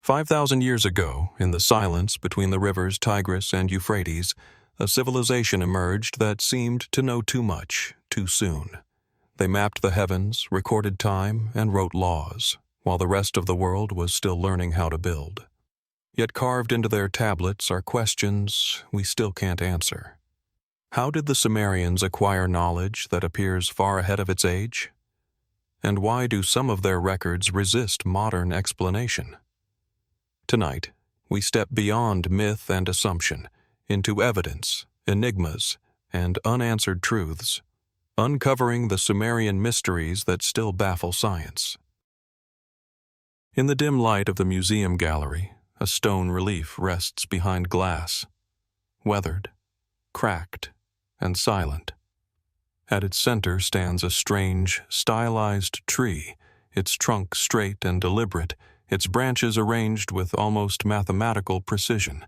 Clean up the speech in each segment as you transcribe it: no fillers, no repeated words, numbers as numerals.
5,000 years ago, in the silence between the rivers Tigris and Euphrates, a civilization emerged that seemed to know too much, too soon. They mapped the heavens, recorded time, and wrote laws, while the rest of the world was still learning how to build. Yet carved into their tablets are questions we still can't answer. How did the Sumerians acquire knowledge that appears far ahead of its age? And why do some of their records resist modern explanation? Tonight, we step beyond myth and assumption into evidence, enigmas, and unanswered truths, uncovering the Sumerian mysteries that still baffle science. In the dim light of the museum gallery, a stone relief rests behind glass, weathered, cracked, and silent. At its center stands a strange, stylized tree, its trunk straight and deliberate, its branches arranged with almost mathematical precision.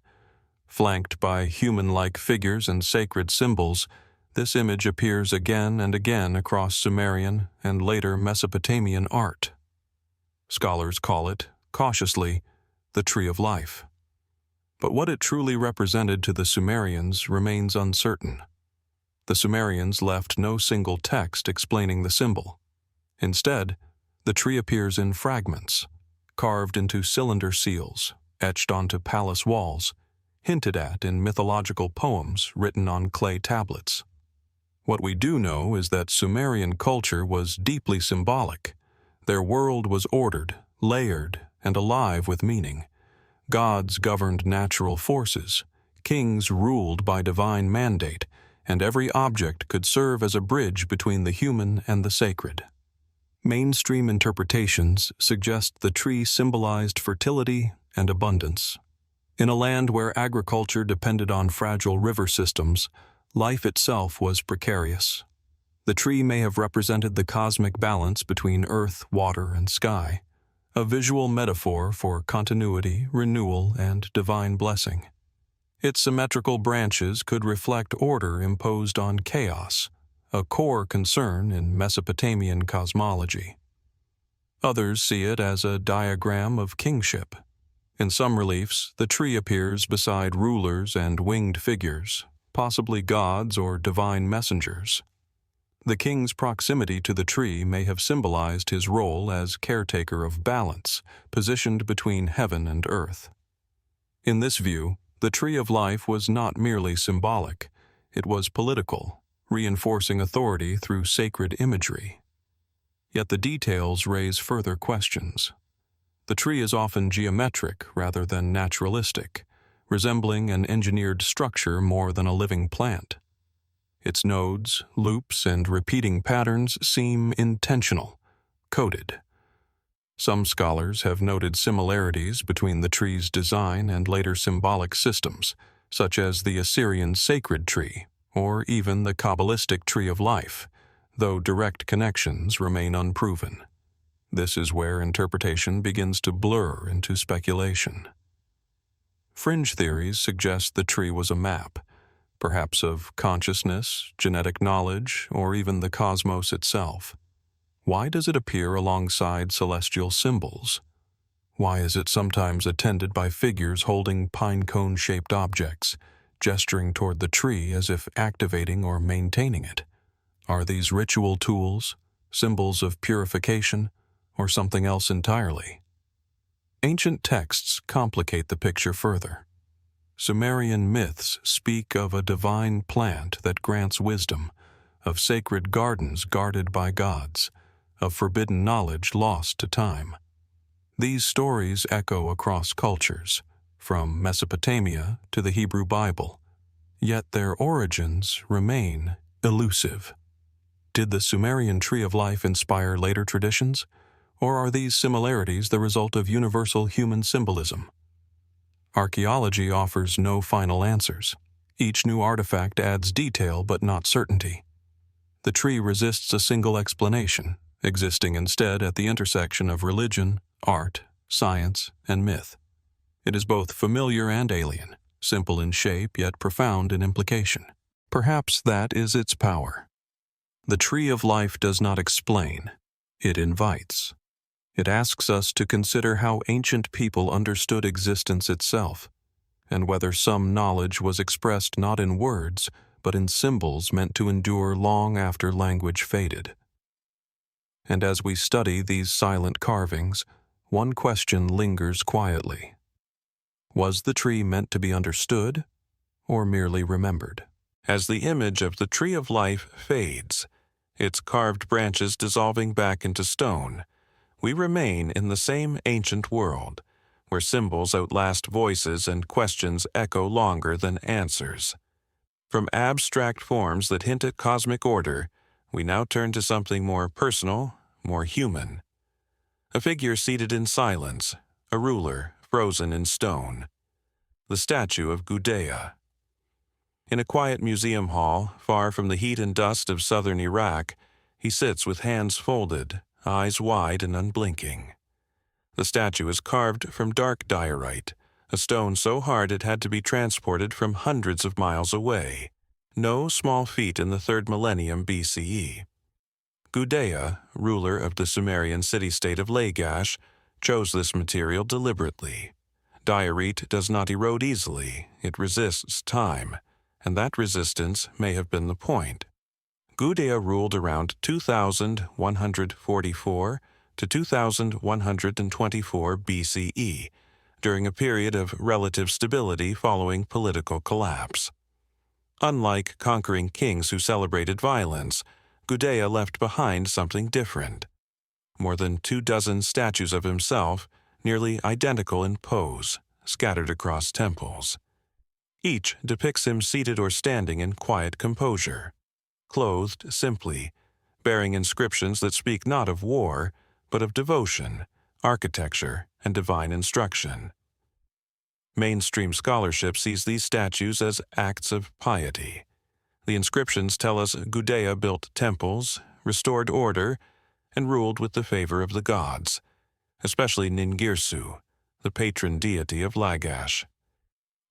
Flanked by human-like figures and sacred symbols, this image appears again and again across Sumerian and later Mesopotamian art. Scholars call it, cautiously, the Tree of Life. But what it truly represented to the Sumerians remains uncertain. The Sumerians left no single text explaining the symbol. Instead, the tree appears in fragments, carved into cylinder seals, etched onto palace walls, hinted at in mythological poems written on clay tablets. What we do know is that Sumerian culture was deeply symbolic. Their world was ordered, layered, and alive with meaning. Gods governed natural forces, kings ruled by divine mandate, and every object could serve as a bridge between the human and the sacred. Mainstream interpretations suggest the tree symbolized fertility and abundance. In a land where agriculture depended on fragile river systems, life itself was precarious. The tree may have represented the cosmic balance between earth, water, and sky, a visual metaphor for continuity, renewal, and divine blessing. Its symmetrical branches could reflect order imposed on chaos, a core concern in Mesopotamian cosmology. Others see it as a diagram of kingship. In some reliefs, the tree appears beside rulers and winged figures, possibly gods or divine messengers. The king's proximity to the tree may have symbolized his role as caretaker of balance, positioned between heaven and earth. In this view, the Tree of Life was not merely symbolic, it was political, reinforcing authority through sacred imagery. Yet the details raise further questions. The tree is often geometric rather than naturalistic, resembling an engineered structure more than a living plant. Its nodes, loops, and repeating patterns seem intentional, coded. Some scholars have noted similarities between the tree's design and later symbolic systems, such as the Assyrian sacred tree, or even the Kabbalistic Tree of Life, though direct connections remain unproven. This is where interpretation begins to blur into speculation. Fringe theories suggest the tree was a map, perhaps of consciousness, genetic knowledge, or even the cosmos itself. Why does it appear alongside celestial symbols? Why is it sometimes attended by figures holding pine cone-shaped objects, gesturing toward the tree as if activating or maintaining it? Are these ritual tools, symbols of purification, or something else entirely? Ancient texts complicate the picture further. Sumerian myths speak of a divine plant that grants wisdom, of sacred gardens guarded by gods, of forbidden knowledge lost to time. These stories echo across cultures, from Mesopotamia to the Hebrew Bible, yet their origins remain elusive. Did the Sumerian Tree of Life inspire later traditions, or are these similarities the result of universal human symbolism? Archaeology offers no final answers. Each new artifact adds detail but not certainty. The tree resists a single explanation, existing instead at the intersection of religion, art, science, and myth. It is both familiar and alien, simple in shape yet profound in implication. Perhaps that is its power. The Tree of Life does not explain, it invites. It asks us to consider how ancient people understood existence itself, and whether some knowledge was expressed not in words, but in symbols meant to endure long after language faded. And as we study these silent carvings, one question lingers quietly. Was the tree meant to be understood, or merely remembered? As the image of the tree of life fades, its carved branches dissolving back into stone, we remain in the same ancient world, where symbols outlast voices and questions echo longer than answers. From abstract forms that hint at cosmic order, we now turn to something more personal, more human. A figure seated in silence, a ruler frozen in stone. The statue of Gudea. In a quiet museum hall, far from the heat and dust of southern Iraq, he sits with hands folded, eyes wide and unblinking. The statue is carved from dark diorite, a stone so hard it had to be transported from hundreds of miles away. No small feat in the 3rd millennium BCE. Gudea, ruler of the Sumerian city-state of Lagash, chose this material deliberately. Diorite does not erode easily, it resists time, and that resistance may have been the point. Gudea ruled around 2144 to 2124 BCE, during a period of relative stability following political collapse. Unlike conquering kings who celebrated violence, Gudea left behind something different. More than 24 statues of himself, nearly identical in pose, scattered across temples. Each depicts him seated or standing in quiet composure, clothed simply, bearing inscriptions that speak not of war, but of devotion, architecture, and divine instruction. Mainstream scholarship sees these statues as acts of piety. The inscriptions tell us Gudea built temples, restored order, and ruled with the favor of the gods, especially Ningirsu, the patron deity of Lagash.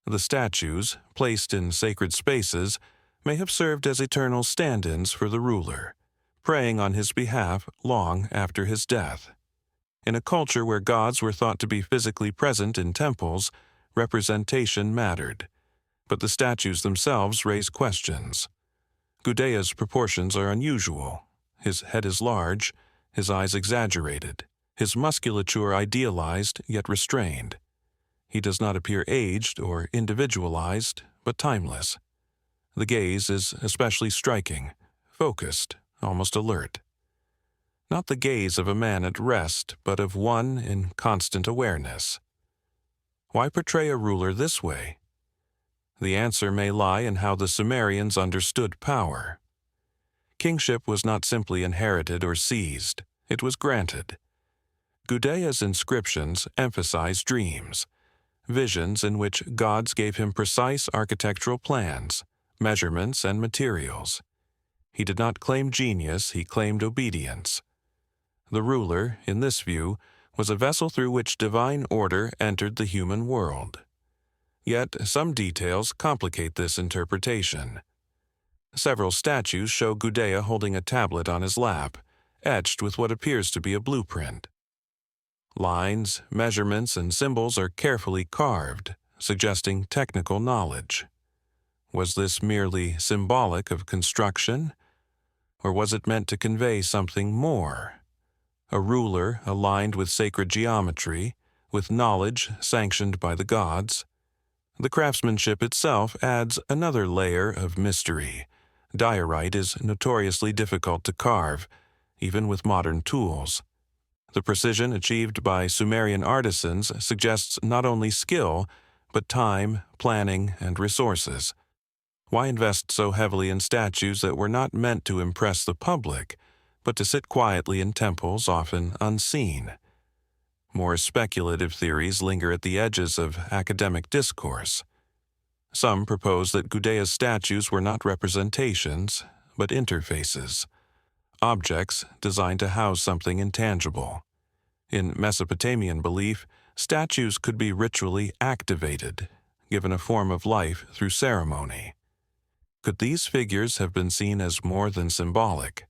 The statues, placed in sacred spaces, may have served as eternal stand-ins for the ruler, praying on his behalf long after his death. In a culture where gods were thought to be physically present in temples, representation mattered, but the statues themselves raise questions. Gudea's proportions are unusual. His head is large, his eyes exaggerated, his musculature idealized yet restrained. He does not appear aged or individualized, but timeless. The gaze is especially striking, focused, almost alert. Not the gaze of a man at rest, but of one in constant awareness. Why portray a ruler this way? The answer may lie in how the Sumerians understood power. Kingship was not simply inherited or seized, it was granted. Gudea's inscriptions emphasize dreams, visions in which gods gave him precise architectural plans, measurements, and materials. He did not claim genius, he claimed obedience. The ruler, in this view, was a vessel through which divine order entered the human world. Yet some details complicate this interpretation. Several statues show Gudea holding a tablet on his lap, etched with what appears to be a blueprint. Lines, measurements, and symbols are carefully carved, suggesting technical knowledge. Was this merely symbolic of construction, or was it meant to convey something more? A ruler aligned with sacred geometry, with knowledge sanctioned by the gods. The craftsmanship itself adds another layer of mystery. Diorite is notoriously difficult to carve, even with modern tools. The precision achieved by Sumerian artisans suggests not only skill, but time, planning, and resources. Why invest so heavily in statues that were not meant to impress the public, but to sit quietly in temples often unseen? More speculative theories linger at the edges of academic discourse. Some propose that Gudea's statues were not representations, but interfaces, objects designed to house something intangible. In Mesopotamian belief, statues could be ritually activated, given a form of life through ceremony. Could these figures have been seen as more than symbolic,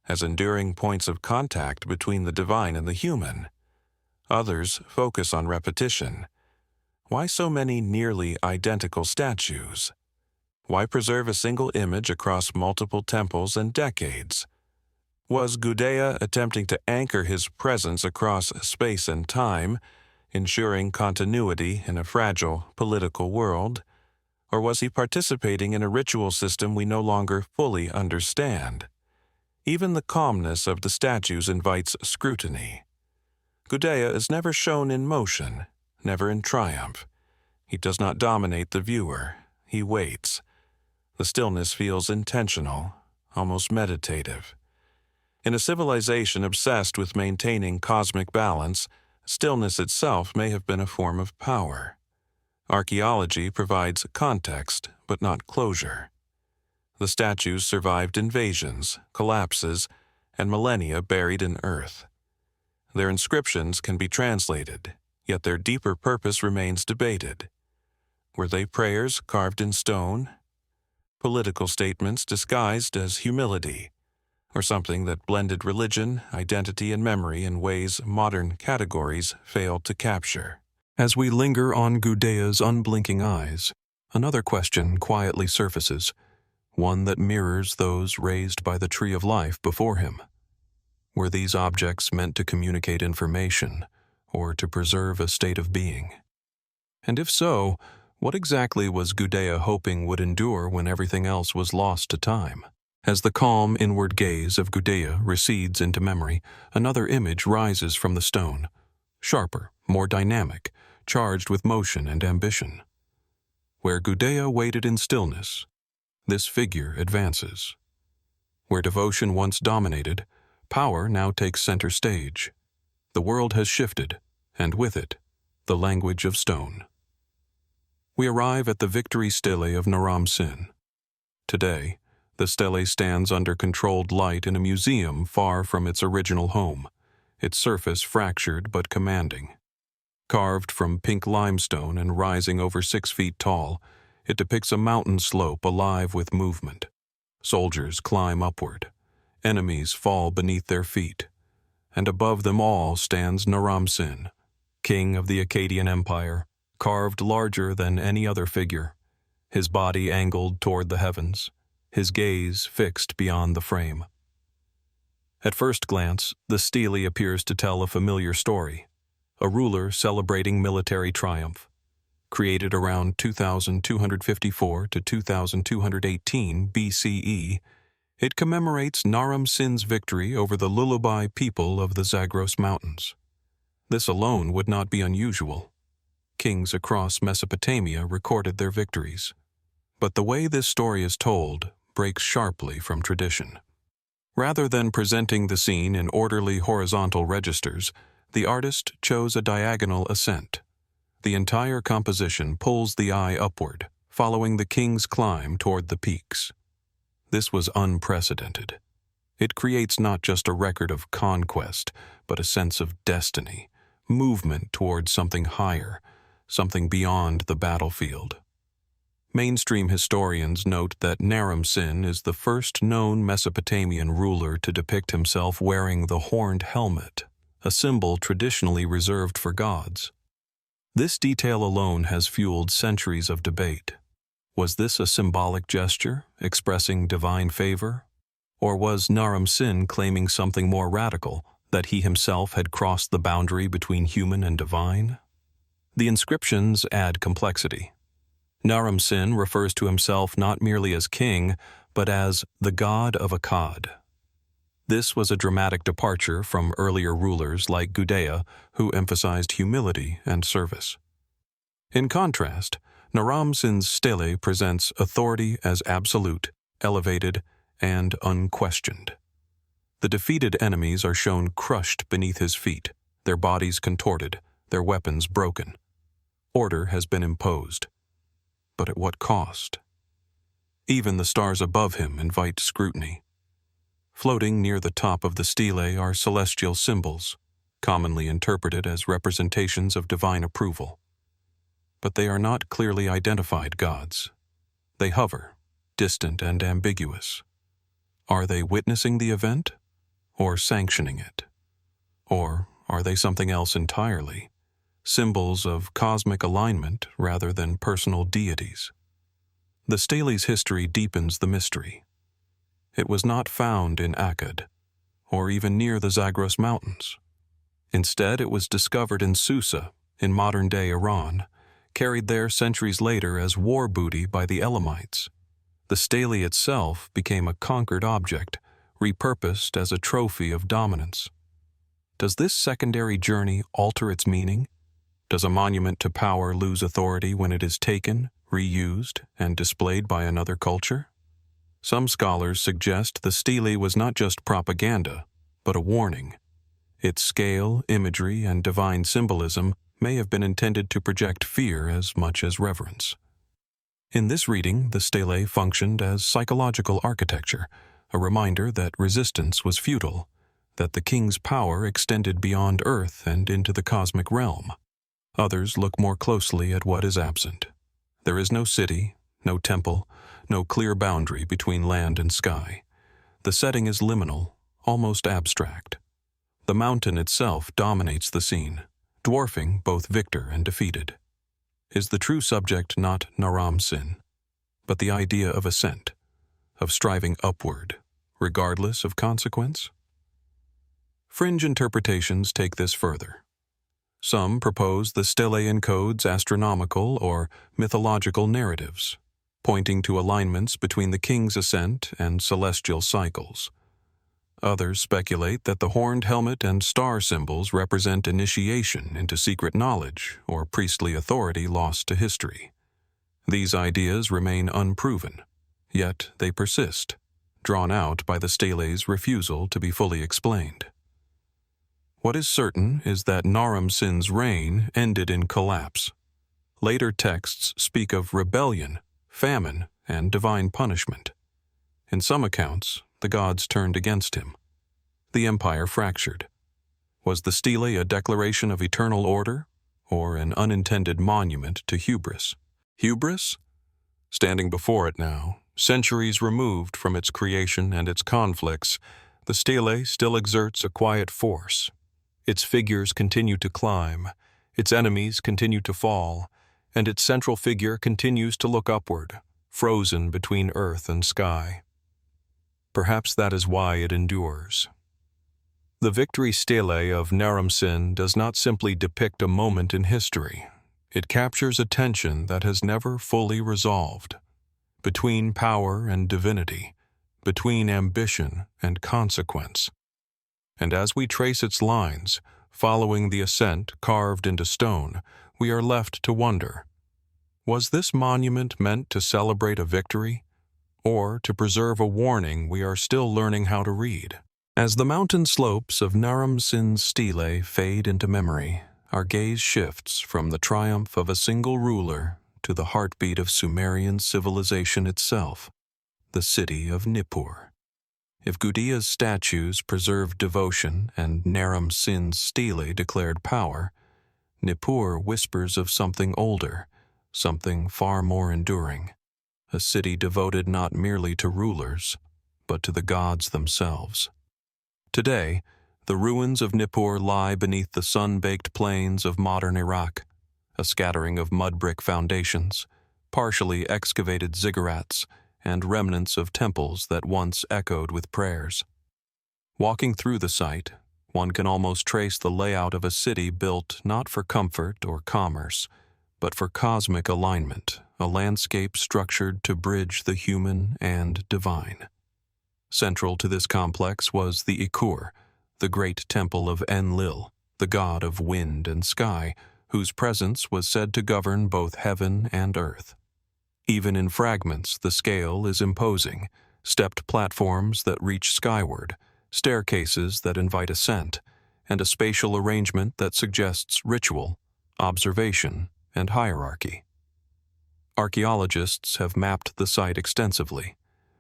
as enduring points of contact between the divine and the human. Others focus on repetition. Why so many nearly identical statues? Why preserve a single image across multiple temples and decades? Was Gudea attempting to anchor his presence across space and time, ensuring continuity in a fragile political world? Or was he participating in a ritual system we no longer fully understand? Even the calmness of the statues invites scrutiny. Gudea is never shown in motion, never in triumph. He does not dominate the viewer. He waits. The stillness feels intentional, almost meditative. In a civilization obsessed with maintaining cosmic balance, stillness itself may have been a form of power. Archaeology provides context, but not closure. The statues survived invasions, collapses, and millennia buried in earth. Their inscriptions can be translated, yet their deeper purpose remains debated. Were they prayers carved in stone? Political statements disguised as humility? Or something that blended religion, identity, and memory in ways modern categories fail to capture? As we linger on Gudea's unblinking eyes, another question quietly surfaces, one that mirrors those raised by the Tree of Life before him. Were these objects meant to communicate information, or to preserve a state of being? And if so, what exactly was Gudea hoping would endure when everything else was lost to time? As the calm inward gaze of Gudea recedes into memory, another image rises from the stone, sharper, more dynamic, charged with motion and ambition. Where Gudea waited in stillness, this figure advances. Where devotion once dominated, power now takes center stage. The world has shifted, and with it, the language of stone. We arrive at the victory stele of Naram-Sin. Today, the stele stands under controlled light in a museum far from its original home, its surface fractured but commanding. Carved from pink limestone and rising over 6 feet tall, it depicts a mountain slope alive with movement. Soldiers climb upward. Enemies fall beneath their feet. And above them all stands Naram-Sin, king of the Akkadian Empire, carved larger than any other figure, his body angled toward the heavens, his gaze fixed beyond the frame. At first glance, the stele appears to tell a familiar story, a ruler celebrating military triumph. Created around 2254 to 2218 BCE, it commemorates Naram-Sin's victory over the Lullaby people of the Zagros Mountains. This alone would not be unusual. Kings across Mesopotamia recorded their victories. But the way this story is told breaks sharply from tradition. Rather than presenting the scene in orderly horizontal registers, the artist chose a diagonal ascent. The entire composition pulls the eye upward, following the king's climb toward the peaks. This was unprecedented. It creates not just a record of conquest, but a sense of destiny, movement towards something higher, something beyond the battlefield. Mainstream historians note that Naram-Sin is the first known Mesopotamian ruler to depict himself wearing the horned helmet, a symbol traditionally reserved for gods. This detail alone has fueled centuries of debate. Was this a symbolic gesture, expressing divine favor? Or was Naram-Sin claiming something more radical, that he himself had crossed the boundary between human and divine? The inscriptions add complexity. Naram-Sin refers to himself not merely as king, but as the god of Akkad. This was a dramatic departure from earlier rulers like Gudea, who emphasized humility and service. In contrast, Naram-Sin's stele presents authority as absolute, elevated, and unquestioned. The defeated enemies are shown crushed beneath his feet, their bodies contorted, their weapons broken. Order has been imposed. But at what cost? Even the stars above him invite scrutiny. Floating near the top of the stele are celestial symbols, commonly interpreted as representations of divine approval. But they are not clearly identified gods. They hover, distant and ambiguous. Are they witnessing the event, or sanctioning it? Or are they something else entirely? Symbols of cosmic alignment rather than personal deities. The stele's history deepens the mystery. It was not found in Akkad, or even near the Zagros Mountains. Instead, it was discovered in Susa, in modern-day Iran, carried there centuries later as war booty by the Elamites. The stele itself became a conquered object, repurposed as a trophy of dominance. Does this secondary journey alter its meaning? Does a monument to power lose authority when it is taken, reused, and displayed by another culture? Some scholars suggest the stele was not just propaganda, but a warning. Its scale, imagery, and divine symbolism may have been intended to project fear as much as reverence. In this reading, the stele functioned as psychological architecture, a reminder that resistance was futile, that the king's power extended beyond Earth and into the cosmic realm. Others look more closely at what is absent. There is no city, no temple, no clear boundary between land and sky. The setting is liminal, almost abstract. The mountain itself dominates the scene, dwarfing both victor and defeated. Is the true subject not Naram-Sin, but the idea of ascent, of striving upward, regardless of consequence? Fringe interpretations take this further. Some propose the stele encodes astronomical or mythological narratives, pointing to alignments between the king's ascent and celestial cycles. Others speculate that the horned helmet and star symbols represent initiation into secret knowledge or priestly authority lost to history. These ideas remain unproven, yet they persist, drawn out by the stele's refusal to be fully explained. What is certain is that Naram-Sin's reign ended in collapse. Later texts speak of rebellion, famine, and divine punishment. In some accounts, the gods turned against him. The empire fractured. Was the stele a declaration of eternal order, or an unintended monument to hubris? Hubris? Standing before it now, centuries removed from its creation and its conflicts, the stele still exerts a quiet force. Its figures continue to climb, its enemies continue to fall, and its central figure continues to look upward, frozen between earth and sky. Perhaps that is why it endures. The victory stele of Naram-Sin does not simply depict a moment in history. It captures a tension that has never fully resolved, between power and divinity, between ambition and consequence. And as we trace its lines, following the ascent carved into stone, we are left to wonder, was this monument meant to celebrate a victory, or to preserve a warning we are still learning how to read? As the mountain slopes of Naram-Sin's stele fade into memory, our gaze shifts from the triumph of a single ruler to the heartbeat of Sumerian civilization itself, the city of Nippur. If Gudea's statues preserved devotion and Naram-Sin's stele declared power, Nippur whispers of something older, something far more enduring, a city devoted not merely to rulers, but to the gods themselves. Today, the ruins of Nippur lie beneath the sun-baked plains of modern Iraq, a scattering of mud-brick foundations, partially excavated ziggurats, and remnants of temples that once echoed with prayers. Walking through the site, one can almost trace the layout of a city built not for comfort or commerce, but for cosmic alignment, a landscape structured to bridge the human and divine. Central to this complex was the Ikur, the great temple of Enlil, the god of wind and sky, whose presence was said to govern both heaven and earth. Even in fragments, the scale is imposing, stepped platforms that reach skyward, staircases that invite ascent, and a spatial arrangement that suggests ritual, observation, and hierarchy. Archaeologists have mapped the site extensively.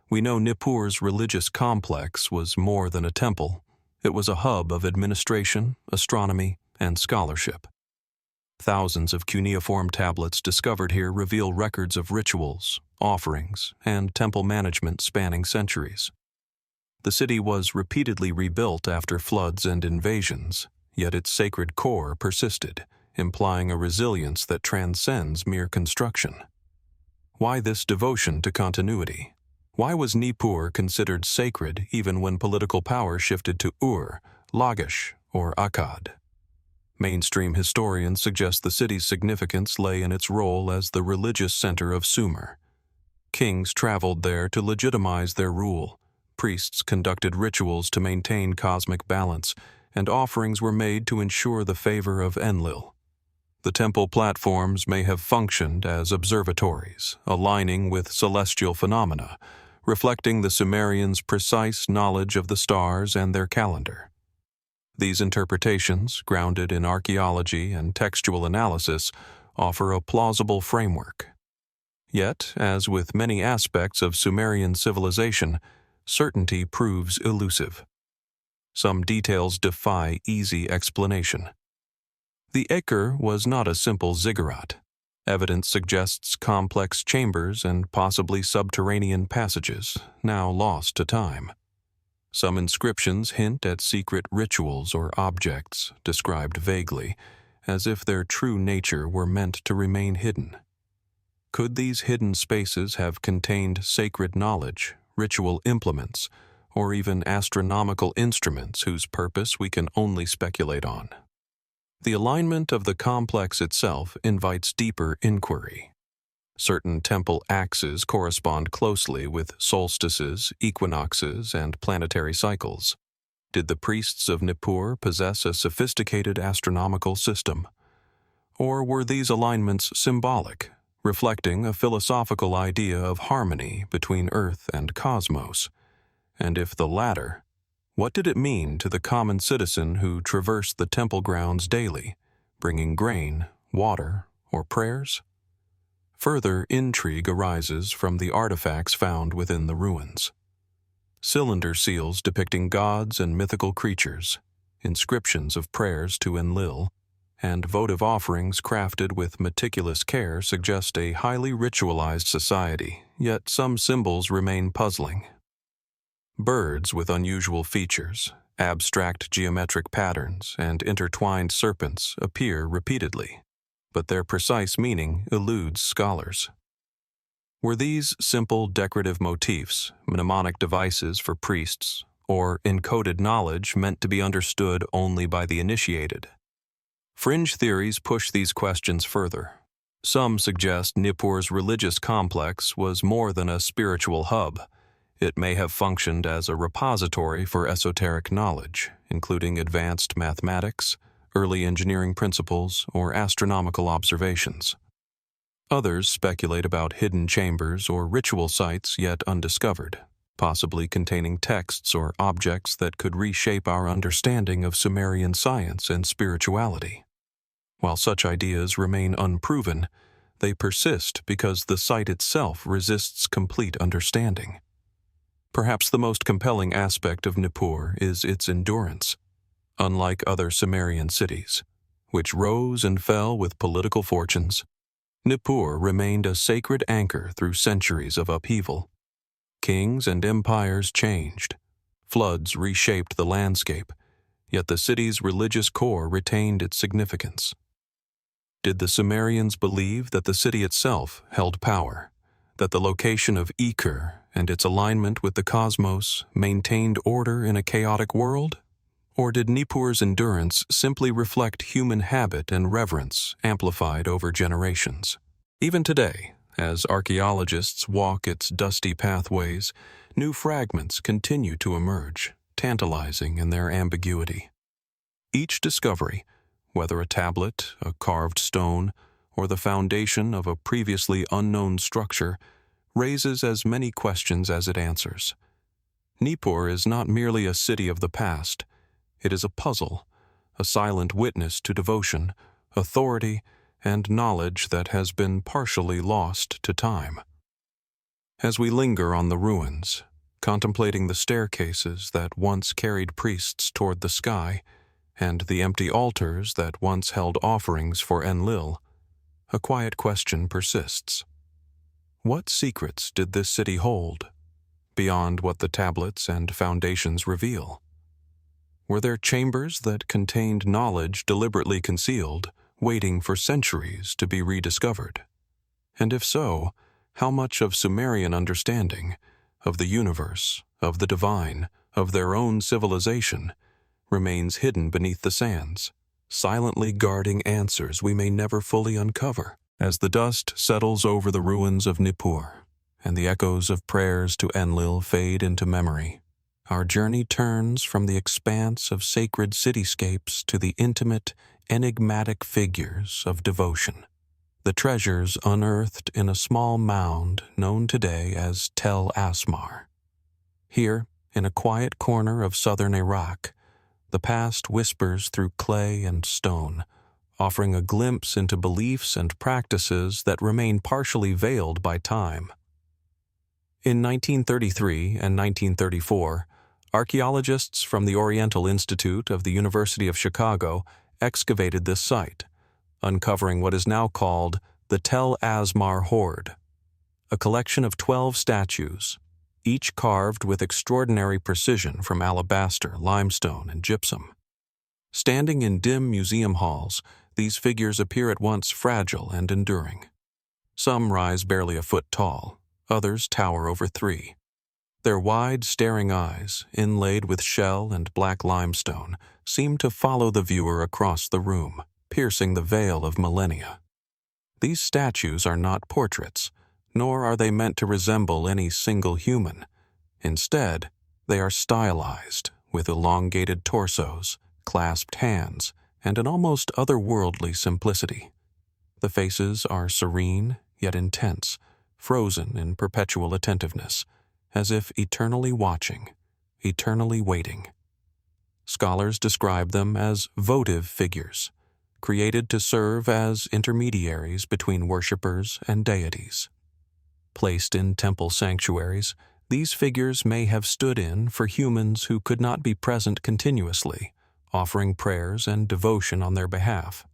We know Nippur's religious complex was more than a temple. It was a hub of administration, astronomy, and scholarship. Thousands of cuneiform tablets discovered here reveal records of rituals, offerings, and temple management spanning centuries. The city was repeatedly rebuilt after floods and invasions, yet its sacred core persisted, implying a resilience that transcends mere construction. Why this devotion to continuity? Why was Nippur considered sacred even when political power shifted to Ur, Lagash, or Akkad? Mainstream historians suggest the city's significance lay in its role as the religious center of Sumer. Kings traveled there to legitimize their rule, priests conducted rituals to maintain cosmic balance, and offerings were made to ensure the favor of Enlil. The temple platforms may have functioned as observatories, aligning with celestial phenomena, reflecting the Sumerians' precise knowledge of the stars and their calendar. These interpretations, grounded in archaeology and textual analysis, offer a plausible framework. Yet, as with many aspects of Sumerian civilization, certainty proves elusive. Some details defy easy explanation. The Eker was not a simple ziggurat. Evidence suggests complex chambers and possibly subterranean passages, now lost to time. Some inscriptions hint at secret rituals or objects, described vaguely, as if their true nature were meant to remain hidden. Could these hidden spaces have contained sacred knowledge, ritual implements, or even astronomical instruments whose purpose we can only speculate on? The alignment of the complex itself invites deeper inquiry. Certain temple axes correspond closely with solstices, equinoxes, and planetary cycles. Did the priests of Nippur possess a sophisticated astronomical system? Or were these alignments symbolic, reflecting a philosophical idea of harmony between Earth and cosmos? And if the latter, what did it mean to the common citizen who traversed the temple grounds daily, bringing grain, water, or prayers? Further intrigue arises from the artifacts found within the ruins. Cylinder seals depicting gods and mythical creatures, inscriptions of prayers to Enlil, and votive offerings crafted with meticulous care suggest a highly ritualized society, yet some symbols remain puzzling. Birds with unusual features, abstract geometric patterns, and intertwined serpents appear repeatedly, but their precise meaning eludes scholars. Were these simple decorative motifs, mnemonic devices for priests, or encoded knowledge meant to be understood only by the initiated? Fringe theories push these questions further. Some suggest Nippur's religious complex was more than a spiritual hub. It may have functioned as a repository for esoteric knowledge, including advanced mathematics, early engineering principles, or astronomical observations. Others speculate about hidden chambers or ritual sites yet undiscovered, possibly containing texts or objects that could reshape our understanding of Sumerian science and spirituality. While such ideas remain unproven, they persist because the site itself resists complete understanding. Perhaps the most compelling aspect of Nippur is its endurance. Unlike other Sumerian cities, which rose and fell with political fortunes, Nippur remained a sacred anchor through centuries of upheaval. Kings and empires changed. Floods reshaped the landscape, yet the city's religious core retained its significance. Did the Sumerians believe that the city itself held power, that the location of Eker and its alignment with the cosmos maintained order in a chaotic world? Or did Nippur's endurance simply reflect human habit and reverence amplified over generations? Even today, as archaeologists walk its dusty pathways, new fragments continue to emerge, tantalizing in their ambiguity. Each discovery, whether a tablet, a carved stone, or the foundation of a previously unknown structure, raises as many questions as it answers. Nippur is not merely a city of the past. It is a puzzle, a silent witness to devotion, authority, and knowledge that has been partially lost to time. As we linger on the ruins, contemplating the staircases that once carried priests toward the sky, and the empty altars that once held offerings for Enlil, a quiet question persists. What secrets did this city hold? beyond what the tablets and foundations reveal? Were there chambers that contained knowledge deliberately concealed, waiting for centuries to be rediscovered? And if so, how much of Sumerian understanding, of the universe, of the divine, of their own civilization, remains hidden beneath the sands, silently guarding answers we may never fully uncover? As the dust settles over the ruins of Nippur, and the echoes of prayers to Enlil fade into memory, our journey turns from the expanse of sacred cityscapes to the intimate, enigmatic figures of devotion. The treasures unearthed in a small mound known today as Tel Asmar. Here, in a quiet corner of southern Iraq, the past whispers through clay and stone, offering a glimpse into beliefs and practices that remain partially veiled by time. In 1933 and 1934, archaeologists from the Oriental Institute of the University of Chicago excavated this site, uncovering what is now called the Tel Asmar Hoard, a collection of 12 statues, each carved with extraordinary precision from alabaster, limestone, and gypsum. Standing in dim museum halls, these figures appear at once fragile and enduring. Some rise barely a foot tall, others tower over 3. Their wide, staring eyes, inlaid with shell and black limestone, seem to follow the viewer across the room, piercing the veil of millennia. These statues are not portraits, nor are they meant to resemble any single human. Instead, they are stylized, with elongated torsos, clasped hands, and an almost otherworldly simplicity. The faces are serene, yet intense, frozen in perpetual attentiveness, as if eternally watching, eternally waiting. Scholars describe them as votive figures, created to serve as intermediaries between worshippers and deities. Placed in temple sanctuaries, these figures may have stood in for humans who could not be present continuously, offering prayers and devotion on their behalf.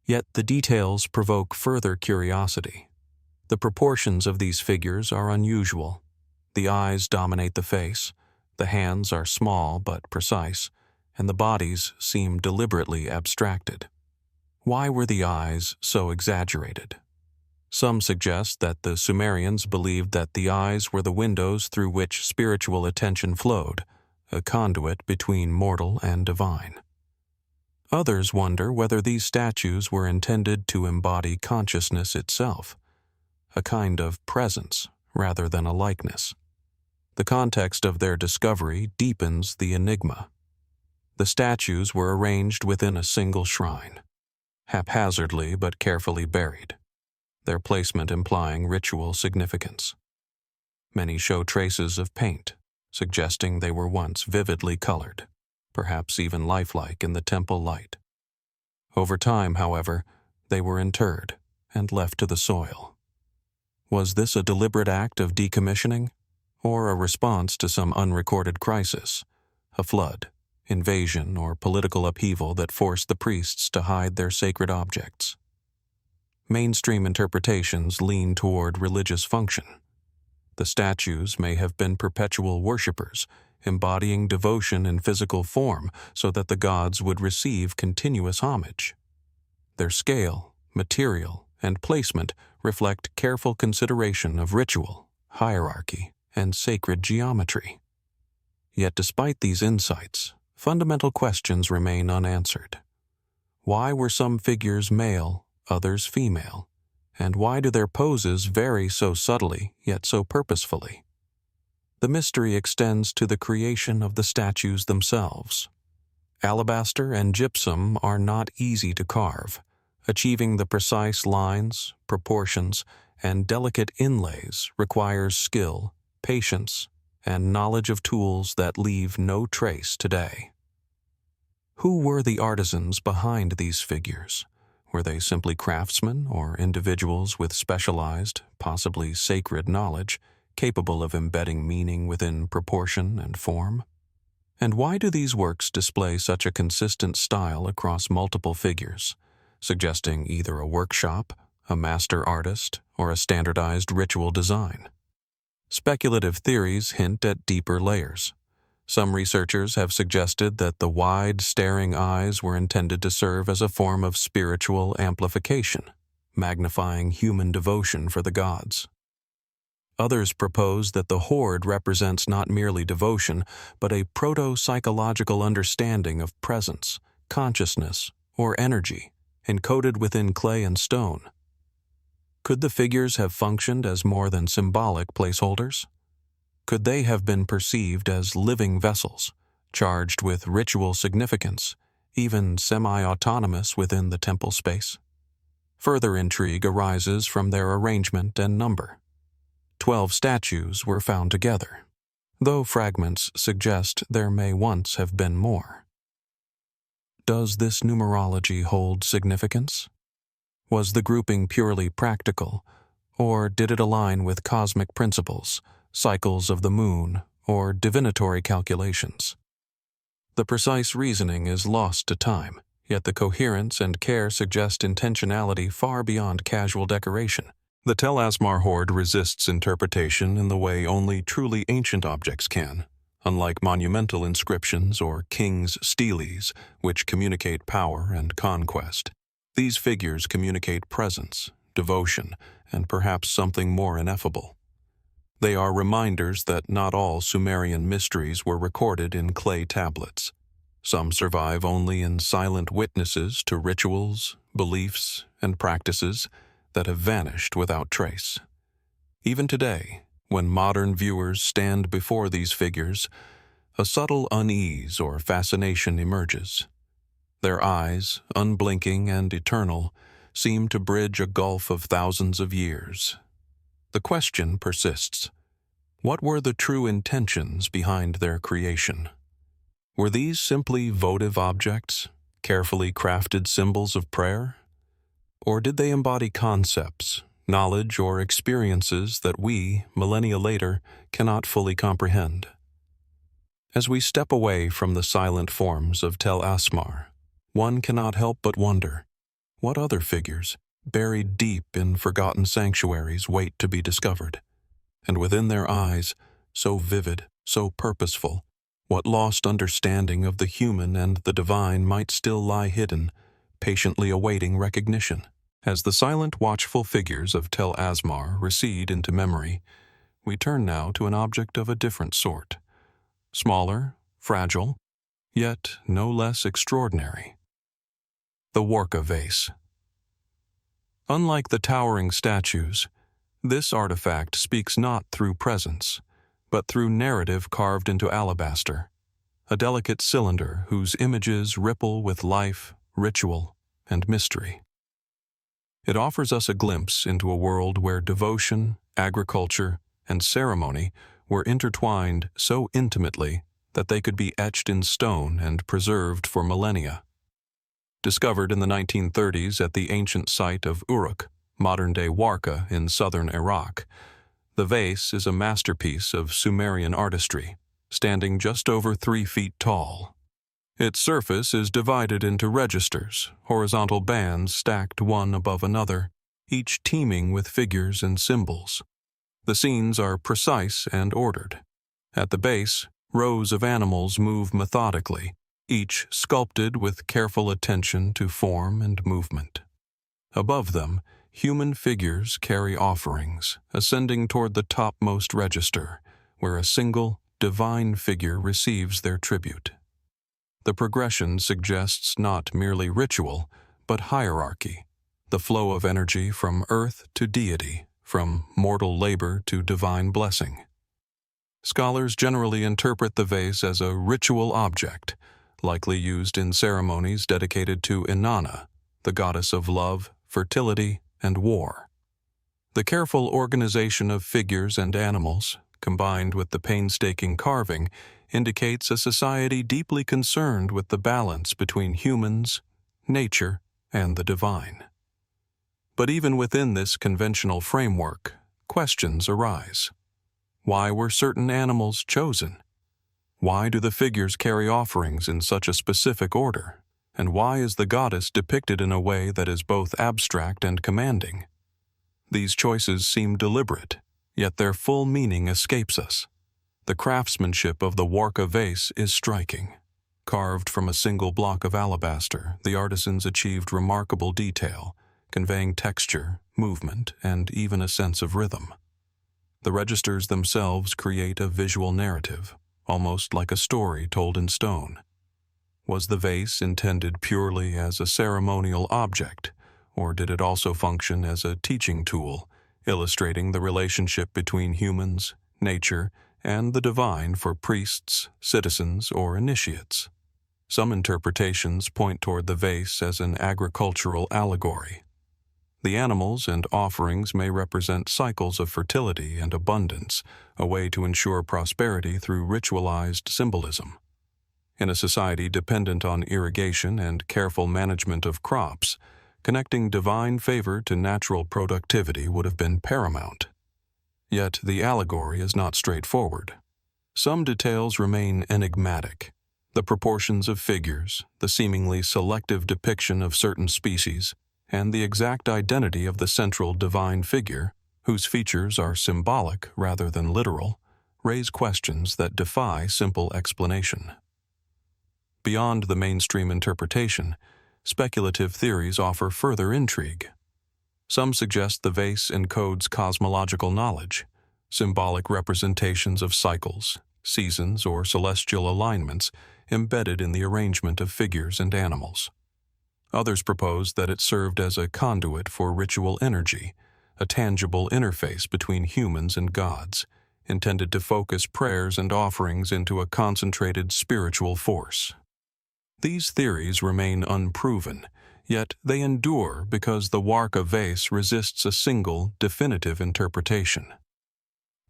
Yet the details provoke further curiosity. The proportions of these figures are unusual. The eyes dominate the face, the hands are small but precise, and the bodies seem deliberately abstracted. Why were the eyes so exaggerated? Some suggest that the Sumerians believed that the eyes were the windows through which spiritual attention flowed, a conduit between mortal and divine. Others wonder whether these statues were intended to embody consciousness itself, a kind of presence rather than a likeness. The context of their discovery deepens the enigma. The statues were arranged within a single shrine, haphazardly but carefully buried, their placement implying ritual significance. Many show traces of paint, suggesting they were once vividly colored, perhaps even lifelike in the temple light. Over time, however, they were interred and left to the soil. Was this a deliberate act of decommissioning, or a response to some unrecorded crisis, a flood, invasion, or political upheaval that forced the priests to hide their sacred objects? Mainstream interpretations lean toward religious function. The statues may have been perpetual worshippers, embodying devotion in physical form so that the gods would receive continuous homage. Their scale, material, and placement reflect careful consideration of ritual, hierarchy, and sacred geometry. Yet despite these insights, fundamental questions remain unanswered. Why were some figures male, others female? And why do their poses vary so subtly, yet so purposefully? The mystery extends to the creation of the statues themselves. Alabaster and gypsum are not easy to carve, achieving the precise lines, proportions, and delicate inlays requires skill, patience, and knowledge of tools that leave no trace today. Who were the artisans behind these figures? Were they simply craftsmen or individuals with specialized, possibly sacred knowledge, capable of embedding meaning within proportion and form? And why do these works display such a consistent style across multiple figures, suggesting either a workshop, a master artist, or a standardized ritual design? Speculative theories hint at deeper layers. Some researchers have suggested that the wide, staring eyes were intended to serve as a form of spiritual amplification, magnifying human devotion for the gods. Others propose that the hoard represents not merely devotion, but a proto-psychological understanding of presence, consciousness, or energy, encoded within clay and stone. Could the figures have functioned as more than symbolic placeholders? Could they have been perceived as living vessels, charged with ritual significance, even semi-autonomous within the temple space? Further intrigue arises from their arrangement and number. 12 statues were found together, though fragments suggest there may once have been more. Does this numerology hold significance? Was the grouping purely practical, or did it align with cosmic principles, cycles of the moon, or divinatory calculations? The precise reasoning is lost to time, yet the coherence and care suggest intentionality far beyond casual decoration. The Tel Asmar hoard resists interpretation in the way only truly ancient objects can, unlike monumental inscriptions or kings' steles, which communicate power and conquest. These figures communicate presence, devotion, and perhaps something more ineffable. They are reminders that not all Sumerian mysteries were recorded in clay tablets. Some survive only in silent witnesses to rituals, beliefs, and practices that have vanished without trace. Even today, when modern viewers stand before these figures, a subtle unease or fascination emerges. Their eyes, unblinking and eternal, seem to bridge a gulf of thousands of years. The question persists: what were the true intentions behind their creation? Were these simply votive objects, carefully crafted symbols of prayer? Or did they embody concepts, knowledge, or experiences that we, millennia later, cannot fully comprehend? As we step away from the silent forms of Tel Asmar, one cannot help but wonder, what other figures, buried deep in forgotten sanctuaries, wait to be discovered? And within their eyes, so vivid, so purposeful, what lost understanding of the human and the divine might still lie hidden, patiently awaiting recognition? As the silent, watchful figures of Tel Asmar recede into memory, we turn now to an object of a different sort. Smaller, fragile, yet no less extraordinary. The Warka vase. Unlike the towering statues, this artifact speaks not through presence, but through narrative carved into alabaster, a delicate cylinder whose images ripple with life, ritual, and mystery. It offers us a glimpse into a world where devotion, agriculture, and ceremony were intertwined so intimately that they could be etched in stone and preserved for millennia. Discovered in the 1930s at the ancient site of Uruk, modern-day Warka in southern Iraq, the vase is a masterpiece of Sumerian artistry, standing just over 3 feet tall. Its surface is divided into registers, horizontal bands stacked one above another, each teeming with figures and symbols. The scenes are precise and ordered. At the base, rows of animals move methodically, each sculpted with careful attention to form and movement. Above them, human figures carry offerings, ascending toward the topmost register, where a single, divine figure receives their tribute. The progression suggests not merely ritual, but hierarchy, the flow of energy from earth to deity, from mortal labor to divine blessing. Scholars generally interpret the vase as a ritual object, likely used in ceremonies dedicated to Inanna, the goddess of love, fertility, and war. The careful organization of figures and animals, combined with the painstaking carving, indicates a society deeply concerned with the balance between humans, nature, and the divine. But even within this conventional framework, questions arise. Why were certain animals chosen? Why do the figures carry offerings in such a specific order? And why is the goddess depicted in a way that is both abstract and commanding? These choices seem deliberate, yet their full meaning escapes us. The craftsmanship of the Warka vase is striking. Carved from a single block of alabaster, the artisans achieved remarkable detail, conveying texture, movement, and even a sense of rhythm. The registers themselves create a visual narrative, almost like a story told in stone. Was the vase intended purely as a ceremonial object, or did it also function as a teaching tool, illustrating the relationship between humans, nature, and the divine for priests, citizens, or initiates? Some interpretations point toward the vase as an agricultural allegory. The animals and offerings may represent cycles of fertility and abundance, a way to ensure prosperity through ritualized symbolism. In a society dependent on irrigation and careful management of crops, connecting divine favor to natural productivity would have been paramount. Yet the allegory is not straightforward. Some details remain enigmatic. The proportions of figures, the seemingly selective depiction of certain species, and the exact identity of the central divine figure, whose features are symbolic rather than literal, raise questions that defy simple explanation. Beyond the mainstream interpretation, speculative theories offer further intrigue. Some suggest the vase encodes cosmological knowledge, symbolic representations of cycles, seasons, or celestial alignments embedded in the arrangement of figures and animals. Others propose that it served as a conduit for ritual energy, a tangible interface between humans and gods, intended to focus prayers and offerings into a concentrated spiritual force. These theories remain unproven, yet they endure because the Warka vase resists a single, definitive interpretation.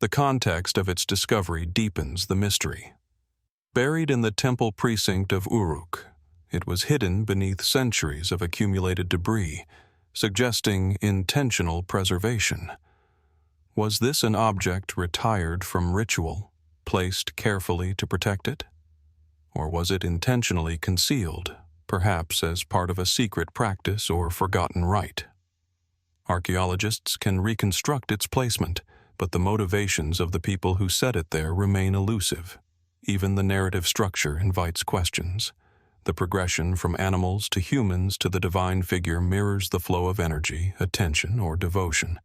The context of its discovery deepens the mystery. Buried in the temple precinct of Uruk, it was hidden beneath centuries of accumulated debris, suggesting intentional preservation. Was this an object retired from ritual, placed carefully to protect it? Or was it intentionally concealed, perhaps as part of a secret practice or forgotten rite? Archaeologists can reconstruct its placement, but the motivations of the people who set it there remain elusive. Even the narrative structure invites questions. The progression from animals to humans to the divine figure mirrors the flow of energy, attention, or devotion.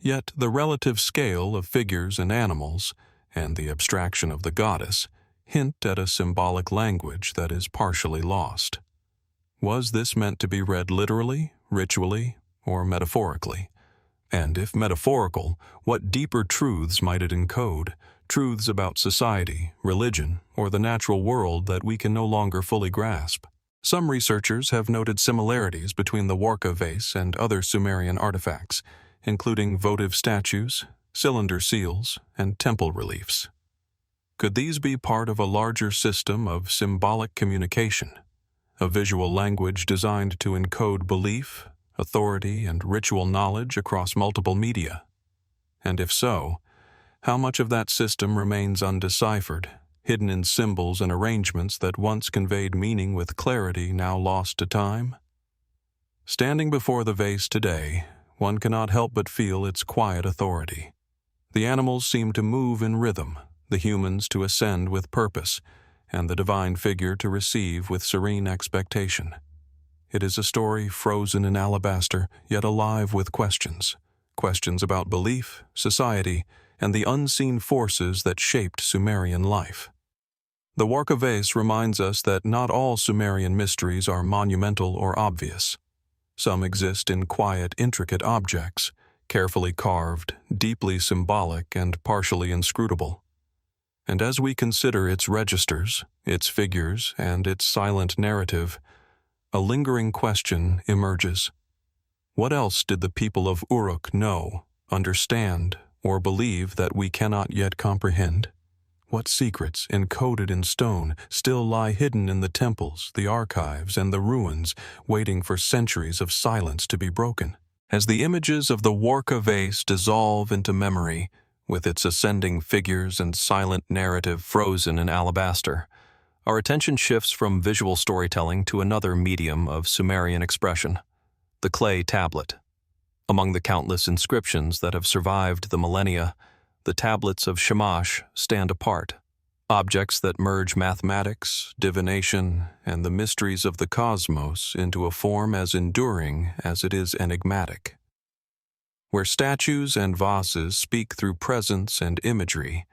Yet the relative scale of figures and animals, and the abstraction of the goddess, hint at a symbolic language that is partially lost. Was this meant to be read literally, ritually, or metaphorically? And if metaphorical, what deeper truths might it encode? Truths about society, religion, or the natural world that we can no longer fully grasp. Some researchers have noted similarities between the Warka vase and other Sumerian artifacts, including votive statues, cylinder seals, and temple reliefs. Could these be part of a larger system of symbolic communication, a visual language designed to encode belief, authority, and ritual knowledge across multiple media? And if so, how much of that system remains undeciphered, hidden in symbols and arrangements that once conveyed meaning with clarity now lost to time? Standing before the vase today, one cannot help but feel its quiet authority. The animals seem to move in rhythm, the humans to ascend with purpose, and the divine figure to receive with serene expectation. It is a story frozen in alabaster, yet alive with questions. Questions about belief, society, and the unseen forces that shaped Sumerian life. The Warka vase reminds us that not all Sumerian mysteries are monumental or obvious. Some exist in quiet, intricate objects, carefully carved, deeply symbolic, and partially inscrutable. And as we consider its registers, its figures, and its silent narrative, a lingering question emerges. What else did the people of Uruk know, understand, or believe that we cannot yet comprehend? What secrets, encoded in stone, still lie hidden in the temples, the archives, and the ruins, waiting for centuries of silence to be broken? As the images of the Warka vase dissolve into memory, with its ascending figures and silent narrative frozen in alabaster, our attention shifts from visual storytelling to another medium of Sumerian expression, the clay tablet. Among the countless inscriptions that have survived the millennia, the tablets of Shamash stand apart, objects that merge mathematics, divination, and the mysteries of the cosmos into a form as enduring as it is enigmatic. Where statues and vases speak through presence and imagery,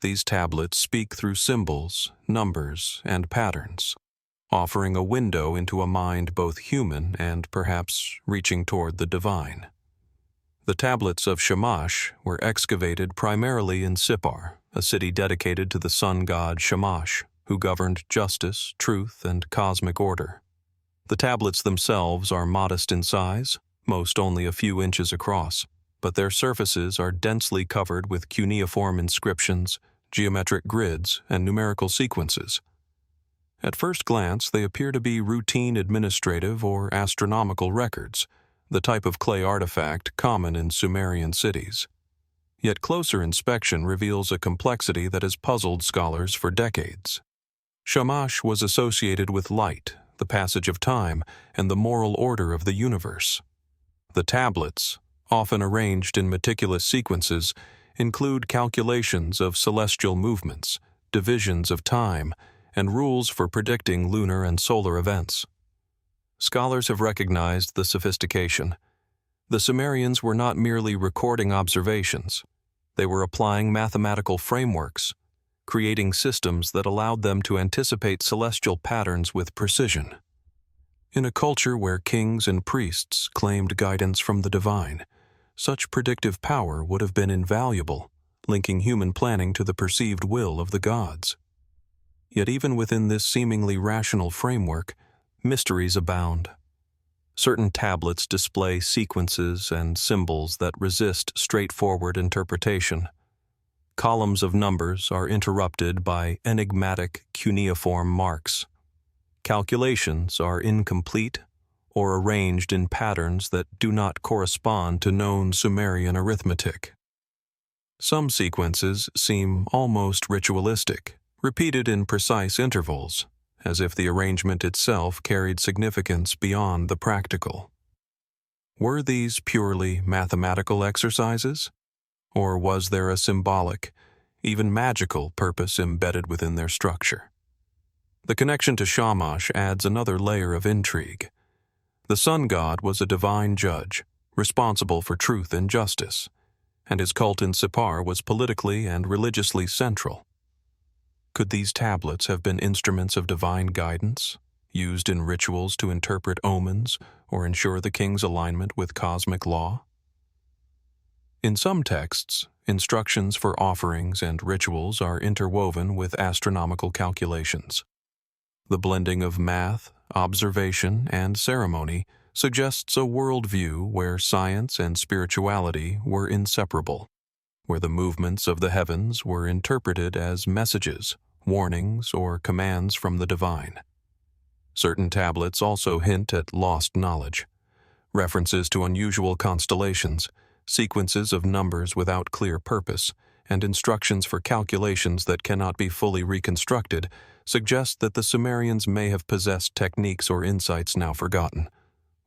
these tablets speak through symbols, numbers, and patterns, offering a window into a mind both human and perhaps reaching toward the divine. The tablets of Shamash were excavated primarily in Sippar, a city dedicated to the sun god Shamash, who governed justice, truth, and cosmic order. The tablets themselves are modest in size, most only a few inches across, but their surfaces are densely covered with cuneiform inscriptions, geometric grids, and numerical sequences. At first glance, they appear to be routine administrative or astronomical records, the type of clay artifact common in Sumerian cities. Yet closer inspection reveals a complexity that has puzzled scholars for decades. Shamash was associated with light, the passage of time, and the moral order of the universe. The tablets, often arranged in meticulous sequences, include calculations of celestial movements, divisions of time, and rules for predicting lunar and solar events. Scholars have recognized the sophistication. The Sumerians were not merely recording observations. They were applying mathematical frameworks, creating systems that allowed them to anticipate celestial patterns with precision. In a culture where kings and priests claimed guidance from the divine, such predictive power would have been invaluable, linking human planning to the perceived will of the gods. Yet even within this seemingly rational framework, mysteries abound. Certain tablets display sequences and symbols that resist straightforward interpretation. Columns of numbers are interrupted by enigmatic cuneiform marks. Calculations are incomplete or arranged in patterns that do not correspond to known Sumerian arithmetic. Some sequences seem almost ritualistic, repeated in precise intervals, as if the arrangement itself carried significance beyond the practical. Were these purely mathematical exercises? Or was there a symbolic, even magical purpose embedded within their structure? The connection to Shamash adds another layer of intrigue. The sun god was a divine judge, responsible for truth and justice, and his cult in Sippar was politically and religiously central. Could these tablets have been instruments of divine guidance, used in rituals to interpret omens or ensure the king's alignment with cosmic law? In some texts, instructions for offerings and rituals are interwoven with astronomical calculations. The blending of math, observation, and ceremony suggests a worldview where science and spirituality were inseparable, where the movements of the heavens were interpreted as messages, warnings, or commands from the divine. Certain tablets also hint at lost knowledge, references to unusual constellations, sequences of numbers without clear purpose, and instructions for calculations that cannot be fully reconstructed suggest that the Sumerians may have possessed techniques or insights now forgotten.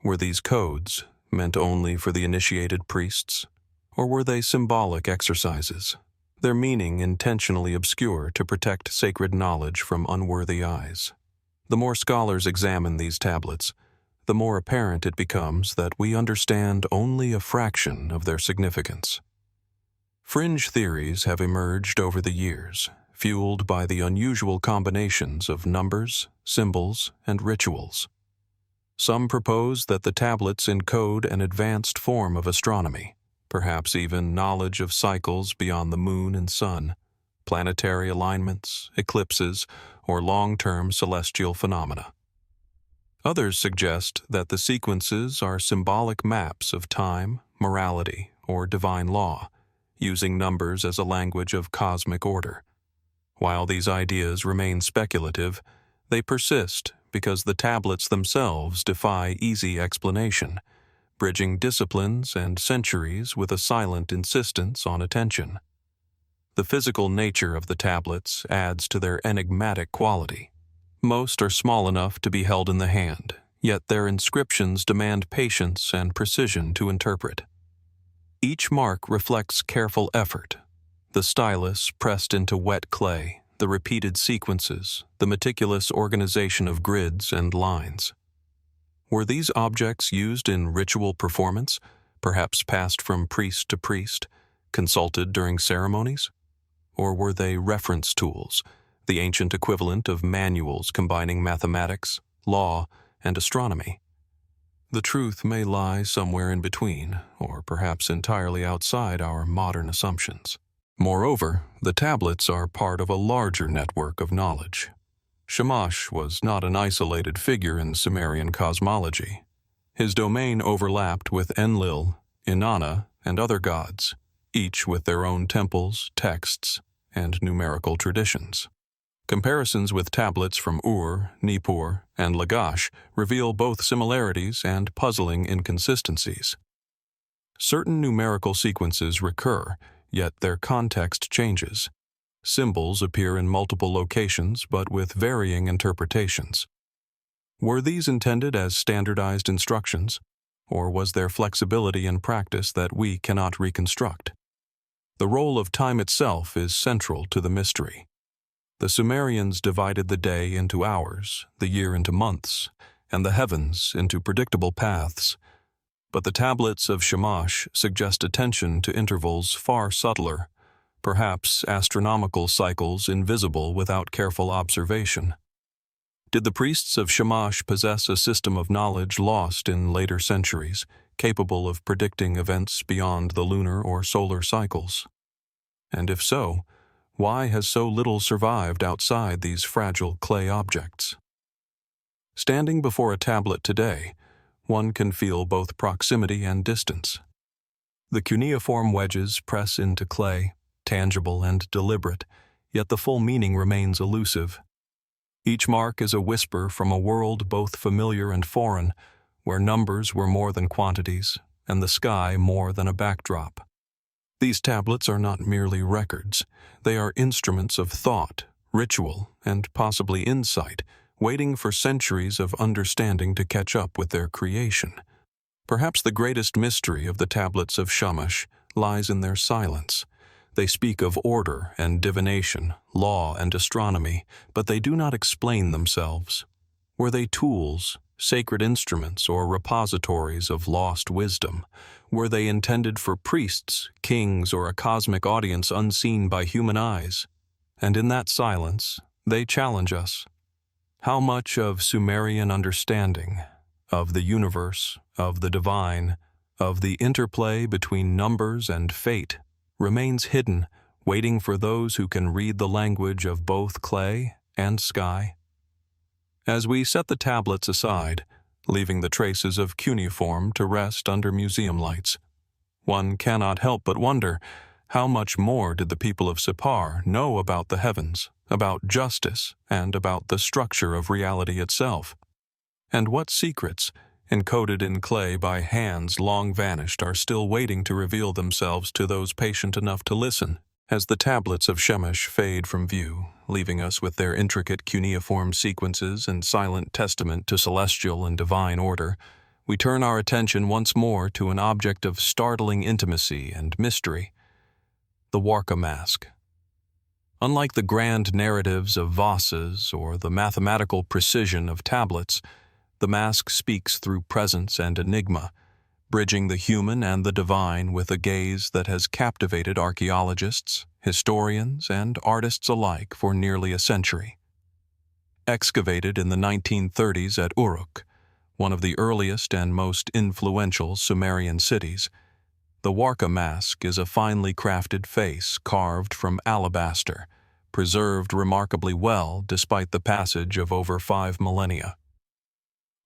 Were these codes meant only for the initiated priests, or were they symbolic exercises, their meaning intentionally obscure to protect sacred knowledge from unworthy eyes? The more scholars examine these tablets, the more apparent it becomes that we understand only a fraction of their significance. Fringe theories have emerged over the years, fueled by the unusual combinations of numbers, symbols, and rituals. Some propose that the tablets encode an advanced form of astronomy, perhaps even knowledge of cycles beyond the moon and sun, planetary alignments, eclipses, or long-term celestial phenomena. Others suggest that the sequences are symbolic maps of time, morality, or divine law, using numbers as a language of cosmic order. While these ideas remain speculative, they persist because the tablets themselves defy easy explanation, bridging disciplines and centuries with a silent insistence on attention. The physical nature of the tablets adds to their enigmatic quality. Most are small enough to be held in the hand, yet their inscriptions demand patience and precision to interpret. Each mark reflects careful effort, the stylus pressed into wet clay, the repeated sequences, the meticulous organization of grids and lines. Were these objects used in ritual performance, perhaps passed from priest to priest, consulted during ceremonies? Or were they reference tools, the ancient equivalent of manuals combining mathematics, law, and astronomy? The truth may lie somewhere in between, or perhaps entirely outside our modern assumptions. Moreover, the tablets are part of a larger network of knowledge. Shamash was not an isolated figure in Sumerian cosmology. His domain overlapped with Enlil, Inanna, and other gods, each with their own temples, texts, and numerical traditions. Comparisons with tablets from Ur, Nippur, and Lagash reveal both similarities and puzzling inconsistencies. Certain numerical sequences recur, yet their context changes. Symbols appear in multiple locations but with varying interpretations. Were these intended as standardized instructions, or was there flexibility in practice that we cannot reconstruct? The role of time itself is central to the mystery. The Sumerians divided the day into hours, the year into months, and the heavens into predictable paths. But the tablets of Shamash suggest attention to intervals far subtler, perhaps astronomical cycles invisible without careful observation. Did the priests of Shamash possess a system of knowledge lost in later centuries, capable of predicting events beyond the lunar or solar cycles? And if so, why has so little survived outside these fragile clay objects? Standing before a tablet today, one can feel both proximity and distance. The cuneiform wedges press into clay, tangible and deliberate, yet the full meaning remains elusive. Each mark is a whisper from a world both familiar and foreign, where numbers were more than quantities, and the sky more than a backdrop. These tablets are not merely records. They are instruments of thought, ritual, and possibly insight, waiting for centuries of understanding to catch up with their creation. Perhaps the greatest mystery of the tablets of Shamash lies in their silence. They speak of order and divination, law and astronomy, but they do not explain themselves. Were they tools, sacred instruments, or repositories of lost wisdom? Were they intended for priests, kings, or a cosmic audience unseen by human eyes? And in that silence, they challenge us. How much of Sumerian understanding, of the universe, of the divine, of the interplay between numbers and fate, remains hidden, waiting for those who can read the language of both clay and sky? As we set the tablets aside, leaving the traces of cuneiform to rest under museum lights, one cannot help but wonder, how much more did the people of Sippar know about the heavens, about justice, and about the structure of reality itself? And what secrets, encoded in clay by hands long vanished, are still waiting to reveal themselves to those patient enough to listen? As the tablets of Shamash fade from view, leaving us with their intricate cuneiform sequences and silent testament to celestial and divine order, we turn our attention once more to an object of startling intimacy and mystery: the Warka mask. Unlike the grand narratives of vases or the mathematical precision of tablets, the mask speaks through presence and enigma, bridging the human and the divine with a gaze that has captivated archaeologists, historians, and artists alike for nearly a century. Excavated in the 1930s at Uruk, one of the earliest and most influential Sumerian cities, the Warka mask is a finely crafted face carved from alabaster, preserved remarkably well despite the passage of over 5 millennia.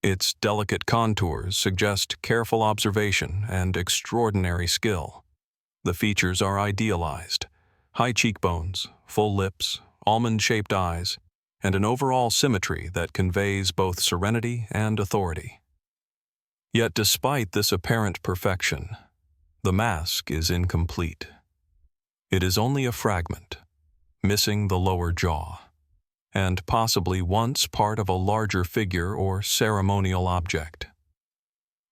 Its delicate contours suggest careful observation and extraordinary skill. The features are idealized: high cheekbones, full lips, almond-shaped eyes, and an overall symmetry that conveys both serenity and authority. Yet despite this apparent perfection, the mask is incomplete. It is only a fragment, missing the lower jaw. and possibly once part of a larger figure or ceremonial object.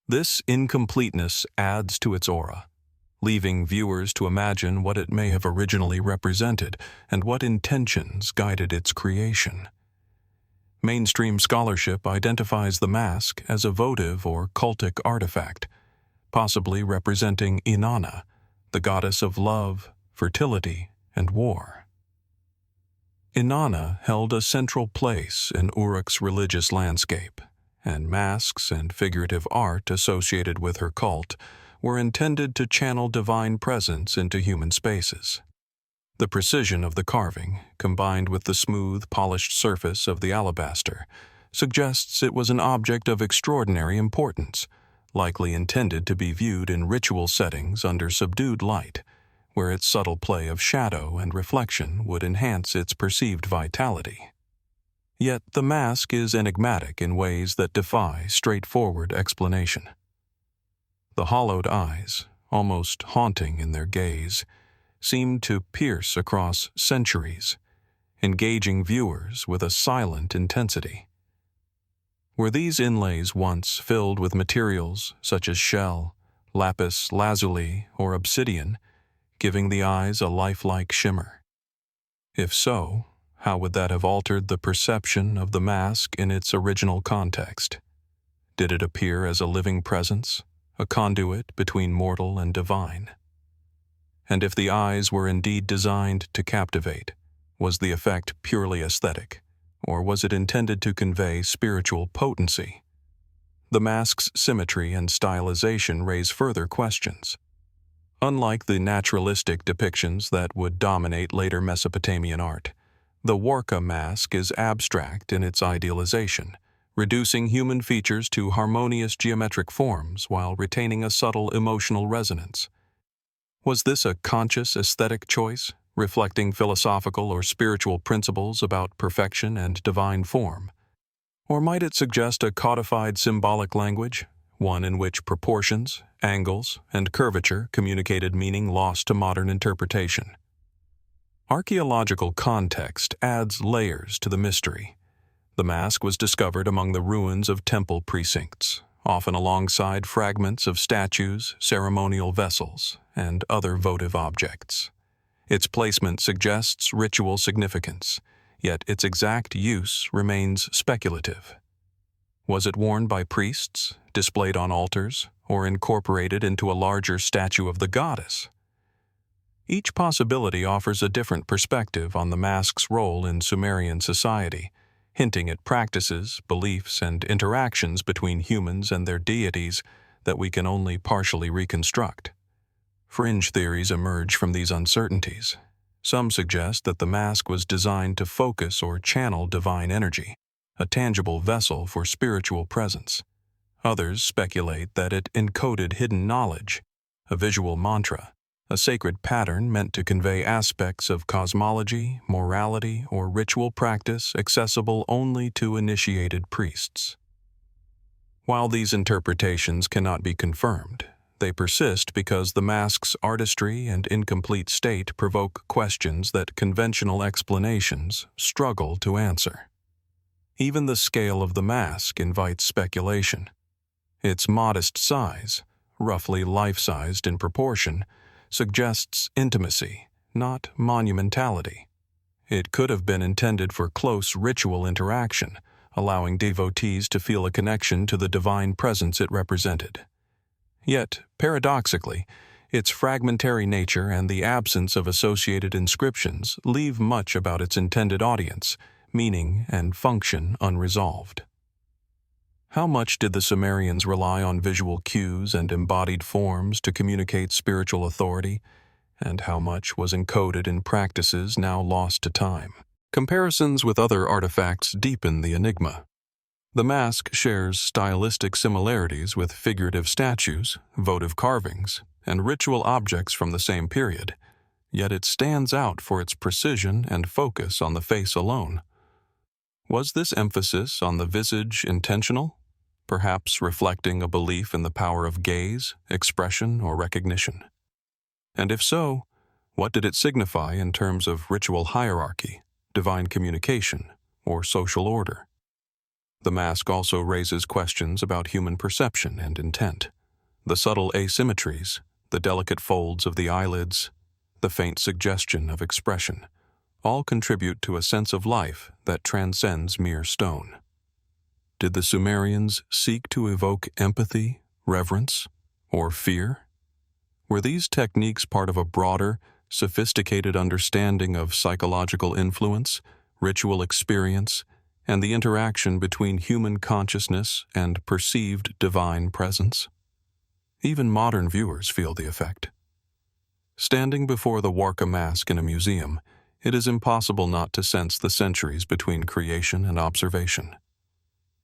This incompleteness adds to its aura, leaving viewers to imagine what it may have originally represented and what intentions guided its creation. Mainstream scholarship identifies the mask as a votive or cultic artifact, possibly representing Inanna, the goddess of love, fertility, and war. Inanna held a central place in Uruk's religious landscape, and masks and figurative art associated with her cult were intended to channel divine presence into human spaces. The precision of the carving, combined with the smooth, polished surface of the alabaster, suggests it was an object of extraordinary importance, likely intended to be viewed in ritual settings under subdued light, where its subtle play of shadow and reflection would enhance its perceived vitality. Yet the mask is enigmatic in ways that defy straightforward explanation. The hollowed eyes, almost haunting in their gaze, seem to pierce across centuries, engaging viewers with a silent intensity. Were these inlays once filled with materials such as shell, lapis lazuli, or obsidian, giving the eyes a lifelike shimmer? If so, how would that have altered the perception of the mask in its original context? Did it appear as a living presence, a conduit between mortal and divine? And if the eyes were indeed designed to captivate, was the effect purely aesthetic, or was it intended to convey spiritual potency? The mask's symmetry and stylization raise further questions. Unlike the naturalistic depictions that would dominate later Mesopotamian art, the Warka mask is abstract in its idealization, reducing human features to harmonious geometric forms while retaining a subtle emotional resonance. Was this a conscious aesthetic choice, reflecting philosophical or spiritual principles about perfection and divine form? Or might it suggest a codified symbolic language, one in which proportions, angles, and curvature communicated meaning lost to modern interpretation? Archaeological context adds layers to the mystery. The mask was discovered among the ruins of temple precincts, often alongside fragments of statues, ceremonial vessels, and other votive objects. Its placement suggests ritual significance, yet its exact use remains speculative. Was it worn by priests, displayed on altars, or incorporated into a larger statue of the goddess? Each possibility offers a different perspective on the mask's role in Sumerian society, hinting at practices, beliefs, and interactions between humans and their deities that we can only partially reconstruct. Fringe theories emerge from these uncertainties. Some suggest that the mask was designed to focus or channel divine energy, a tangible vessel for spiritual presence. Others speculate that it encoded hidden knowledge, a visual mantra, a sacred pattern meant to convey aspects of cosmology, morality, or ritual practice accessible only to initiated priests. While these interpretations cannot be confirmed, they persist because the mask's artistry and incomplete state provoke questions that conventional explanations struggle to answer. Even the scale of the mask invites speculation. Its modest size, roughly life-sized in proportion, suggests intimacy, not monumentality. It could have been intended for close ritual interaction, allowing devotees to feel a connection to the divine presence it represented. Yet, paradoxically, its fragmentary nature and the absence of associated inscriptions leave much about its intended audience, meaning, and function unresolved. How much did the Sumerians rely on visual cues and embodied forms to communicate spiritual authority, and how much was encoded in practices now lost to time? Comparisons with other artifacts deepen the enigma. The mask shares stylistic similarities with figurative statues, votive carvings, and ritual objects from the same period, yet it stands out for its precision and focus on the face alone. Was this emphasis on the visage intentional, perhaps reflecting a belief in the power of gaze, expression, or recognition? And if so, what did it signify in terms of ritual hierarchy, divine communication, or social order. The mask also raises questions about human perception and intent. The subtle asymmetries, the delicate folds of the eyelids, the faint suggestion of expression, all contribute to a sense of life that transcends mere stone. Did the Sumerians seek to evoke empathy, reverence, or fear? Were these techniques part of a broader, sophisticated understanding of psychological influence, ritual experience, and the interaction between human consciousness and perceived divine presence? Even modern viewers feel the effect. Standing before the Warka mask in a museum, it is impossible not to sense the centuries between creation and observation.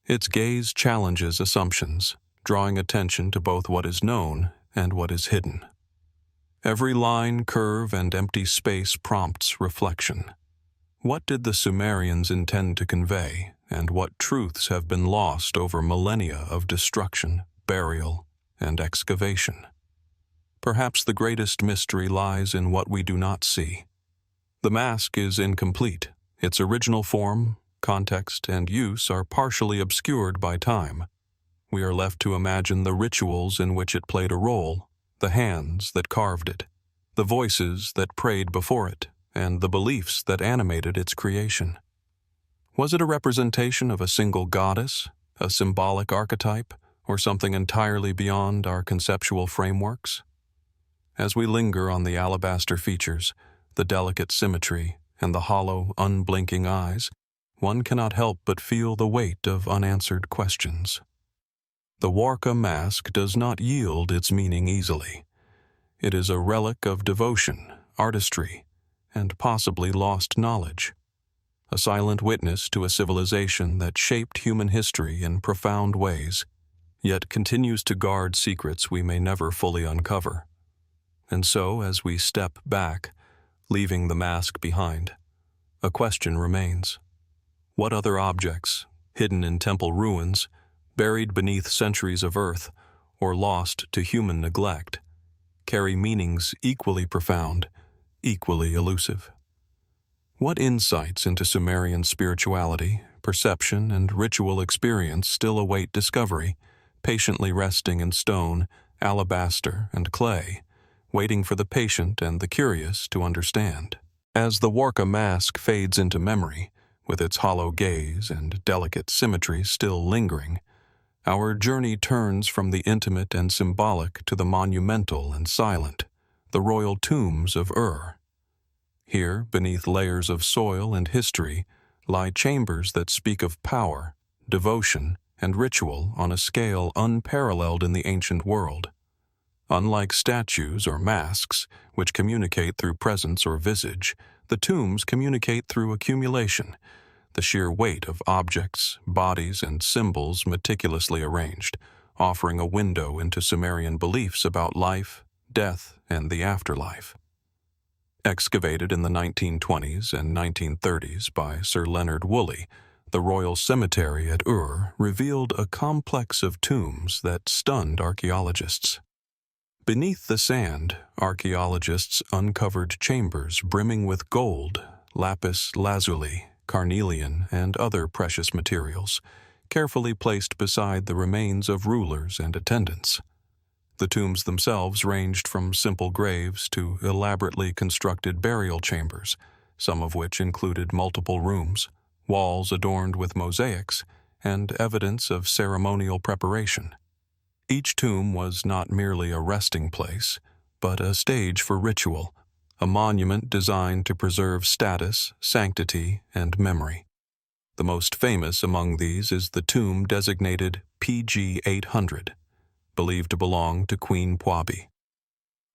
Its gaze challenges assumptions, drawing attention to both what is known and what is hidden. Every line, curve, and empty space prompts reflection. What did the Sumerians intend to convey, and what truths have been lost over millennia of destruction, burial, and excavation? Perhaps the greatest mystery lies in what we do not see. The mask is incomplete. Its original form, context, and use are partially obscured by time. We are left to imagine the rituals in which it played a role, the hands that carved it, the voices that prayed before it, and the beliefs that animated its creation. Was it a representation of a single goddess, a symbolic archetype, or something entirely beyond our conceptual frameworks? As we linger on the alabaster features, the delicate symmetry, and the hollow, unblinking eyes, one cannot help but feel the weight of unanswered questions. The Warka mask does not yield its meaning easily. It is a relic of devotion, artistry, and possibly lost knowledge. A silent witness to a civilization that shaped human history in profound ways, yet continues to guard secrets we may never fully uncover. And so, as we step back, leaving the mask behind, a question remains. What other objects, hidden in temple ruins, buried beneath centuries of earth, or lost to human neglect, carry meanings equally profound, equally elusive? What insights into Sumerian spirituality, perception, and ritual experience still await discovery, patiently resting in stone, alabaster, and clay, waiting for the patient and the curious to understand? As the Warka mask fades into memory, with its hollow gaze and delicate symmetry still lingering, our journey turns from the intimate and symbolic to the monumental and silent, the royal tombs of Ur. Here, beneath layers of soil and history, lie chambers that speak of power, devotion, and ritual on a scale unparalleled in the ancient world. Unlike statues or masks, which communicate through presence or visage, the tombs communicate through accumulation, the sheer weight of objects, bodies, and symbols meticulously arranged, offering a window into Sumerian beliefs about life, death, and the afterlife. Excavated in the 1920s and 1930s by Sir Leonard Woolley, the Royal Cemetery at Ur revealed a complex of tombs that stunned archaeologists. Beneath the sand, archaeologists uncovered chambers brimming with gold, lapis lazuli, carnelian, and other precious materials, carefully placed beside the remains of rulers and attendants. The tombs themselves ranged from simple graves to elaborately constructed burial chambers, some of which included multiple rooms, walls adorned with mosaics, and evidence of ceremonial preparation. Each tomb was not merely a resting place, but a stage for ritual, a monument designed to preserve status, sanctity, and memory. The most famous among these is the tomb designated PG 800, believed to belong to Queen Pwabi.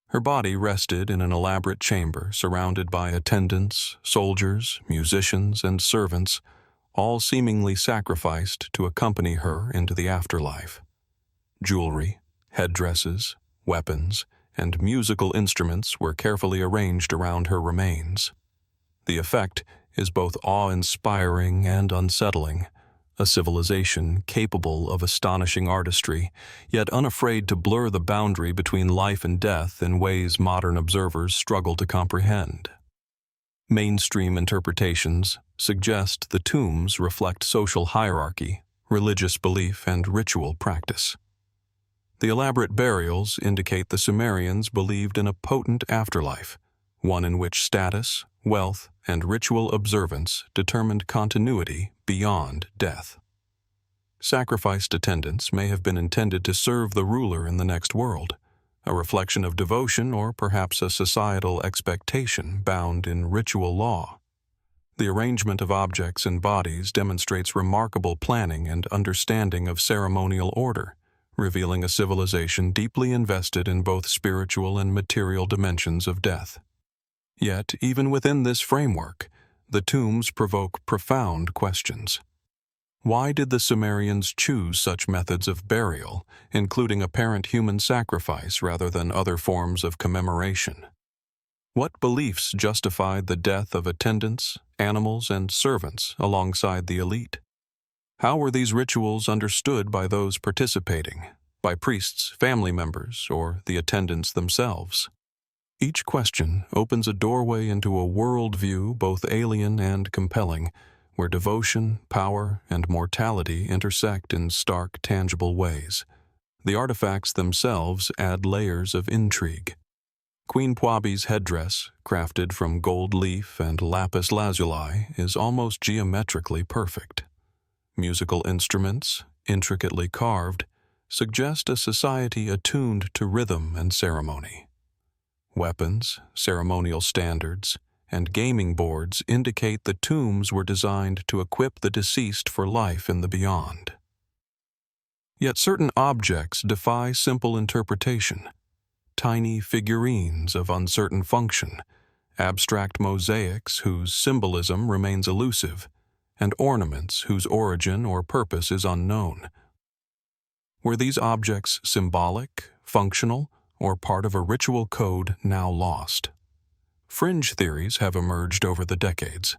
Her body rested in an elaborate chamber surrounded by attendants, soldiers, musicians, and servants, all seemingly sacrificed to accompany her into the afterlife. Jewelry, headdresses, weapons, and musical instruments were carefully arranged around her remains. The effect is both awe-inspiring and unsettling, a civilization capable of astonishing artistry, yet unafraid to blur the boundary between life and death in ways modern observers struggle to comprehend. Mainstream interpretations suggest the tombs reflect social hierarchy, religious belief, and ritual practice. The elaborate burials indicate the Sumerians believed in a potent afterlife, one in which status, wealth, and ritual observance determined continuity beyond death. Sacrificed attendants may have been intended to serve the ruler in the next world, a reflection of devotion or perhaps a societal expectation bound in ritual law. The arrangement of objects and bodies demonstrates remarkable planning and understanding of ceremonial order, revealing a civilization deeply invested in both spiritual and material dimensions of death. Yet, even within this framework, the tombs provoke profound questions. Why did the Sumerians choose such methods of burial, including apparent human sacrifice rather than other forms of commemoration? What beliefs justified the death of attendants, animals, and servants alongside the elite? How were these rituals understood by those participating, by priests, family members, or the attendants themselves? Each question opens a doorway into a worldview both alien and compelling, where devotion, power, and mortality intersect in stark, tangible ways. The artifacts themselves add layers of intrigue. Queen Pwabi's headdress, crafted from gold leaf and lapis lazuli, is almost geometrically perfect. Musical instruments, intricately carved, suggest a society attuned to rhythm and ceremony. Weapons, ceremonial standards, and gaming boards indicate the tombs were designed to equip the deceased for life in the beyond. Yet certain objects defy simple interpretation. Tiny figurines of uncertain function, abstract mosaics whose symbolism remains elusive, and ornaments whose origin or purpose is unknown. Were these objects symbolic, functional, or part of a ritual code now lost? Fringe theories have emerged over the decades.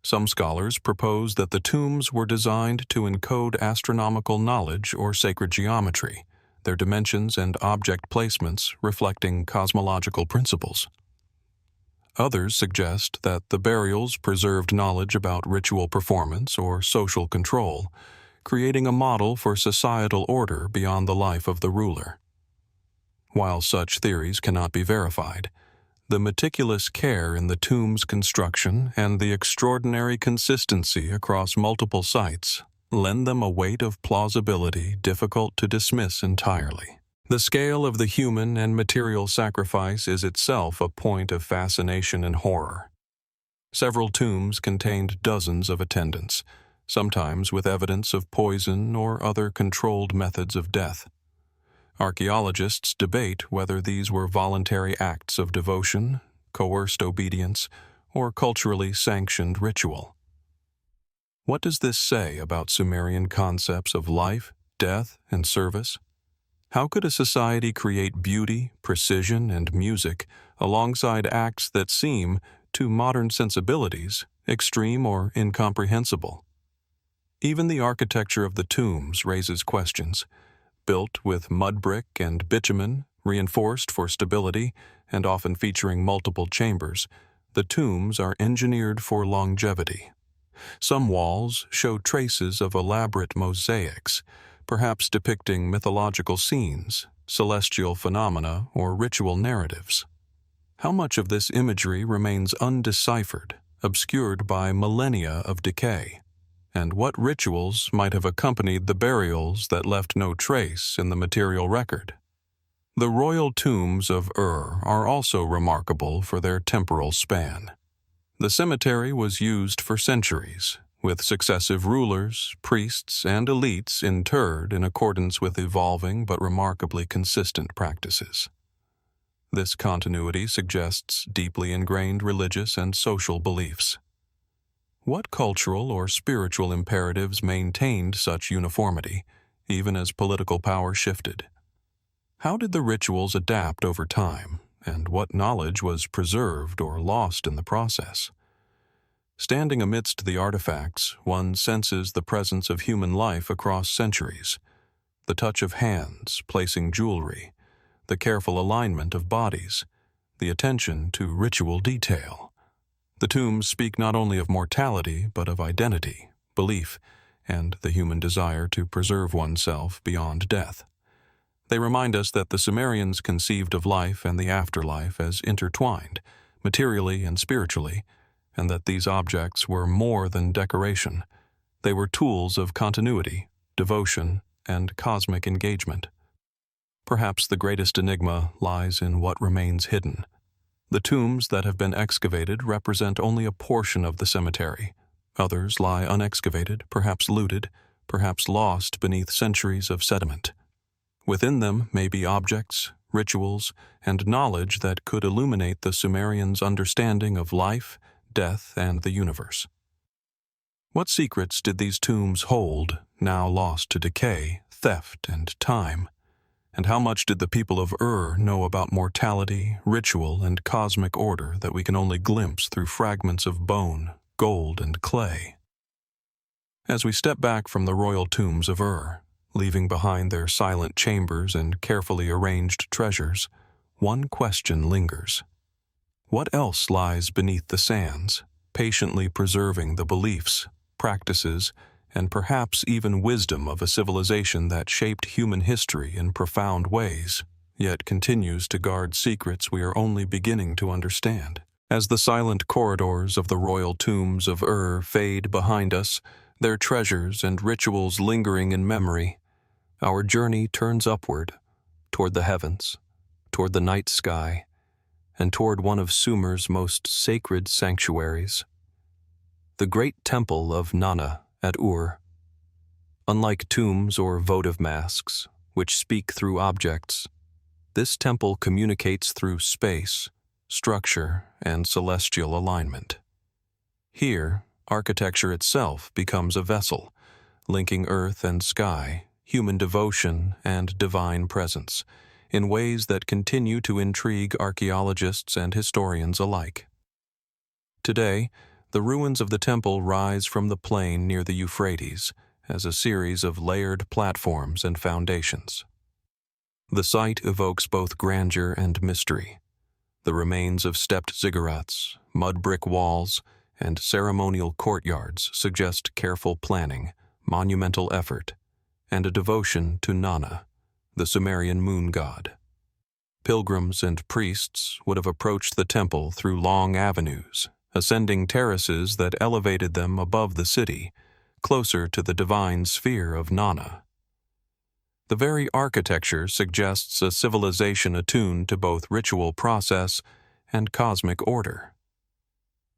Some scholars propose that the tombs were designed to encode astronomical knowledge or sacred geometry, their dimensions and object placements reflecting cosmological principles. Others suggest that the burials preserved knowledge about ritual performance or social control, creating a model for societal order beyond the life of the ruler. While such theories cannot be verified, the meticulous care in the tomb's construction and the extraordinary consistency across multiple sites lend them a weight of plausibility difficult to dismiss entirely. The scale of the human and material sacrifice is itself a point of fascination and horror. Several tombs contained dozens of attendants, sometimes with evidence of poison or other controlled methods of death. Archaeologists debate whether these were voluntary acts of devotion, coerced obedience, or culturally sanctioned ritual. What does this say about Sumerian concepts of life, death, and service? How could a society create beauty, precision, and music alongside acts that seem, to modern sensibilities, extreme or incomprehensible? Even the architecture of the tombs raises questions. Built with mud brick and bitumen, reinforced for stability, and often featuring multiple chambers, the tombs are engineered for longevity. Some walls show traces of elaborate mosaics, perhaps depicting mythological scenes, celestial phenomena, or ritual narratives. How much of this imagery remains undeciphered, obscured by millennia of decay? And what rituals might have accompanied the burials that left no trace in the material record? The royal tombs of Ur are also remarkable for their temporal span. The cemetery was used for centuries, with successive rulers, priests, and elites interred in accordance with evolving but remarkably consistent practices. This continuity suggests deeply ingrained religious and social beliefs. What cultural or spiritual imperatives maintained such uniformity, even as political power shifted? How did the rituals adapt over time, and what knowledge was preserved or lost in the process? Standing amidst the artifacts, one senses the presence of human life across centuries. The touch of hands placing jewelry, the careful alignment of bodies, the attention to ritual detail. The tombs speak not only of mortality, but of identity, belief, and the human desire to preserve oneself beyond death. They remind us that the Sumerians conceived of life and the afterlife as intertwined, materially and spiritually, and that these objects were more than decoration. They were tools of continuity, devotion, and cosmic engagement. Perhaps the greatest enigma lies in what remains hidden. The tombs that have been excavated represent only a portion of the cemetery. Others lie unexcavated, perhaps looted, perhaps lost beneath centuries of sediment. Within them may be objects, rituals, and knowledge that could illuminate the Sumerians' understanding of life, death, and the universe. What secrets did these tombs hold, now lost to decay, theft, and time? And how much did the people of Ur know about mortality, ritual, and cosmic order that we can only glimpse through fragments of bone, gold, and clay? As we step back from the royal tombs of Ur, leaving behind their silent chambers and carefully arranged treasures, one question lingers. What else lies beneath the sands, patiently preserving the beliefs, practices, and perhaps even wisdom of a civilization that shaped human history in profound ways, yet continues to guard secrets we are only beginning to understand? As the silent corridors of the royal tombs of Ur fade behind us, their treasures and rituals lingering in memory, our journey turns upward, toward the heavens, toward the night sky, and toward one of Sumer's most sacred sanctuaries, the great temple of Nanna at Ur. Unlike tombs or votive masks, which speak through objects, this temple communicates through space, structure, and celestial alignment. Here, architecture itself becomes a vessel, linking earth and sky, human devotion, and divine presence, in ways that continue to intrigue archaeologists and historians alike. Today, the ruins of the temple rise from the plain near the Euphrates as a series of layered platforms and foundations. The site evokes both grandeur and mystery. The remains of stepped ziggurats, mud brick walls, and ceremonial courtyards suggest careful planning, monumental effort, and a devotion to Nanna, the Sumerian moon god. Pilgrims and priests would have approached the temple through long avenues, ascending terraces that elevated them above the city, closer to the divine sphere of Nanna. The very architecture suggests a civilization attuned to both ritual process and cosmic order.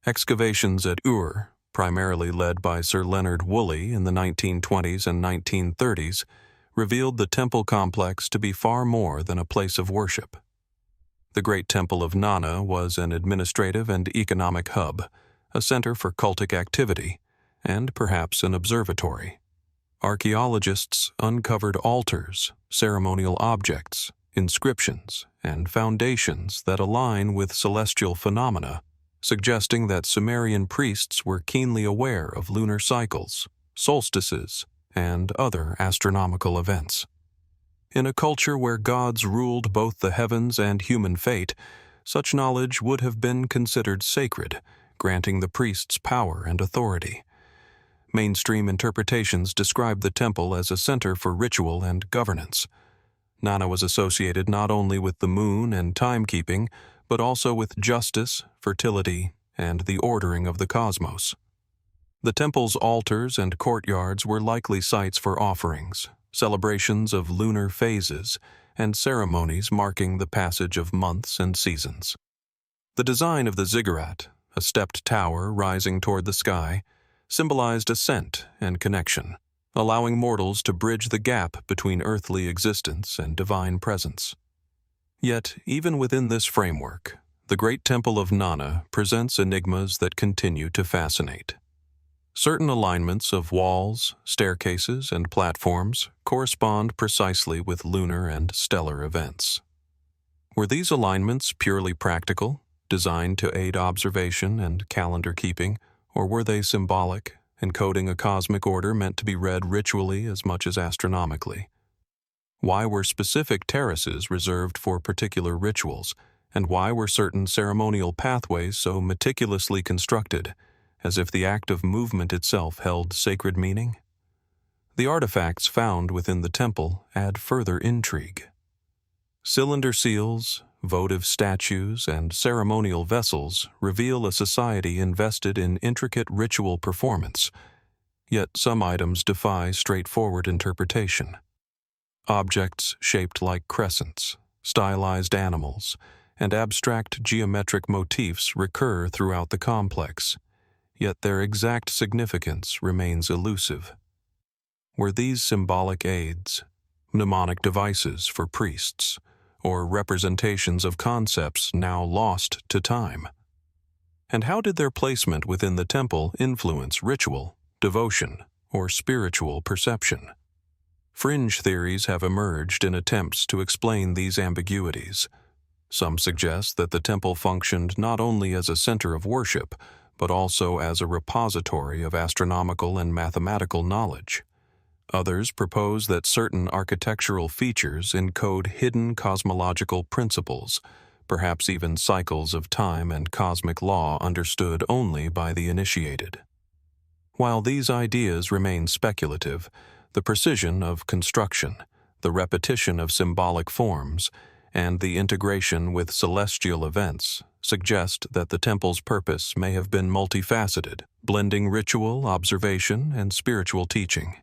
Excavations at Ur, primarily led by Sir Leonard Woolley in the 1920s and 1930s, revealed the temple complex to be far more than a place of worship. The great temple of Nanna was an administrative and economic hub, a center for cultic activity, and perhaps an observatory. Archaeologists uncovered altars, ceremonial objects, inscriptions, and foundations that align with celestial phenomena, suggesting that Sumerian priests were keenly aware of lunar cycles, solstices, and other astronomical events. In a culture where gods ruled both the heavens and human fate, such knowledge would have been considered sacred, granting the priests power and authority. Mainstream interpretations describe the temple as a center for ritual and governance. Nanna was associated not only with the moon and timekeeping, but also with justice, fertility, and the ordering of the cosmos. The temple's altars and courtyards were likely sites for offerings, celebrations of lunar phases, and ceremonies marking the passage of months and seasons. The design of the ziggurat, a stepped tower rising toward the sky, symbolized ascent and connection, allowing mortals to bridge the gap between earthly existence and divine presence. Yet, even within this framework, the great temple of Nanna presents enigmas that continue to fascinate. Certain alignments of walls, staircases, and platforms correspond precisely with lunar and stellar events. Were these alignments purely practical, designed to aid observation and calendar keeping, or were they symbolic, encoding a cosmic order meant to be read ritually as much as astronomically? Why were specific terraces reserved for particular rituals, And why were certain ceremonial pathways so meticulously constructed, as if the act of movement itself held sacred meaning? The artifacts found within the temple add further intrigue. Cylinder seals, votive statues, and ceremonial vessels reveal a society invested in intricate ritual performance, yet some items defy straightforward interpretation. Objects shaped like crescents, stylized animals, and abstract geometric motifs recur throughout the complex, yet their exact significance remains elusive. Were these symbolic aids, mnemonic devices for priests, or representations of concepts now lost to time? And how did their placement within the temple influence ritual, devotion, or spiritual perception? Fringe theories have emerged in attempts to explain these ambiguities. Some suggest that the temple functioned not only as a center of worship, but also as a repository of astronomical and mathematical knowledge. Others propose that certain architectural features encode hidden cosmological principles, perhaps even cycles of time and cosmic law understood only by the initiated. While these ideas remain speculative, the precision of construction, the repetition of symbolic forms, and the integration with celestial events suggest that the temple's purpose may have been multifaceted, blending ritual, observation, and spiritual teaching.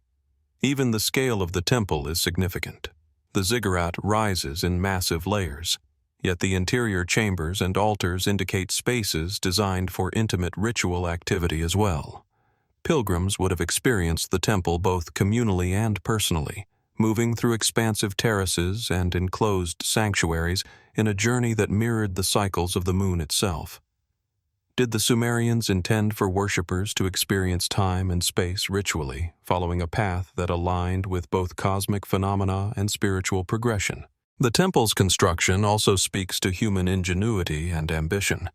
Even the scale of the temple is significant. The ziggurat rises in massive layers, yet the interior chambers and altars indicate spaces designed for intimate ritual activity as well. Pilgrims would have experienced the temple both communally and personally, moving through expansive terraces and enclosed sanctuaries in a journey that mirrored the cycles of the moon itself. Did the Sumerians intend for worshippers to experience time and space ritually, following a path that aligned with both cosmic phenomena and spiritual progression? The temple's construction also speaks to human ingenuity and ambition.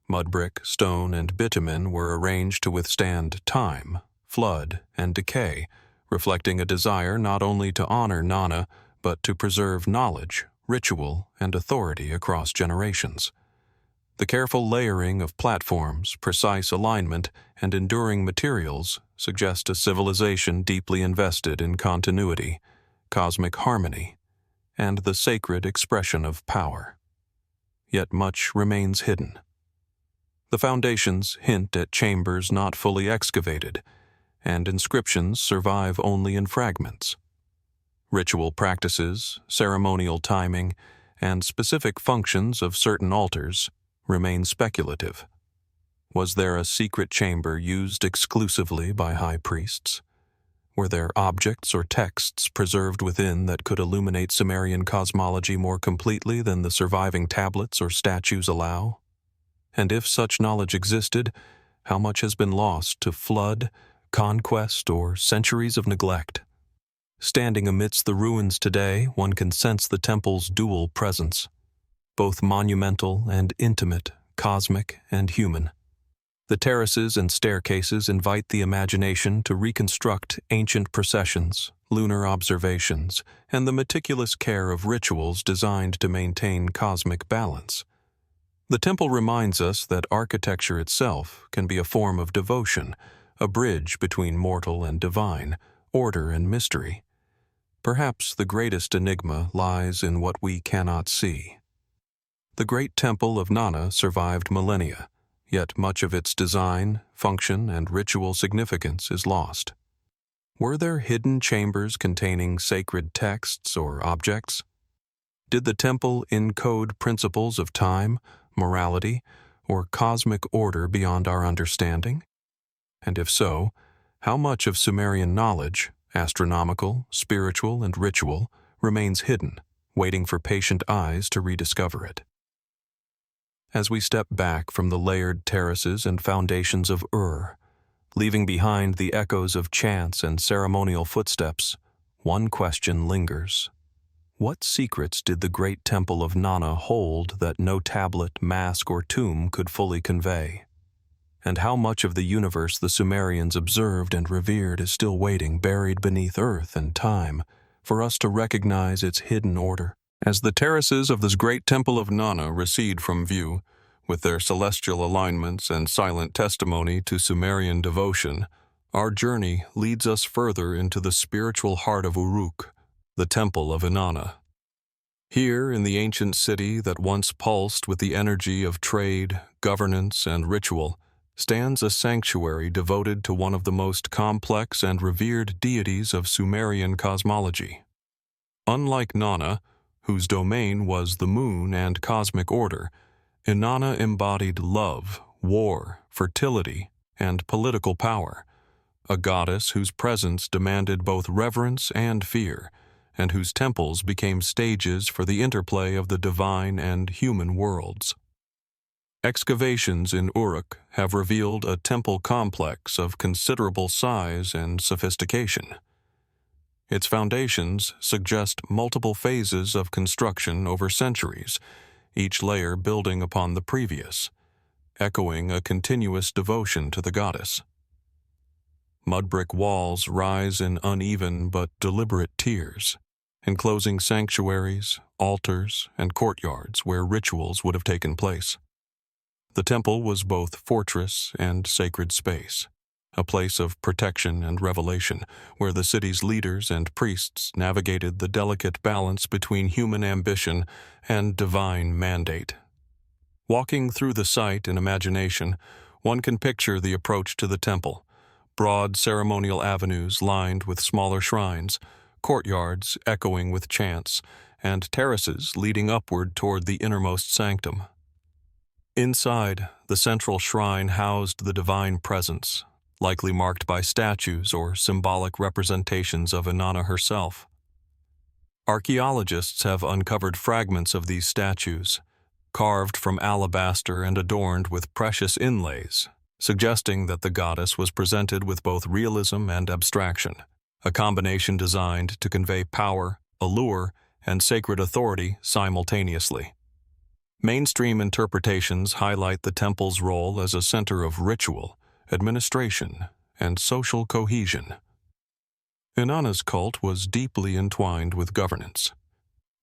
Mud brick, stone, and bitumen were arranged to withstand time, flood, and decay, reflecting a desire not only to honor Nanna, but to preserve knowledge, ritual, and authority across generations. The careful layering of platforms, precise alignment, and enduring materials suggest a civilization deeply invested in continuity, cosmic harmony, and the sacred expression of power. Yet much remains hidden. The foundations hint at chambers not fully excavated, and inscriptions survive only in fragments. Ritual practices, ceremonial timing, and specific functions of certain altars remain speculative. Was there a secret chamber used exclusively by high priests? Were there objects or texts preserved within that could illuminate Sumerian cosmology more completely than the surviving tablets or statues allow? And if such knowledge existed, how much has been lost to flood, conquest, or centuries of neglect? Standing amidst the ruins today, one can sense the temple's dual presence, both monumental and intimate, cosmic and human. The terraces and staircases invite the imagination to reconstruct ancient processions, lunar observations, and the meticulous care of rituals designed to maintain cosmic balance. The temple reminds us that architecture itself can be a form of devotion, a bridge between mortal and divine, order and mystery. Perhaps the greatest enigma lies in what we cannot see. The great temple of Nanna survived millennia, yet much of its design, function, and ritual significance is lost. Were there hidden chambers containing sacred texts or objects? Did the temple encode principles of time, morality, or cosmic order beyond our understanding? And if so, how much of Sumerian knowledge, astronomical, spiritual, and ritual, remains hidden, waiting for patient eyes to rediscover it? As we step back from the layered terraces and foundations of Ur, leaving behind the echoes of chants and ceremonial footsteps, one question lingers. What secrets did the great temple of Nanna hold that no tablet, mask, or tomb could fully convey? And how much of the universe the Sumerians observed and revered is still waiting buried beneath earth and time for us to recognize its hidden order? As the terraces of this great temple of Nanna recede from view, with their celestial alignments and silent testimony to Sumerian devotion, our journey leads us further into the spiritual heart of Uruk, the temple of Inanna. Here, in the ancient city that once pulsed with the energy of trade, governance, and ritual, stands a sanctuary devoted to one of the most complex and revered deities of Sumerian cosmology. Unlike Nanna, whose domain was the moon and cosmic order, Inanna embodied love, war, fertility, and political power, a goddess whose presence demanded both reverence and fear, and whose temples became stages for the interplay of the divine and human worlds. Excavations in Uruk have revealed a temple complex of considerable size and sophistication. Its foundations suggest multiple phases of construction over centuries, each layer building upon the previous, echoing a continuous devotion to the goddess. Mud brick walls rise in uneven but deliberate tiers, enclosing sanctuaries, altars, and courtyards where rituals would have taken place. The temple was both fortress and sacred space, a place of protection and revelation, where the city's leaders and priests navigated the delicate balance between human ambition and divine mandate. Walking through the site in imagination, one can picture the approach to the temple: broad ceremonial avenues lined with smaller shrines, courtyards echoing with chants, and terraces leading upward toward the innermost sanctum. Inside, the central shrine housed the divine presence, likely marked by statues or symbolic representations of Inanna herself. Archaeologists have uncovered fragments of these statues, carved from alabaster and adorned with precious inlays, suggesting that the goddess was presented with both realism and abstraction, a combination designed to convey power, allure, and sacred authority simultaneously. Mainstream interpretations highlight the temple's role as a center of ritual, administration, and social cohesion. Inanna's cult was deeply entwined with governance.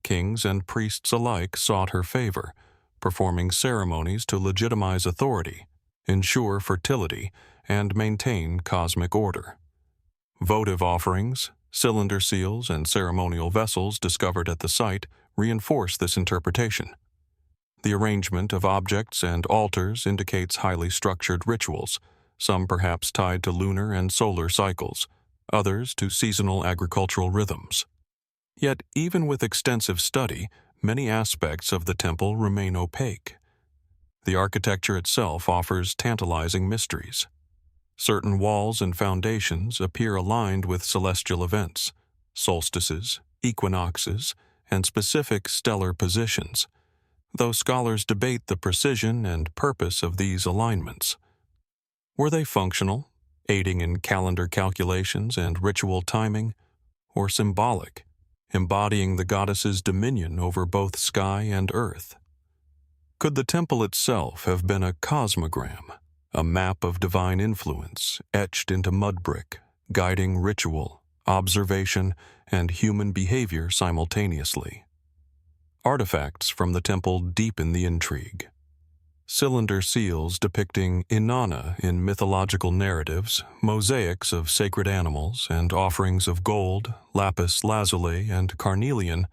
Kings and priests alike sought her favor, performing ceremonies to legitimize authority, ensure fertility, and maintain cosmic order. Votive offerings, cylinder seals, and ceremonial vessels discovered at the site reinforce this interpretation. The arrangement of objects and altars indicates highly structured rituals, some perhaps tied to lunar and solar cycles, others to seasonal agricultural rhythms. Yet, even with extensive study, many aspects of the temple remain opaque. The architecture itself offers tantalizing mysteries. Certain walls and foundations appear aligned with celestial events, solstices, equinoxes, and specific stellar positions, though scholars debate the precision and purpose of these alignments. Were they functional, aiding in calendar calculations and ritual timing, or symbolic, embodying the goddess's dominion over both sky and earth? Could the temple itself have been a cosmogram, a map of divine influence etched into mud brick, guiding ritual, observation, and human behavior simultaneously? Artifacts from the temple deepen the intrigue. Cylinder seals depicting Inanna in mythological narratives, mosaics of sacred animals, and offerings of gold, lapis lazuli, and carnelian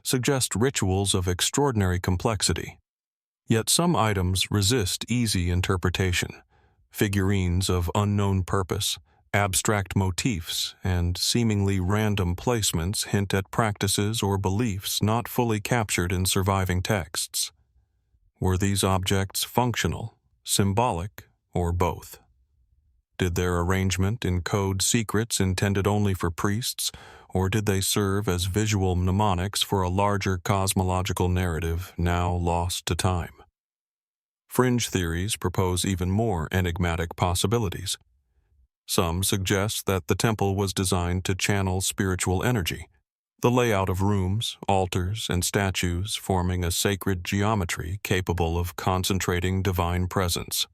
suggest rituals of extraordinary complexity. Yet some items resist easy interpretation. Figurines of unknown purpose, abstract motifs, and seemingly random placements hint at practices or beliefs not fully captured in surviving texts. Were these objects functional, symbolic, or both? Did their arrangement encode secrets intended only for priests, or did they serve as visual mnemonics for a larger cosmological narrative now lost to time? Fringe theories propose even more enigmatic possibilities. Some suggest that the temple was designed to channel spiritual energy, the layout of rooms, altars, and statues forming a sacred geometry capable of concentrating divine presence.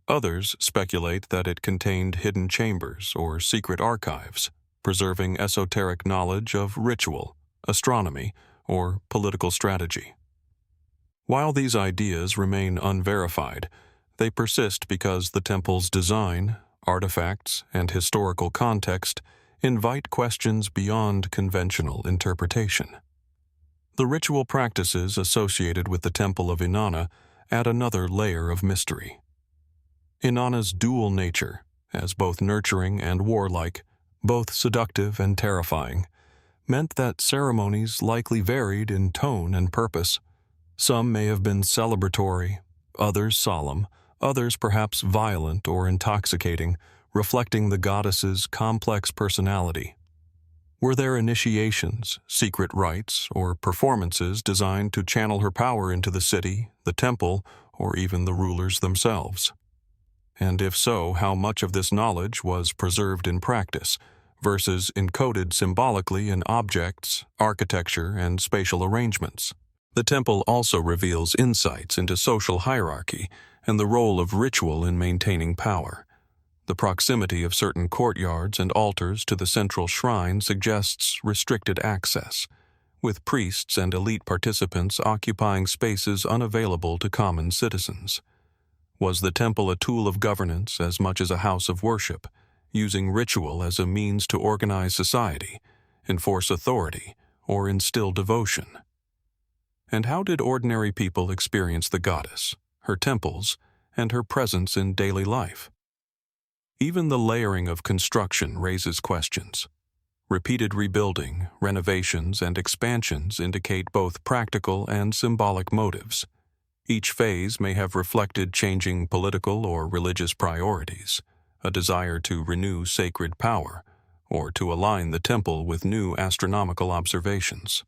Others speculate that it contained hidden chambers or secret archives, preserving esoteric knowledge of ritual, astronomy, or political strategy. While these ideas remain unverified, they persist because the temple's design, artifacts, and historical context invite questions beyond conventional interpretation. The ritual practices associated with the Temple of Inanna add another layer of mystery. Inanna's dual nature, as both nurturing and warlike, both seductive and terrifying, meant that ceremonies likely varied in tone and purpose. Some may have been celebratory, others solemn, others perhaps violent or intoxicating, reflecting the goddess's complex personality. Were there initiations, secret rites, or performances designed to channel her power into the city, the temple, or even the rulers themselves? And if so, how much of this knowledge was preserved in practice versus encoded symbolically in objects, architecture, and spatial arrangements? The temple also reveals insights into social hierarchy and the role of ritual in maintaining power. The proximity of certain courtyards and altars to the central shrine suggests restricted access, with priests and elite participants occupying spaces unavailable to common citizens. Was the temple a tool of governance as much as a house of worship, using ritual as a means to organize society, enforce authority, or instill devotion? And how did ordinary people experience the goddess, her temples, and her presence in daily life? Even the layering of construction raises questions. Repeated rebuilding, renovations, and expansions indicate both practical and symbolic motives. Each phase may have reflected changing political or religious priorities, a desire to renew sacred power, or to align the temple with new astronomical observations.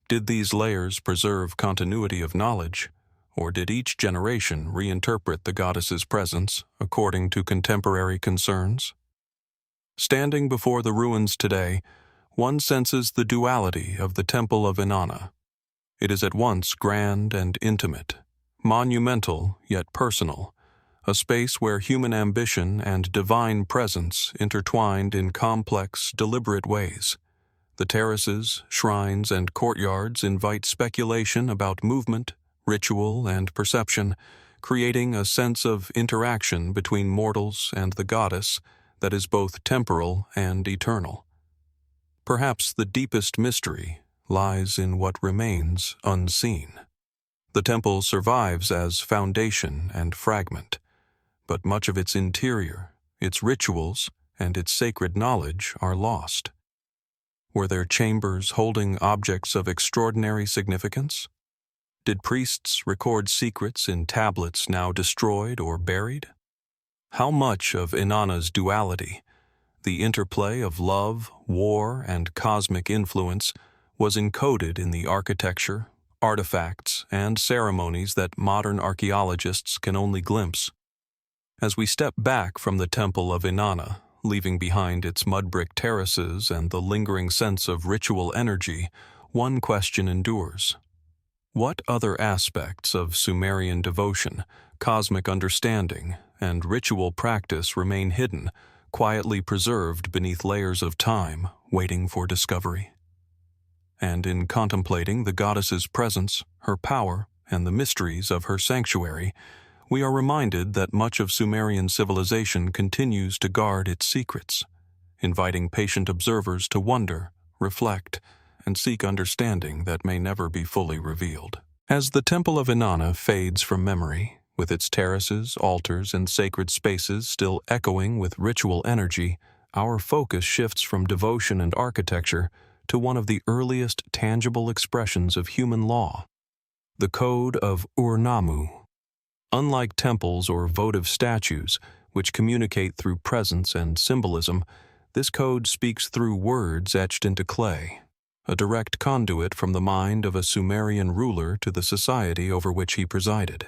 Did these layers preserve continuity of knowledge, or did each generation reinterpret the goddess's presence according to contemporary concerns? Standing before the ruins today, one senses the duality of the Temple of Inanna. It is at once grand and intimate, monumental yet personal, a space where human ambition and divine presence intertwined in complex, deliberate ways. The terraces, shrines, and courtyards invite speculation about movement, ritual, and perception, creating a sense of interaction between mortals and the goddess that is both temporal and eternal. Perhaps the deepest mystery lies in what remains unseen. The temple survives as foundation and fragment, but much of its interior, its rituals, and its sacred knowledge are lost. Were there chambers holding objects of extraordinary significance? Did priests record secrets in tablets now destroyed or buried? How much of Inanna's duality, the interplay of love, war, and cosmic influence, was encoded in the architecture, artifacts, and ceremonies that modern archaeologists can only glimpse? As we step back from the Temple of Inanna, leaving behind its mud-brick terraces and the lingering sense of ritual energy, one question endures. What other aspects of Sumerian devotion, cosmic understanding, and ritual practice remain hidden, quietly preserved beneath layers of time, waiting for discovery? And in contemplating the goddess's presence, her power, and the mysteries of her sanctuary, we are reminded that much of Sumerian civilization continues to guard its secrets, inviting patient observers to wonder, reflect, and seek understanding that may never be fully revealed. As the Temple of Inanna fades from memory, with its terraces, altars, and sacred spaces still echoing with ritual energy, our focus shifts from devotion and architecture to one of the earliest tangible expressions of human law, the Code of Ur-Nammu. Unlike temples or votive statues, which communicate through presence and symbolism, this code speaks through words etched into clay, a direct conduit from the mind of a Sumerian ruler to the society over which he presided.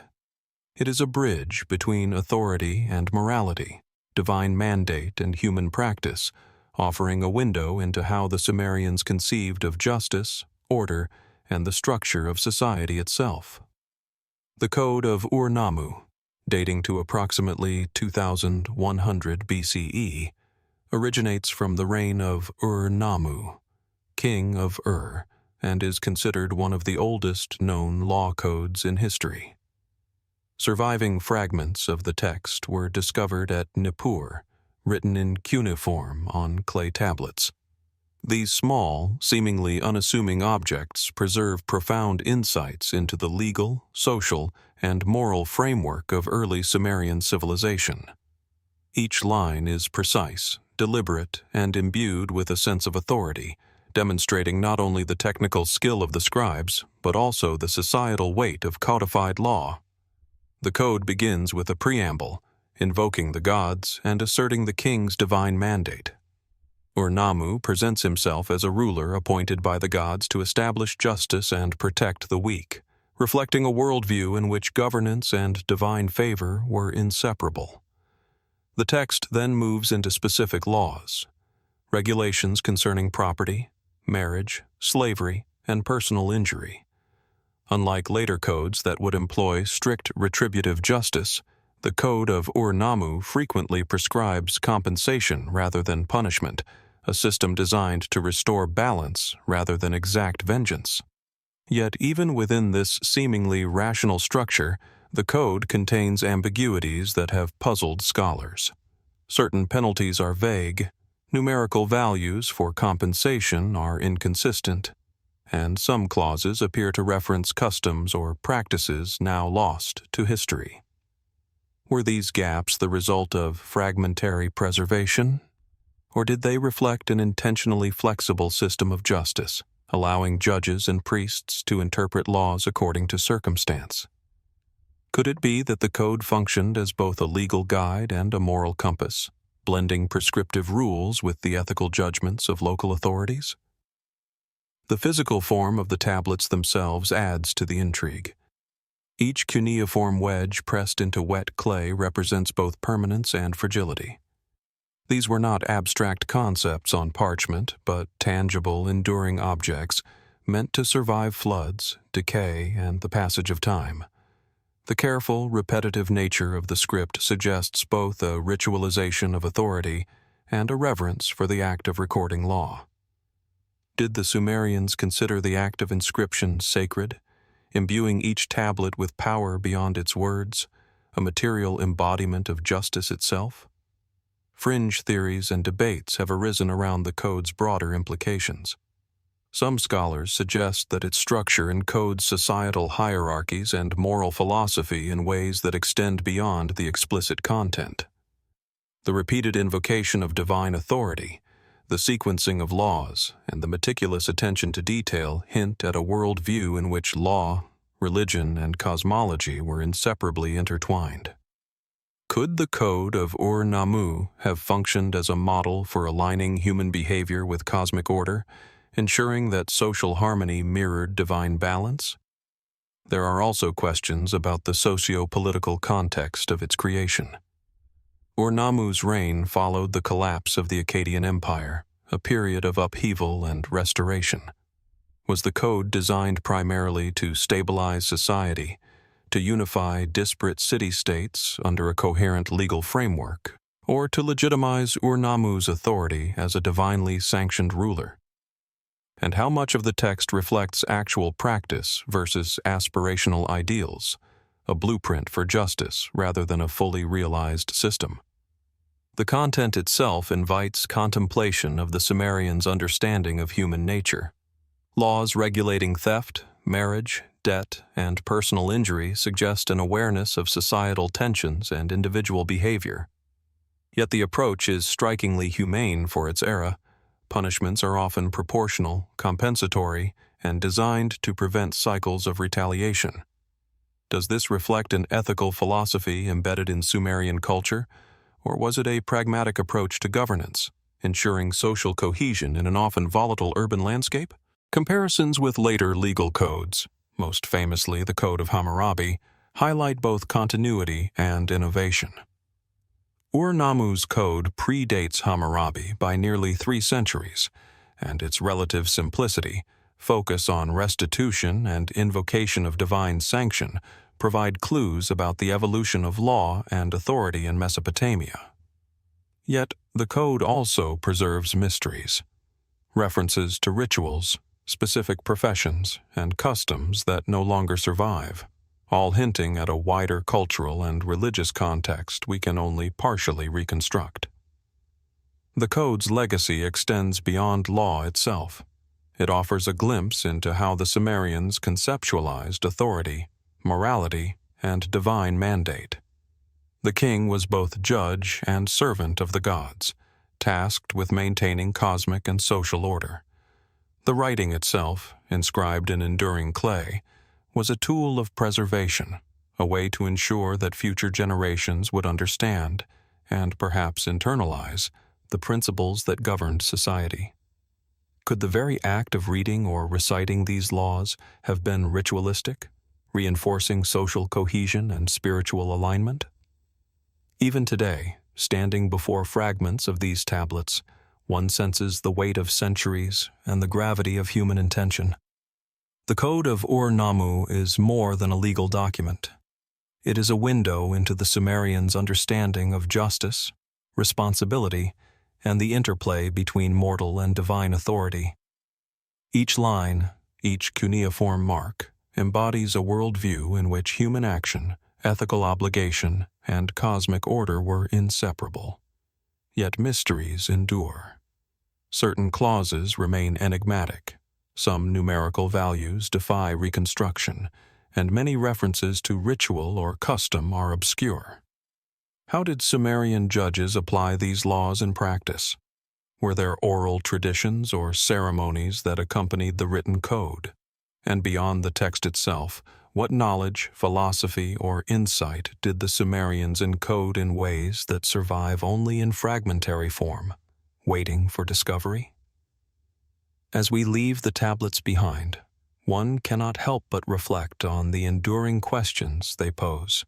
It is a bridge between authority and morality, divine mandate and human practice, offering a window into how the Sumerians conceived of justice, order, and the structure of society itself. The Code of Ur-Nammu, dating to approximately 2100 BCE, originates from the reign of Ur-Nammu, king of Ur, and is considered one of the oldest known law codes in history. Surviving fragments of the text were discovered at Nippur, written in cuneiform on clay tablets. These small, seemingly unassuming objects preserve profound insights into the legal, social, and moral framework of early Sumerian civilization. Each line is precise, deliberate, and imbued with a sense of authority, demonstrating not only the technical skill of the scribes, but also the societal weight of codified law. The code begins with a preamble, invoking the gods and asserting the king's divine mandate. Ur-Nammu presents himself as a ruler appointed by the gods to establish justice and protect the weak, reflecting a worldview in which governance and divine favor were inseparable. The text then moves into specific laws, regulations concerning property, marriage, slavery, and personal injury. Unlike later codes that would employ strict retributive justice, the Code of Ur-Nammu frequently prescribes compensation rather than punishment, a system designed to restore balance rather than exact vengeance. Yet even within this seemingly rational structure, the code contains ambiguities that have puzzled scholars. Certain penalties are vague, numerical values for compensation are inconsistent, and some clauses appear to reference customs or practices now lost to history. Were these gaps the result of fragmentary preservation? Or did they reflect an intentionally flexible system of justice, allowing judges and priests to interpret laws according to circumstance? Could it be that the code functioned as both a legal guide and a moral compass, blending prescriptive rules with the ethical judgments of local authorities? The physical form of the tablets themselves adds to the intrigue. Each cuneiform wedge pressed into wet clay represents both permanence and fragility. These were not abstract concepts on parchment, but tangible, enduring objects meant to survive floods, decay, and the passage of time. The careful, repetitive nature of the script suggests both a ritualization of authority and a reverence for the act of recording law. Did the Sumerians consider the act of inscription sacred, imbuing each tablet with power beyond its words, a material embodiment of justice itself? Fringe theories and debates have arisen around the code's broader implications. Some scholars suggest that its structure encodes societal hierarchies and moral philosophy in ways that extend beyond the explicit content. The repeated invocation of divine authority, the sequencing of laws, and the meticulous attention to detail hint at a worldview in which law, religion, and cosmology were inseparably intertwined. Could the Code of Ur-Nammu have functioned as a model for aligning human behavior with cosmic order, ensuring that social harmony mirrored divine balance? There are also questions about the socio-political context of its creation. Ur-Nammu's reign followed the collapse of the Akkadian Empire, a period of upheaval and restoration. Was the code designed primarily to stabilize society, to unify disparate city-states under a coherent legal framework, or to legitimize Ur-Nammu's authority as a divinely sanctioned ruler? And how much of the text reflects actual practice versus aspirational ideals, a blueprint for justice rather than a fully realized system? The content itself invites contemplation of the Sumerians' understanding of human nature. Laws regulating theft, marriage, debt, and personal injury suggest an awareness of societal tensions and individual behavior. Yet the approach is strikingly humane for its era. Punishments are often proportional, compensatory, and designed to prevent cycles of retaliation. Does this reflect an ethical philosophy embedded in Sumerian culture, or was it a pragmatic approach to governance, ensuring social cohesion in an often volatile urban landscape? Comparisons with later legal codes, most famously the Code of Hammurabi, highlight both continuity and innovation. Ur-Nammu's code predates Hammurabi by nearly 3 centuries, and its relative simplicity, focus on restitution, and invocation of divine sanction provide clues about the evolution of law and authority in Mesopotamia. Yet, the code also preserves mysteries. References to rituals, specific professions, and customs that no longer survive, all hinting at a wider cultural and religious context we can only partially reconstruct. The code's legacy extends beyond law itself. It offers a glimpse into how the Sumerians conceptualized authority, morality, and divine mandate. The king was both judge and servant of the gods, tasked with maintaining cosmic and social order. The writing itself, inscribed in enduring clay, was a tool of preservation, a way to ensure that future generations would understand, and perhaps internalize, the principles that governed society. Could the very act of reading or reciting these laws have been ritualistic, reinforcing social cohesion and spiritual alignment? Even today, standing before fragments of these tablets, one senses the weight of centuries and the gravity of human intention. The Code of Ur-Nammu is more than a legal document. It is a window into the Sumerians' understanding of justice, responsibility, and the interplay between mortal and divine authority. Each line, each cuneiform mark, embodies a worldview in which human action, ethical obligation, and cosmic order were inseparable. Yet mysteries endure. Certain clauses remain enigmatic, some numerical values defy reconstruction, and many references to ritual or custom are obscure. How did Sumerian judges apply these laws in practice? Were there oral traditions or ceremonies that accompanied the written code? And beyond the text itself, what knowledge, philosophy, or insight did the Sumerians encode in ways that survive only in fragmentary form, waiting for discovery? As we leave the tablets behind, one cannot help but reflect on the enduring questions they pose.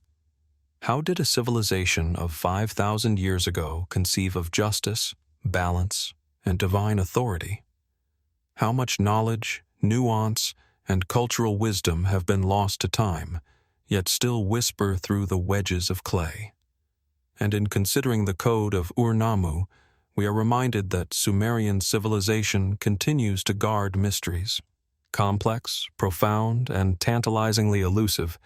How did a civilization of 5,000 years ago conceive of justice, balance, and divine authority? How much knowledge, nuance, and cultural wisdom have been lost to time, yet still whisper through the wedges of clay? And in considering the Code of Ur-Nammu, we are reminded that Sumerian civilization continues to guard mysteries, complex, profound, and tantalizingly elusive,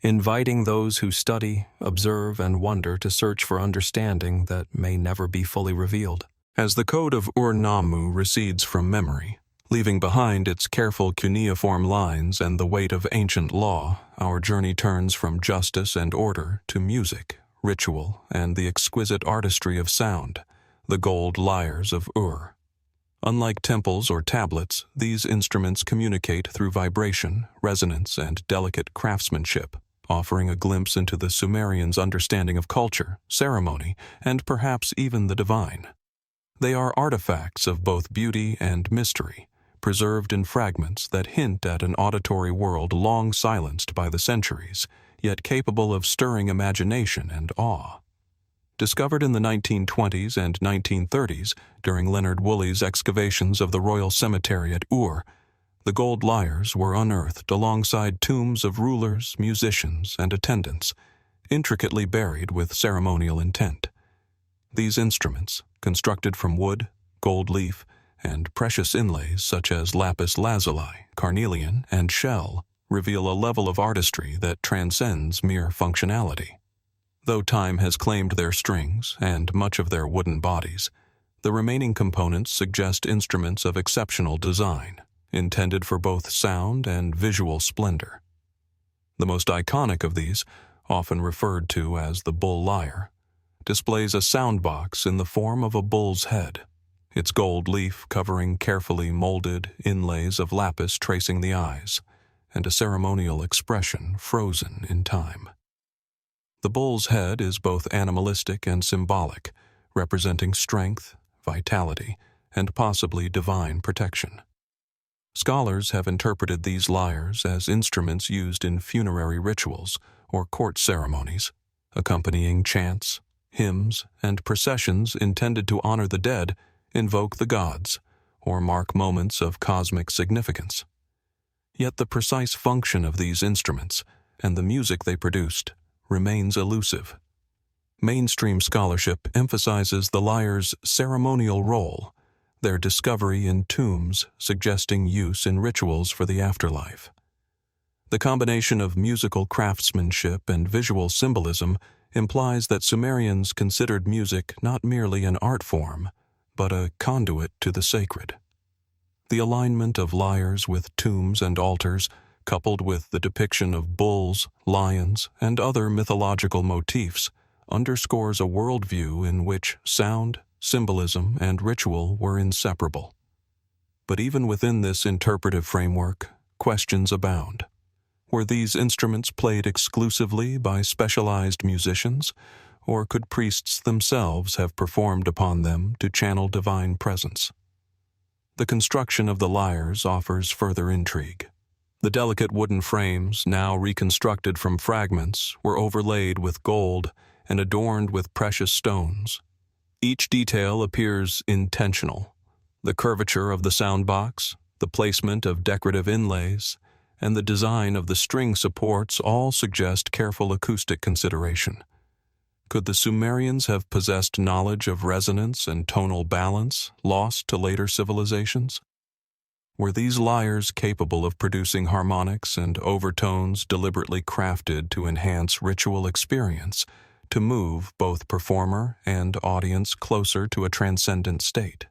inviting those who study, observe, and wonder to search for understanding that may never be fully revealed. As the Code of Ur-Nammu recedes from memory, leaving behind its careful cuneiform lines and the weight of ancient law, our journey turns from justice and order to music, ritual, and the exquisite artistry of sound, the gold lyres of Ur. Unlike temples or tablets, these instruments communicate through vibration, resonance, and delicate craftsmanship, offering a glimpse into the Sumerians' understanding of culture, ceremony, and perhaps even the divine. They are artifacts of both beauty and mystery, preserved in fragments that hint at an auditory world long silenced by the centuries, yet capable of stirring imagination and awe. Discovered in the 1920s and 1930s during Leonard Woolley's excavations of the Royal Cemetery at Ur, the gold lyres were unearthed alongside tombs of rulers, musicians, and attendants, intricately buried with ceremonial intent. These instruments, constructed from wood, gold leaf, and precious inlays such as lapis lazuli, carnelian, and shell, reveal a level of artistry that transcends mere functionality. Though time has claimed their strings and much of their wooden bodies, the remaining components suggest instruments of exceptional design, intended for both sound and visual splendor. The most iconic of these, often referred to as the bull lyre, displays a sound box in the form of a bull's head, its gold leaf covering carefully molded inlays of lapis tracing the eyes, and a ceremonial expression frozen in time. The bull's head is both animalistic and symbolic, representing strength, vitality, and possibly divine protection. Scholars have interpreted these lyres as instruments used in funerary rituals or court ceremonies, accompanying chants, hymns, and processions intended to honor the dead, invoke the gods, or mark moments of cosmic significance. Yet the precise function of these instruments and the music they produced remains elusive. Mainstream scholarship emphasizes the lyre's ceremonial role, their discovery in tombs suggesting use in rituals for the afterlife. The combination of musical craftsmanship and visual symbolism implies that Sumerians considered music not merely an art form, but a conduit to the sacred. The alignment of lyres with tombs and altars, coupled with the depiction of bulls, lions, and other mythological motifs, underscores a worldview in which sound, symbolism, and ritual were inseparable. But even within this interpretive framework, questions abound. Were these instruments played exclusively by specialized musicians, or could priests themselves have performed upon them to channel divine presence? The construction of the lyres offers further intrigue. The delicate wooden frames, now reconstructed from fragments, were overlaid with gold and adorned with precious stones. Each detail appears intentional. The curvature of the soundbox, the placement of decorative inlays, and the design of the string supports all suggest careful acoustic consideration. Could the Sumerians have possessed knowledge of resonance and tonal balance lost to later civilizations? Were these lyres capable of producing harmonics and overtones deliberately crafted to enhance ritual experience, to move both performer and audience closer to a transcendent state?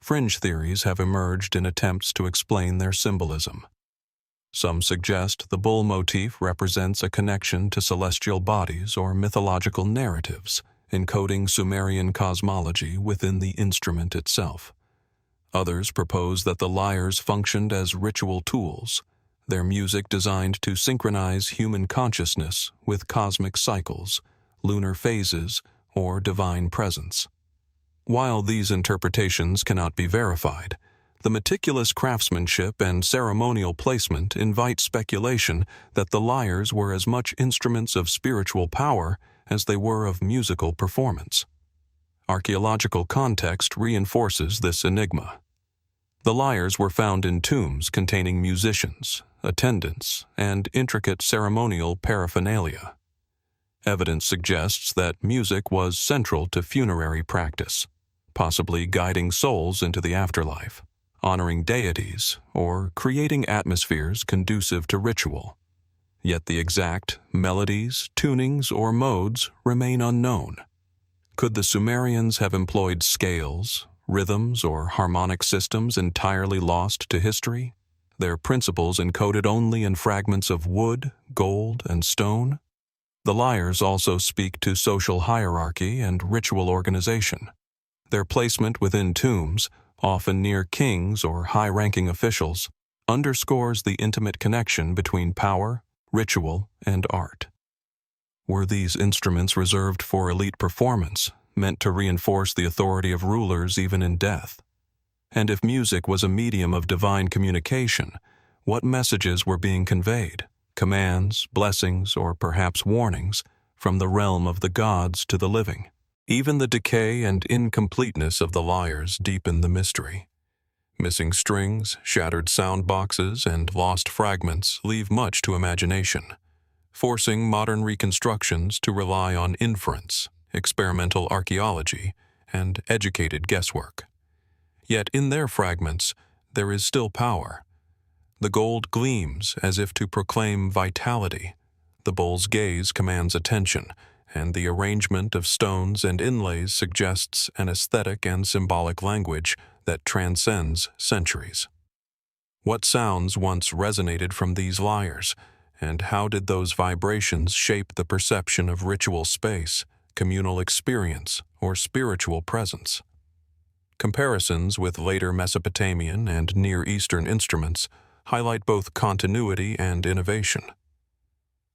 Fringe theories have emerged in attempts to explain their symbolism. Some suggest the bull motif represents a connection to celestial bodies or mythological narratives, encoding Sumerian cosmology within the instrument itself. Others propose that the lyres functioned as ritual tools, their music designed to synchronize human consciousness with cosmic cycles, lunar phases, or divine presence. While these interpretations cannot be verified, the meticulous craftsmanship and ceremonial placement invite speculation that the lyres were as much instruments of spiritual power as they were of musical performance. Archaeological context reinforces this enigma. The lyres were found in tombs containing musicians, attendants, and intricate ceremonial paraphernalia. Evidence suggests that music was central to funerary practice, possibly guiding souls into the afterlife, honoring deities, or creating atmospheres conducive to ritual. Yet the exact melodies, tunings, or modes remain unknown. Could the Sumerians have employed scales, rhythms, or harmonic systems entirely lost to history, their principles encoded only in fragments of wood, gold, and stone? The lyres also speak to social hierarchy and ritual organization. Their placement within tombs, often near kings or high-ranking officials, underscores the intimate connection between power, ritual, and art. Were these instruments reserved for elite performance, meant to reinforce the authority of rulers even in death? And if music was a medium of divine communication, what messages were being conveyed? Commands, blessings, or perhaps warnings from the realm of the gods to the living? Even the decay and incompleteness of the lyres deepen the mystery. Missing strings, shattered sound boxes, and lost fragments leave much to imagination, forcing modern reconstructions to rely on inference, experimental archaeology, and educated guesswork. Yet in their fragments, there is still power. The gold gleams as if to proclaim vitality. The bull's gaze commands attention, and the arrangement of stones and inlays suggests an aesthetic and symbolic language that transcends centuries. What sounds once resonated from these lyres, and how did those vibrations shape the perception of ritual space, communal experience, or spiritual presence? Comparisons with later Mesopotamian and Near Eastern instruments highlight both continuity and innovation.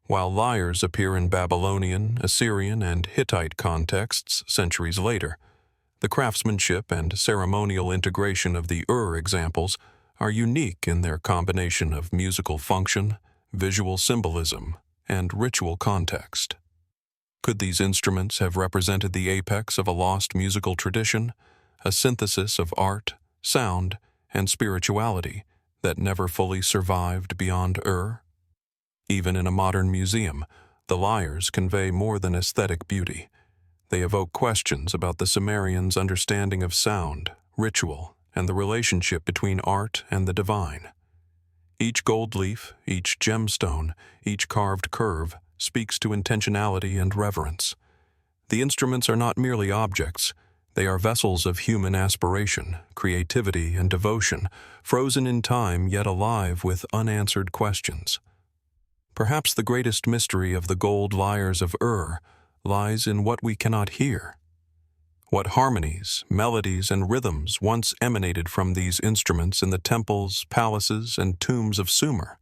While lyres appear in Babylonian, Assyrian, and Hittite contexts centuries later, the craftsmanship and ceremonial integration of the examples are unique in their combination of musical function, visual symbolism, and ritual context. Could these instruments have represented the apex of a lost musical tradition, a synthesis of art, sound, and spirituality that never fully survived beyond Ur? Even in a modern museum, the lyres convey more than aesthetic beauty. They evoke questions about the Sumerians' understanding of sound, ritual, and the relationship between art and the divine. Each gold leaf, each gemstone, each carved curve speaks to intentionality and reverence. The instruments are not merely objects. They are vessels of human aspiration, creativity, and devotion, frozen in time yet alive with unanswered questions. Perhaps the greatest mystery of the gold lyres of Ur lies in what we cannot hear. What harmonies, melodies, and rhythms once emanated from these instruments in the temples, palaces, and tombs of Sumer?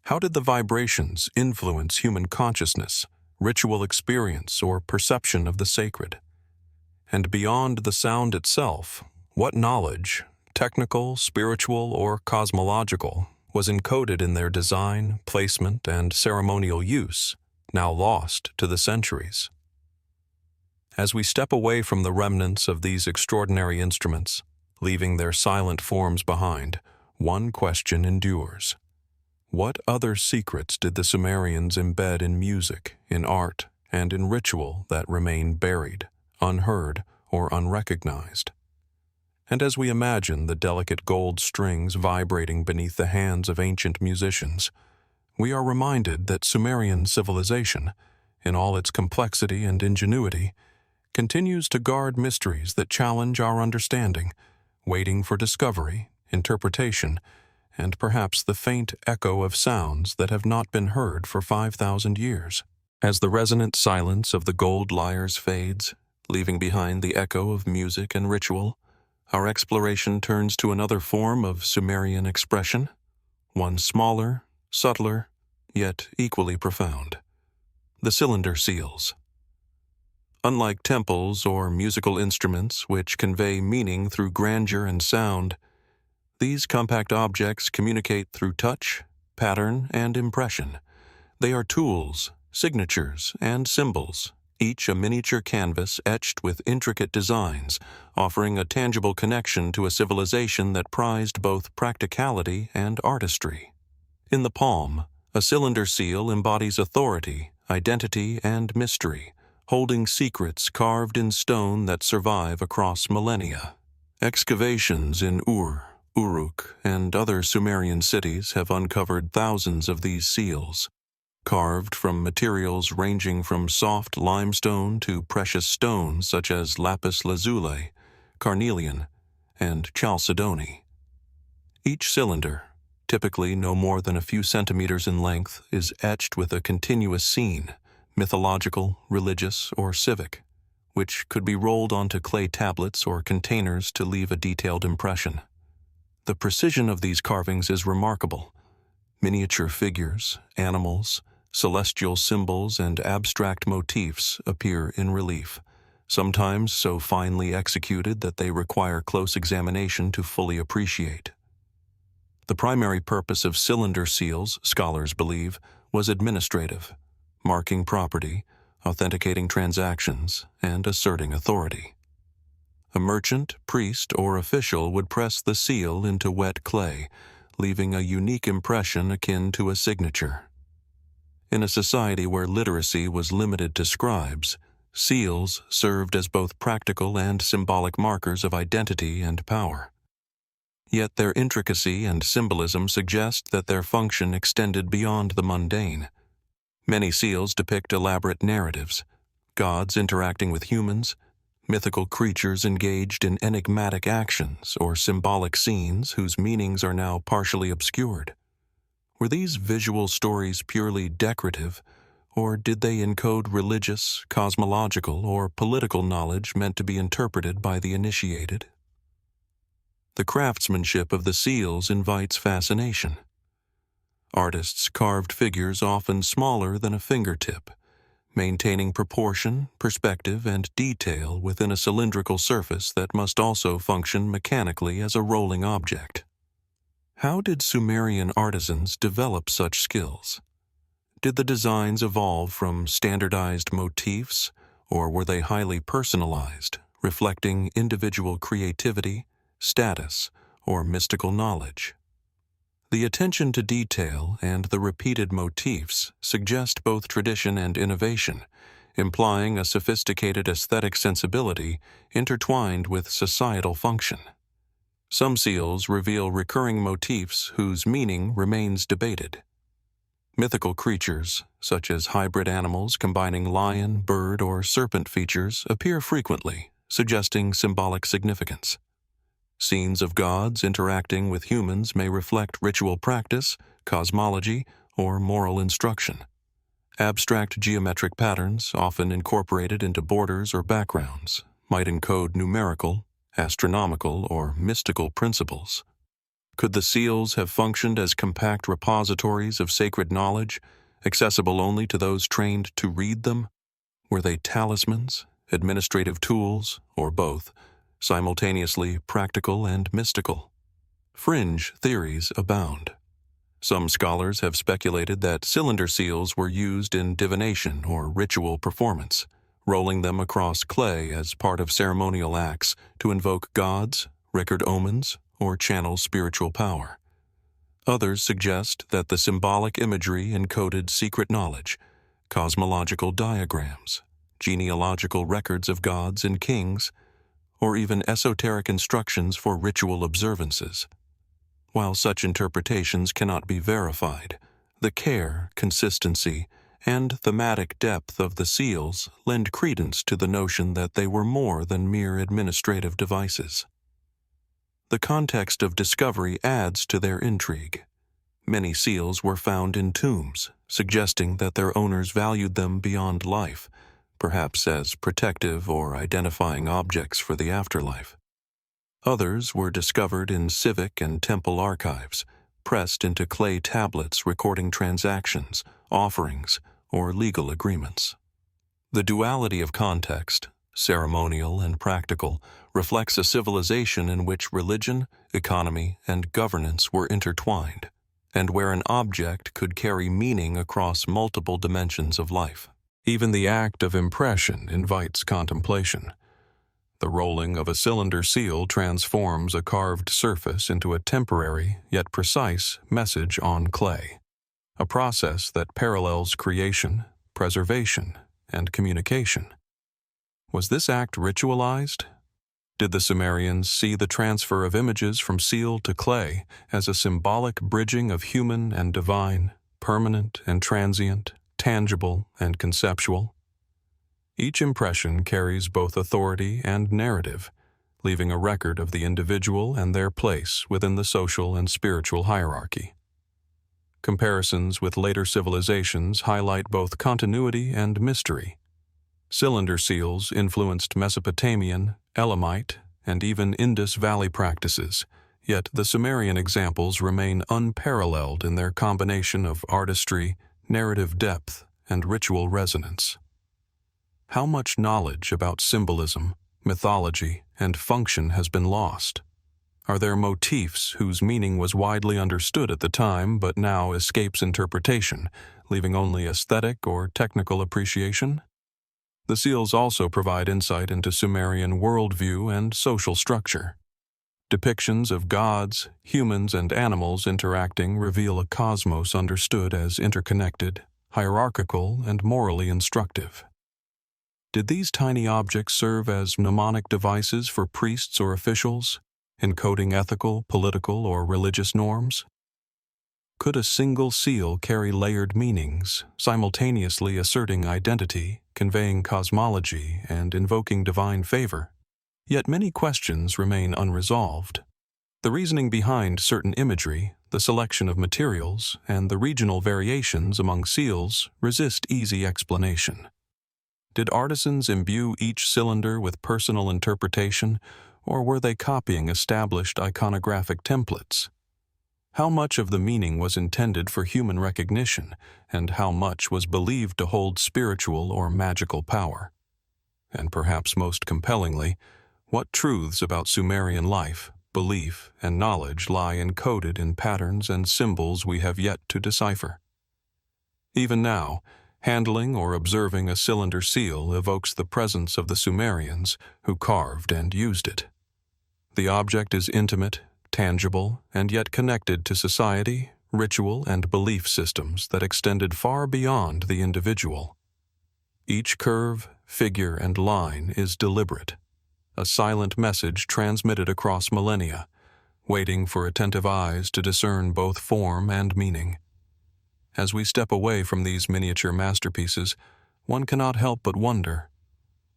How did the vibrations influence human consciousness, ritual experience, or perception of the sacred? And beyond the sound itself, what knowledge, technical, spiritual, or cosmological, was encoded in their design, placement, and ceremonial use, now lost to the centuries? As we step away from the remnants of these extraordinary instruments, leaving their silent forms behind, one question endures. What other secrets did the Sumerians embed in music, in art, and in ritual that remain buried, unheard, or unrecognized? And as we imagine the delicate gold strings vibrating beneath the hands of ancient musicians, we are reminded that Sumerian civilization, in all its complexity and ingenuity, continues to guard mysteries that challenge our understanding, waiting for discovery, interpretation, and perhaps the faint echo of sounds that have not been heard for 5,000 years. As the resonant silence of the gold lyres fades, leaving behind the echo of music and ritual, our exploration turns to another form of Sumerian expression, one smaller, subtler, yet equally profound: the cylinder seals. Unlike temples or musical instruments which convey meaning through grandeur and sound, these compact objects communicate through touch, pattern, and impression. They are tools, signatures, and symbols, each a miniature canvas etched with intricate designs, offering a tangible connection to a civilization that prized both practicality and artistry. In the palm, a cylinder seal embodies authority, identity, and mystery, holding secrets carved in stone that survive across millennia. Excavations in Uruk, and other Sumerian cities have uncovered thousands of these seals, carved from materials ranging from soft limestone to precious stones such as lapis lazuli, carnelian, and chalcedony. Each cylinder, typically no more than a few centimeters in length, is etched with a continuous scene, mythological, religious, or civic, which could be rolled onto clay tablets or containers to leave a detailed impression. The precision of these carvings is remarkable. Miniature figures, animals, celestial symbols, and abstract motifs appear in relief, sometimes so finely executed that they require close examination to fully appreciate. The primary purpose of cylinder seals, scholars believe, was administrative, marking property, authenticating transactions, and asserting authority. A merchant, priest, or official would press the seal into wet clay, leaving a unique impression akin to a signature. In a society where literacy was limited to scribes, seals served as both practical and symbolic markers of identity and power. Yet their intricacy and symbolism suggest that their function extended beyond the mundane. Many seals depict elaborate narratives, gods interacting with humans, mythical creatures engaged in enigmatic actions, or symbolic scenes whose meanings are now partially obscured. Were these visual stories purely decorative, or did they encode religious, cosmological, or political knowledge meant to be interpreted by the initiated? The craftsmanship of the seals invites fascination. Artists carved figures often smaller than a fingertip, maintaining proportion, perspective, and detail within a cylindrical surface that must also function mechanically as a rolling object. How did Sumerian artisans develop such skills? Did the designs evolve from standardized motifs, or were they highly personalized, reflecting individual creativity, status, or mystical knowledge? The attention to detail and the repeated motifs suggest both tradition and innovation, implying a sophisticated aesthetic sensibility intertwined with societal function. Some seals reveal recurring motifs whose meaning remains debated. Mythical creatures, such as hybrid animals combining lion, bird, or serpent features, appear frequently, suggesting symbolic significance. Scenes of gods interacting with humans may reflect ritual practice, cosmology, or moral instruction. Abstract geometric patterns, often incorporated into borders or backgrounds, might encode numerical, astronomical, or mystical principles. Could the seals have functioned as compact repositories of sacred knowledge, accessible only to those trained to read them? Were they talismans, administrative tools, or both, simultaneously practical and mystical? Fringe theories abound. Some scholars have speculated that cylinder seals were used in divination or ritual performance, rolling them across clay as part of ceremonial acts to invoke gods, record omens, or channel spiritual power. Others suggest that the symbolic imagery encoded secret knowledge, cosmological diagrams, genealogical records of gods and kings, or even esoteric instructions for ritual observances. While such interpretations cannot be verified, the care, consistency, and thematic depth of the seals lend credence to the notion that they were more than mere administrative devices. The context of discovery adds to their intrigue. Many seals were found in tombs, suggesting that their owners valued them beyond life, perhaps as protective or identifying objects for the afterlife. Others were discovered in civic and temple archives, pressed into clay tablets recording transactions, offerings, or legal agreements. The duality of context, ceremonial and practical, reflects a civilization in which religion, economy, and governance were intertwined, and where an object could carry meaning across multiple dimensions of life. Even the act of impression invites contemplation. The rolling of a cylinder seal transforms a carved surface into a temporary yet precise message on clay, a process that parallels creation, preservation, and communication. Was this act ritualized? Did the Sumerians see the transfer of images from seal to clay as a symbolic bridging of human and divine, permanent and transient, tangible and conceptual? Each impression carries both authority and narrative, leaving a record of the individual and their place within the social and spiritual hierarchy. Comparisons with later civilizations highlight both continuity and mystery. Cylinder seals influenced Mesopotamian, Elamite, and even Indus Valley practices, yet the Sumerian examples remain unparalleled in their combination of artistry, narrative depth, and ritual resonance. How much knowledge about symbolism, mythology, and function has been lost? Are there motifs whose meaning was widely understood at the time but now escapes interpretation, leaving only aesthetic or technical appreciation? The seals also provide insight into Sumerian worldview and social structure. Depictions of gods, humans, and animals interacting reveal a cosmos understood as interconnected, hierarchical, and morally instructive. Did these tiny objects serve as mnemonic devices for priests or officials, encoding ethical, political, or religious norms? Could a single seal carry layered meanings, simultaneously asserting identity, conveying cosmology, and invoking divine favor? Yet many questions remain unresolved. The reasoning behind certain imagery, the selection of materials, and the regional variations among seals resist easy explanation. Did artisans imbue each cylinder with personal interpretation, or were they copying established iconographic templates? How much of the meaning was intended for human recognition, and how much was believed to hold spiritual or magical power? And perhaps most compellingly, what truths about Sumerian life, belief, and knowledge lie encoded in patterns and symbols we have yet to decipher? Even now, handling or observing a cylinder seal evokes the presence of the Sumerians who carved and used it. The object is intimate, tangible, and yet connected to society, ritual, and belief systems that extended far beyond the individual. Each curve, figure, and line is deliberate, a silent message transmitted across millennia, waiting for attentive eyes to discern both form and meaning. As we step away from these miniature masterpieces, one cannot help but wonder,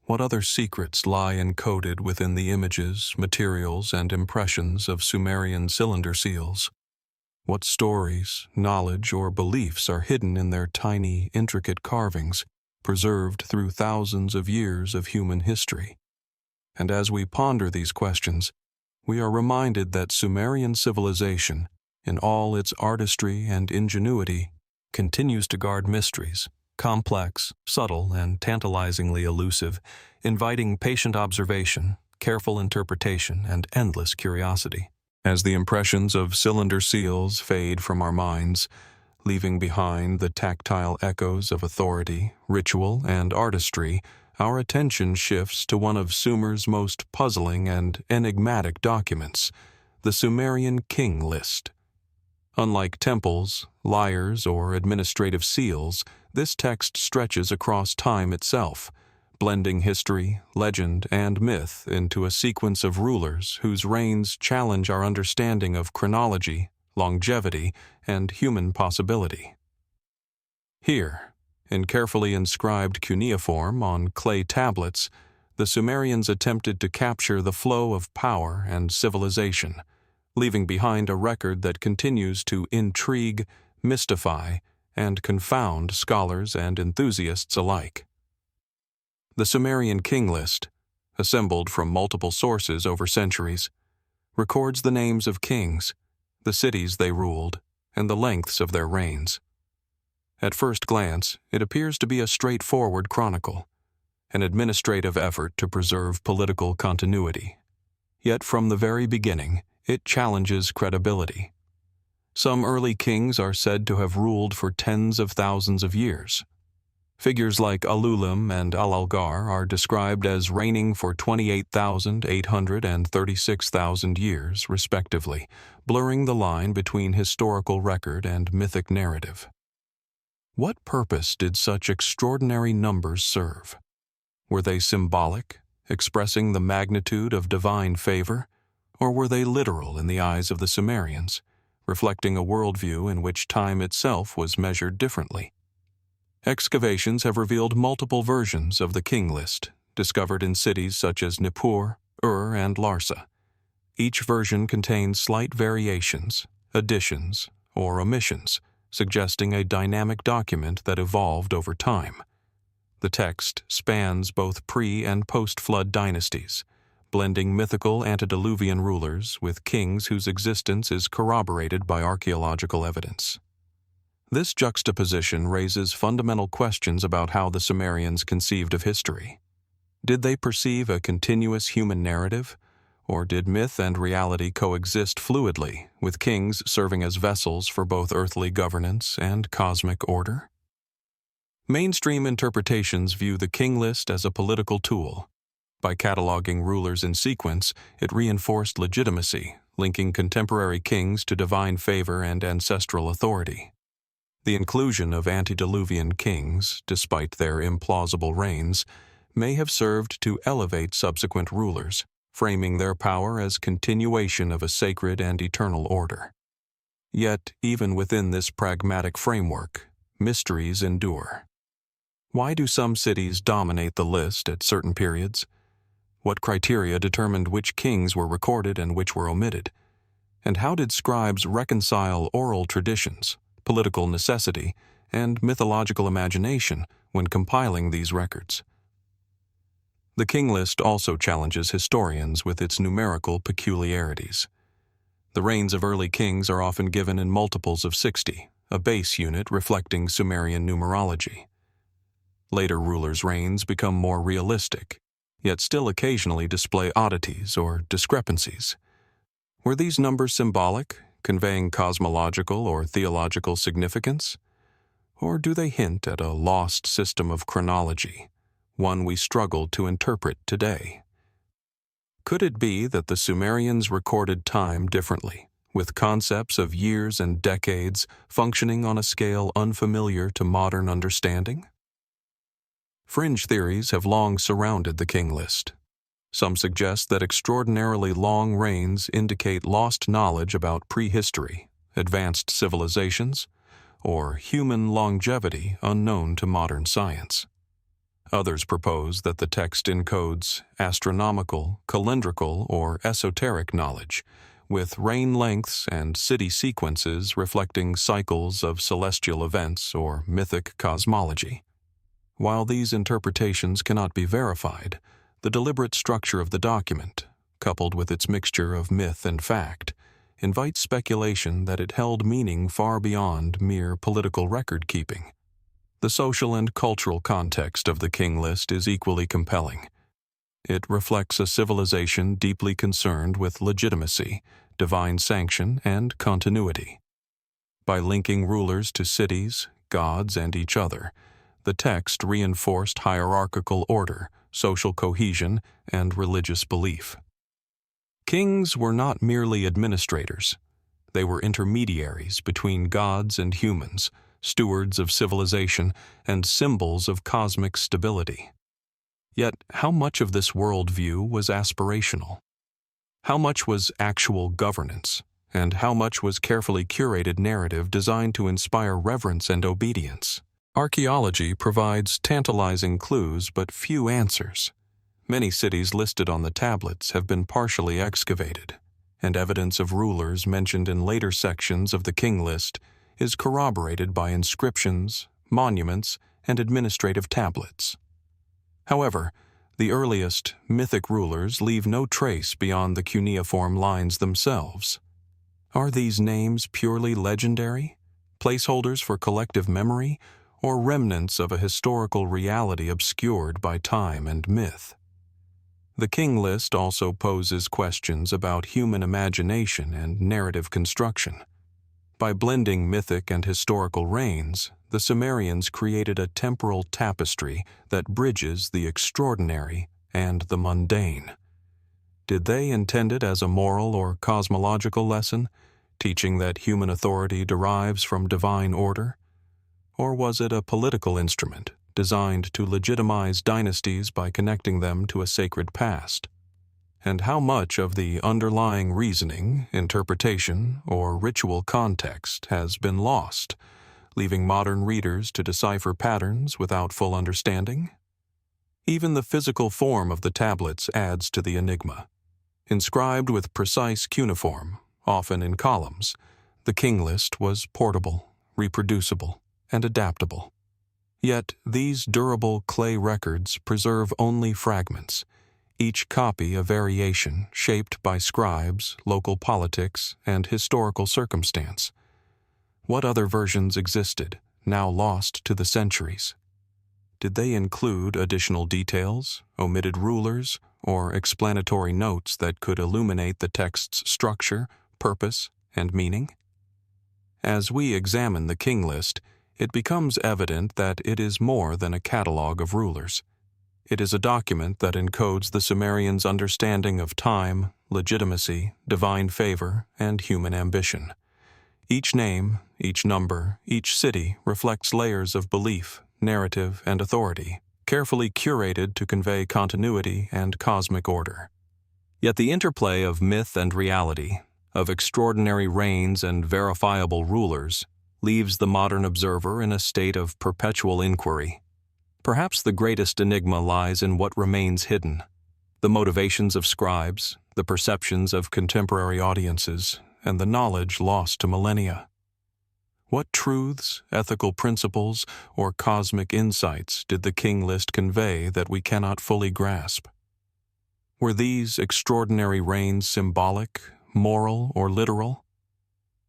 what other secrets lie encoded within the images, materials, and impressions of Sumerian cylinder seals? What stories, knowledge, or beliefs are hidden in their tiny, intricate carvings, preserved through thousands of years of human history? And as we ponder these questions, we are reminded that Sumerian civilization, in all its artistry and ingenuity, continues to guard mysteries, complex, subtle, and tantalizingly elusive, inviting patient observation, careful interpretation, and endless curiosity. As the impressions of cylinder seals fade from our minds, leaving behind the tactile echoes of authority, ritual, and artistry, our attention shifts to one of Sumer's most puzzling and enigmatic documents, the Sumerian king list. Unlike temples, lyres, or administrative seals, this text stretches across time itself, blending history, legend, and myth into a sequence of rulers whose reigns challenge our understanding of chronology, longevity, and human possibility. Here, in carefully inscribed cuneiform on clay tablets, the Sumerians attempted to capture the flow of power and civilization, leaving behind a record that continues to intrigue, mystify, and confound scholars and enthusiasts alike. The Sumerian king list, assembled from multiple sources over centuries, records the names of kings, the cities they ruled, and the lengths of their reigns. At first glance, it appears to be a straightforward chronicle, an administrative effort to preserve political continuity. Yet from the very beginning, it challenges credibility. Some early kings are said to have ruled for tens of thousands of years. Figures like Ululim and Al-Algar are described as reigning for 28,800 and 36,000 years, respectively, blurring the line between historical record and mythic narrative. What purpose did such extraordinary numbers serve? Were they symbolic, expressing the magnitude of divine favor, or were they literal in the eyes of the Sumerians, reflecting a worldview in which time itself was measured differently? Excavations have revealed multiple versions of the king list, discovered in cities such as Nippur, Ur, and Larsa. Each version contains slight variations, additions, or omissions, suggesting a dynamic document that evolved over time. The text spans both pre- and post-flood dynasties, blending mythical antediluvian rulers with kings whose existence is corroborated by archaeological evidence. This juxtaposition raises fundamental questions about how the Sumerians conceived of history. Did they perceive a continuous human narrative, or did myth and reality coexist fluidly, with kings serving as vessels for both earthly governance and cosmic order? Mainstream interpretations view the king list as a political tool. By cataloging rulers in sequence, it reinforced legitimacy, linking contemporary kings to divine favor and ancestral authority. The inclusion of antediluvian kings, despite their implausible reigns, may have served to elevate subsequent rulers, framing their power as continuation of a sacred and eternal order. Yet, even within this pragmatic framework, mysteries endure. Why do some cities dominate the list at certain periods? What criteria determined which kings were recorded and which were omitted? And how did scribes reconcile oral traditions, political necessity, and mythological imagination when compiling these records? The king list also challenges historians with its numerical peculiarities. The reigns of early kings are often given in multiples of 60, a base unit reflecting Sumerian numerology. Later rulers' reigns become more realistic, yet still occasionally display oddities or discrepancies. Were these numbers symbolic, conveying cosmological or theological significance? Or do they hint at a lost system of chronology, one we struggle to interpret today? Could it be that the Sumerians recorded time differently, with concepts of years and decades functioning on a scale unfamiliar to modern understanding? Fringe theories have long surrounded the king list. Some suggest that extraordinarily long reigns indicate lost knowledge about prehistory, advanced civilizations, or human longevity unknown to modern science. Others propose that the text encodes astronomical, calendrical, or esoteric knowledge, with reign lengths and city sequences reflecting cycles of celestial events or mythic cosmology. While these interpretations cannot be verified, the deliberate structure of the document, coupled with its mixture of myth and fact, invites speculation that it held meaning far beyond mere political record-keeping. The social and cultural context of the king list is equally compelling. It reflects a civilization deeply concerned with legitimacy, divine sanction, and continuity. By linking rulers to cities, gods, and each other, the text reinforced hierarchical order, social cohesion, and religious belief. Kings were not merely administrators. They were intermediaries between gods and humans, stewards of civilization, and symbols of cosmic stability. Yet, how much of this worldview was aspirational? How much was actual governance, and how much was carefully curated narrative designed to inspire reverence and obedience? Archaeology provides tantalizing clues but few answers. Many cities listed on the tablets have been partially excavated, and evidence of rulers mentioned in later sections of the king list is corroborated by inscriptions, monuments, and administrative tablets. However, the earliest mythic rulers leave no trace beyond the cuneiform lines themselves. Are these names purely legendary, placeholders for collective memory, or remnants of a historical reality obscured by time and myth? The king list also poses questions about human imagination and narrative construction. By blending mythic and historical reigns, the Sumerians created a temporal tapestry that bridges the extraordinary and the mundane. Did they intend it as a moral or cosmological lesson, teaching that human authority derives from divine order? Or was it a political instrument designed to legitimize dynasties by connecting them to a sacred past? And how much of the underlying reasoning, interpretation, or ritual context has been lost, leaving modern readers to decipher patterns without full understanding? Even the physical form of the tablets adds to the enigma. Inscribed with precise cuneiform, often in columns, the king list was portable, reproducible, and adaptable. Yet these durable clay records preserve only fragments, each copy a variation shaped by scribes, local politics, and historical circumstance. What other versions existed, now lost to the centuries? Did they include additional details, omitted rulers, or explanatory notes that could illuminate the text's structure, purpose, and meaning? As we examine the king list, it becomes evident that it is more than a catalog of rulers. It is a document that encodes the Sumerians' understanding of time, legitimacy, divine favor, and human ambition. Each name, each number, each city reflects layers of belief, narrative, and authority, carefully curated to convey continuity and cosmic order. Yet the interplay of myth and reality, of extraordinary reigns and verifiable rulers, leaves the modern observer in a state of perpetual inquiry. Perhaps the greatest enigma lies in what remains hidden: the motivations of scribes, the perceptions of contemporary audiences, and the knowledge lost to millennia. What truths, ethical principles, or cosmic insights did the king list convey that we cannot fully grasp? Were these extraordinary reigns symbolic, moral, or literal?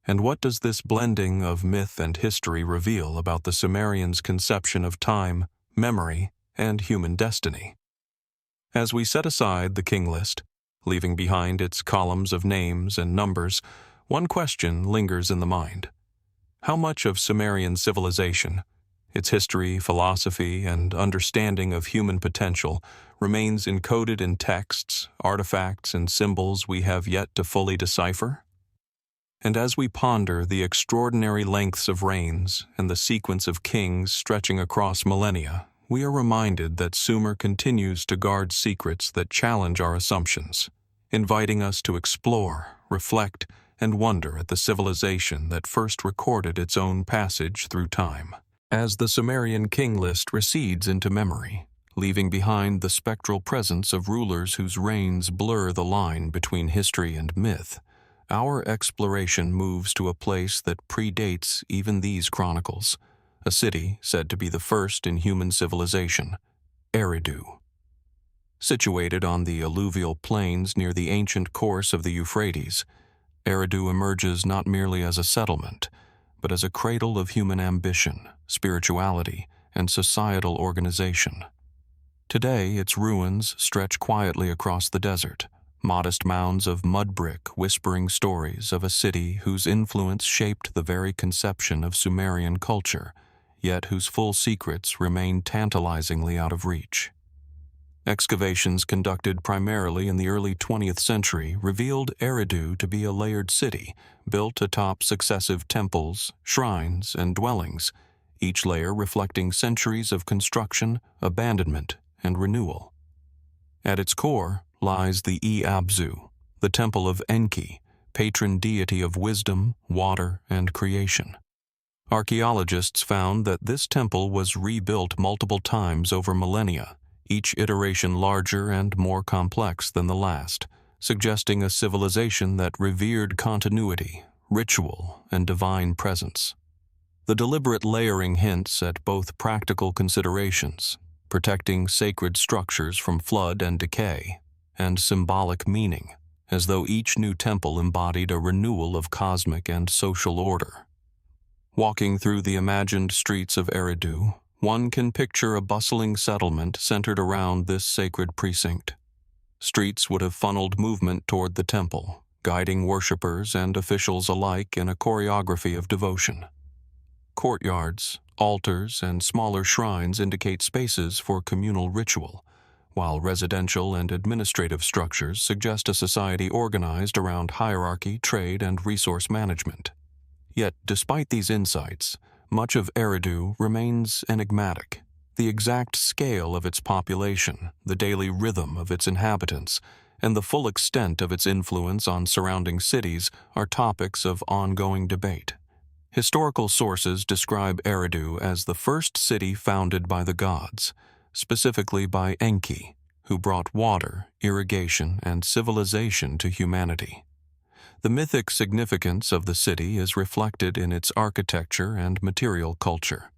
And what does this blending of myth and history reveal about the Sumerians' conception of time, memory, and human destiny? As we set aside the king list, leaving behind its columns of names and numbers, one question lingers in the mind. How much of Sumerian civilization, its history, philosophy, and understanding of human potential, remains encoded in texts, artifacts, and symbols we have yet to fully decipher? And as we ponder the extraordinary lengths of reigns and the sequence of kings stretching across millennia, we are reminded that Sumer continues to guard secrets that challenge our assumptions, inviting us to explore, reflect, and wonder at the civilization that first recorded its own passage through time. As the Sumerian king list recedes into memory, leaving behind the spectral presence of rulers whose reigns blur the line between history and myth, our exploration moves to a place that predates even these chronicles, a city said to be the first in human civilization, Eridu. Situated on the alluvial plains near the ancient course of the Euphrates, Eridu emerges not merely as a settlement, but as a cradle of human ambition, spirituality, and societal organization. Today, its ruins stretch quietly across the desert, modest mounds of mud brick whispering stories of a city whose influence shaped the very conception of Sumerian culture, yet whose full secrets remain tantalizingly out of reach. Excavations conducted primarily in the early 20th century revealed Eridu to be a layered city, built atop successive temples, shrines, and dwellings, each layer reflecting centuries of construction, abandonment, and renewal. At its core lies the Abzu, the temple of Enki, patron deity of wisdom, water, and creation. Archaeologists found that this temple was rebuilt multiple times over millennia, each iteration larger and more complex than the last, suggesting a civilization that revered continuity, ritual, and divine presence. The deliberate layering hints at both practical considerations, protecting sacred structures from flood and decay, and symbolic meaning, as though each new temple embodied a renewal of cosmic and social order. Walking through the imagined streets of Eridu, one can picture a bustling settlement centered around this sacred precinct. Streets would have funneled movement toward the temple, guiding worshippers and officials alike in a choreography of devotion. Courtyards, altars, and smaller shrines indicate spaces for communal ritual, while residential and administrative structures suggest a society organized around hierarchy, trade, and resource management. Yet, despite these insights, much of Eridu remains enigmatic. The exact scale of its population, the daily rhythm of its inhabitants, and the full extent of its influence on surrounding cities are topics of ongoing debate. Historical sources describe Eridu as the first city founded by the gods, specifically by Enki, who brought water, irrigation, and civilization to humanity. The mythic significance of the city is reflected in its architecture and material culture.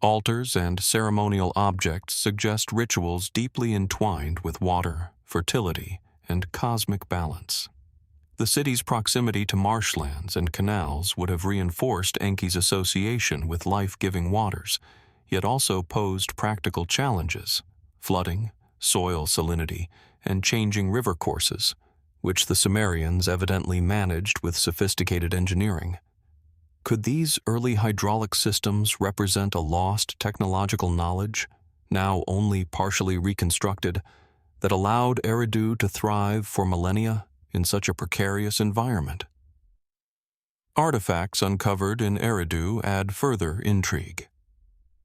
Altars and ceremonial objects suggest rituals deeply entwined with water, fertility, and cosmic balance. The city's proximity to marshlands and canals would have reinforced Enki's association with life-giving waters, yet also posed practical challenges: flooding, soil salinity, and changing river courses, which the Sumerians evidently managed with sophisticated engineering. Could these early hydraulic systems represent a lost technological knowledge, now only partially reconstructed, that allowed Eridu to thrive for millennia in such a precarious environment? Artifacts uncovered in Eridu add further intrigue.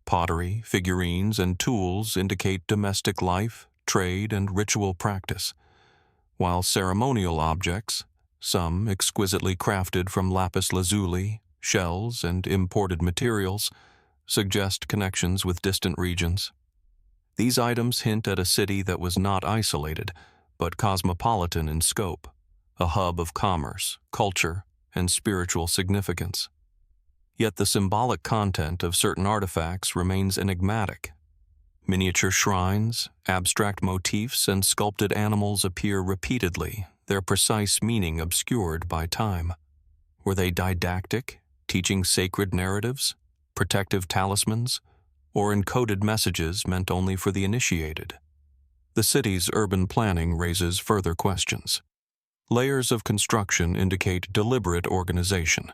Pottery, figurines, and tools indicate domestic life, trade, and ritual practice, while ceremonial objects, some exquisitely crafted from lapis lazuli, shells, and imported materials, suggest connections with distant regions. These items hint at a city that was not isolated, but cosmopolitan in scope, a hub of commerce, culture, and spiritual significance. Yet the symbolic content of certain artifacts remains enigmatic. Miniature shrines, abstract motifs, and sculpted animals appear repeatedly, their precise meaning obscured by time. Were they didactic, teaching sacred narratives, protective talismans, or encoded messages meant only for the initiated? The city's urban planning raises further questions. Layers of construction indicate deliberate organization: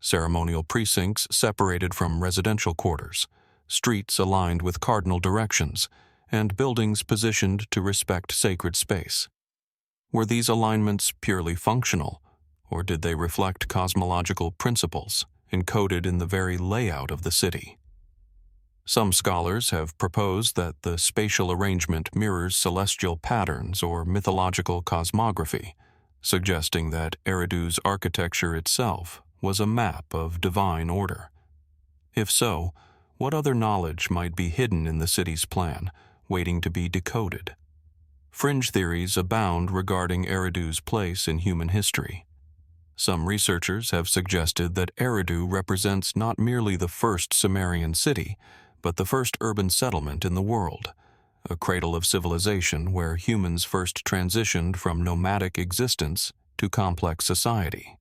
ceremonial precincts separated from residential quarters, streets aligned with cardinal directions, and buildings positioned to respect sacred space. Were these alignments purely functional, or did they reflect cosmological principles encoded in the very layout of the city? Some scholars have proposed that the spatial arrangement mirrors celestial patterns or mythological cosmography, suggesting that Eridu's architecture itself was a map of divine order. If so, what other knowledge might be hidden in the city's plan, waiting to be decoded? Fringe theories abound regarding Eridu's place in human history. Some researchers have suggested that Eridu represents not merely the first Sumerian city, but the first urban settlement in the world, a cradle of civilization where humans first transitioned from nomadic existence to complex society.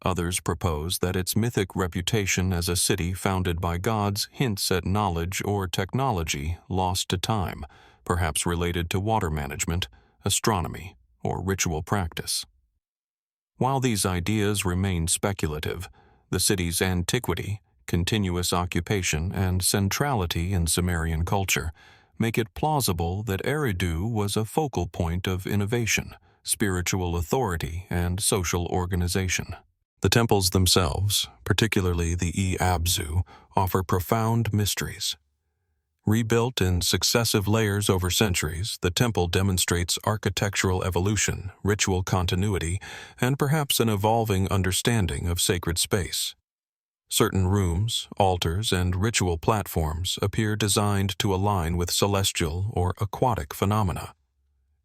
Others propose that its mythic reputation as a city founded by gods hints at knowledge or technology lost to time, perhaps related to water management, astronomy, or ritual practice. While these ideas remain speculative, the city's antiquity, continuous occupation, and centrality in Sumerian culture make it plausible that Eridu was a focal point of innovation, spiritual authority, and social organization. The temples themselves, particularly the Abzu, offer profound mysteries. Rebuilt in successive layers over centuries, the temple demonstrates architectural evolution, ritual continuity, and perhaps an evolving understanding of sacred space. Certain rooms, altars, and ritual platforms appear designed to align with celestial or aquatic phenomena.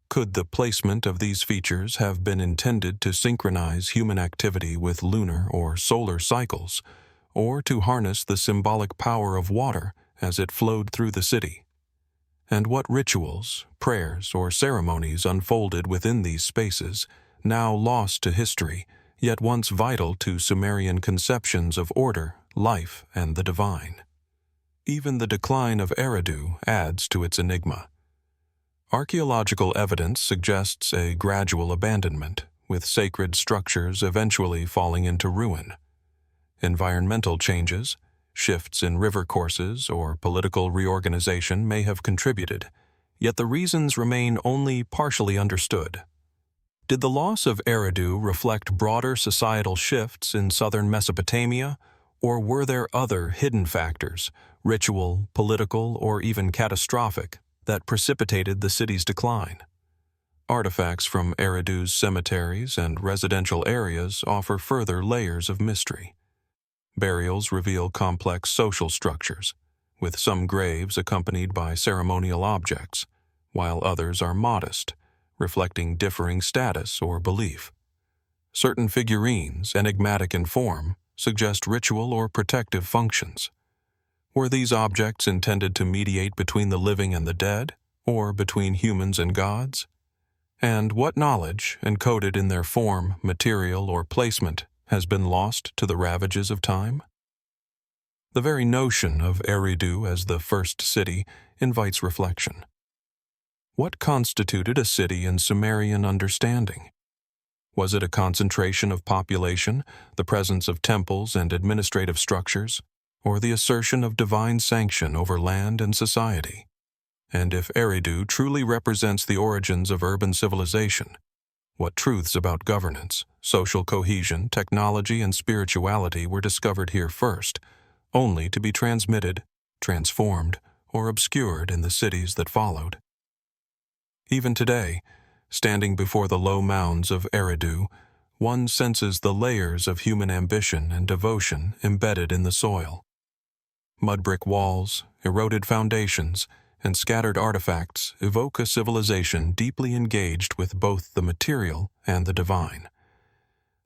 Could the placement of these features have been intended to synchronize human activity with lunar or solar cycles, or to harness the symbolic power of water as it flowed through the city? And what rituals, prayers, or ceremonies unfolded within these spaces, now lost to history, yet once vital to Sumerian conceptions of order, life, and the divine? Even the decline of Eridu adds to its enigma. Archaeological evidence suggests a gradual abandonment, with sacred structures eventually falling into ruin. Environmental changes, shifts in river courses, or political reorganization may have contributed, yet the reasons remain only partially understood. Did the loss of Eridu reflect broader societal shifts in southern Mesopotamia, or were there other hidden factors, ritual, political, or even catastrophic, that precipitated the city's decline? Artifacts from Eridu's cemeteries and residential areas offer further layers of mystery. Burials reveal complex social structures, with some graves accompanied by ceremonial objects, while others are modest, reflecting differing status or belief. Certain figurines, enigmatic in form, suggest ritual or protective functions. Were these objects intended to mediate between the living and the dead, or between humans and gods? And what knowledge, encoded in their form, material, or placement, has been lost to the ravages of time? The very notion of Eridu as the first city invites reflection. What constituted a city in Sumerian understanding? Was it a concentration of population, the presence of temples and administrative structures, or the assertion of divine sanction over land and society? And if Eridu truly represents the origins of urban civilization, what truths about governance, social cohesion, technology, and spirituality were discovered here first, only to be transmitted, transformed, or obscured in the cities that followed? Even today, standing before the low mounds of Eridu, one senses the layers of human ambition and devotion embedded in the soil. Mud brick walls, eroded foundations, and scattered artifacts evoke a civilization deeply engaged with both the material and the divine.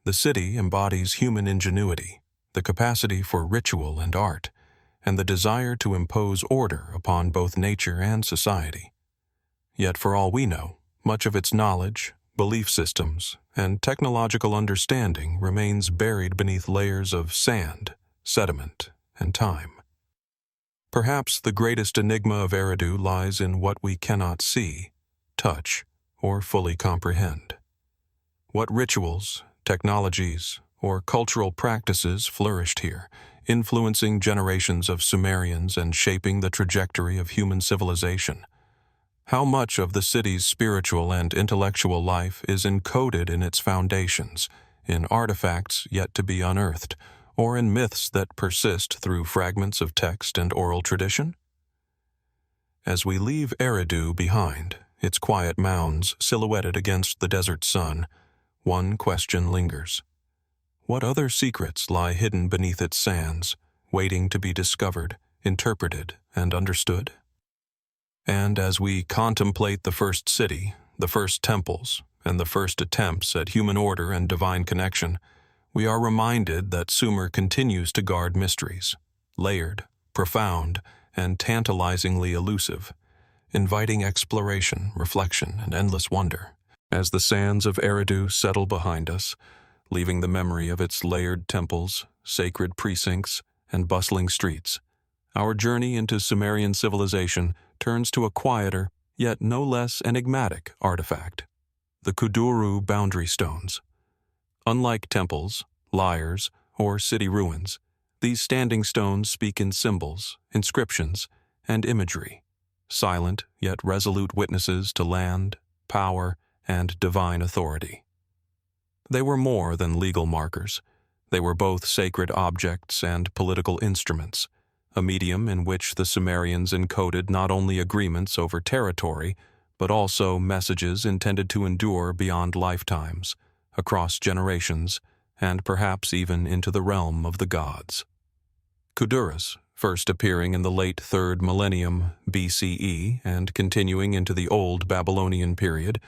The city embodies human ingenuity, the capacity for ritual and art, and the desire to impose order upon both nature and society. Yet for all we know, much of its knowledge, belief systems, and technological understanding remains buried beneath layers of sand, sediment, and time. Perhaps the greatest enigma of Eridu lies in what we cannot see, touch, or fully comprehend. What rituals, technologies, or cultural practices flourished here, influencing generations of Sumerians and shaping the trajectory of human civilization? How much of the city's spiritual and intellectual life is encoded in its foundations, in artifacts yet to be unearthed, or in myths that persist through fragments of text and oral tradition? As we leave Eridu behind, its quiet mounds silhouetted against the desert sun, one question lingers. What other secrets lie hidden beneath its sands, waiting to be discovered, interpreted, and understood? And as we contemplate the first city, the first temples, and the first attempts at human order and divine connection, we are reminded that Sumer continues to guard mysteries, layered, profound, and tantalizingly elusive, inviting exploration, reflection, and endless wonder. As the sands of Eridu settle behind us, leaving the memory of its layered temples, sacred precincts, and bustling streets, our journey into Sumerian civilization turns to a quieter, yet no less enigmatic artifact: the udurru boundary stones. Unlike temples, lyres, or city ruins, these standing stones speak in symbols, inscriptions, and imagery, silent yet resolute witnesses to land, power, and divine authority. They were more than legal markers. They were both sacred objects and political instruments, a medium in which the Sumerians encoded not only agreements over territory, but also messages intended to endure beyond lifetimes, across generations, and perhaps even into the realm of the gods. Udurrus, first appearing in the late 3rd millennium BCE and continuing into the Old Babylonian period,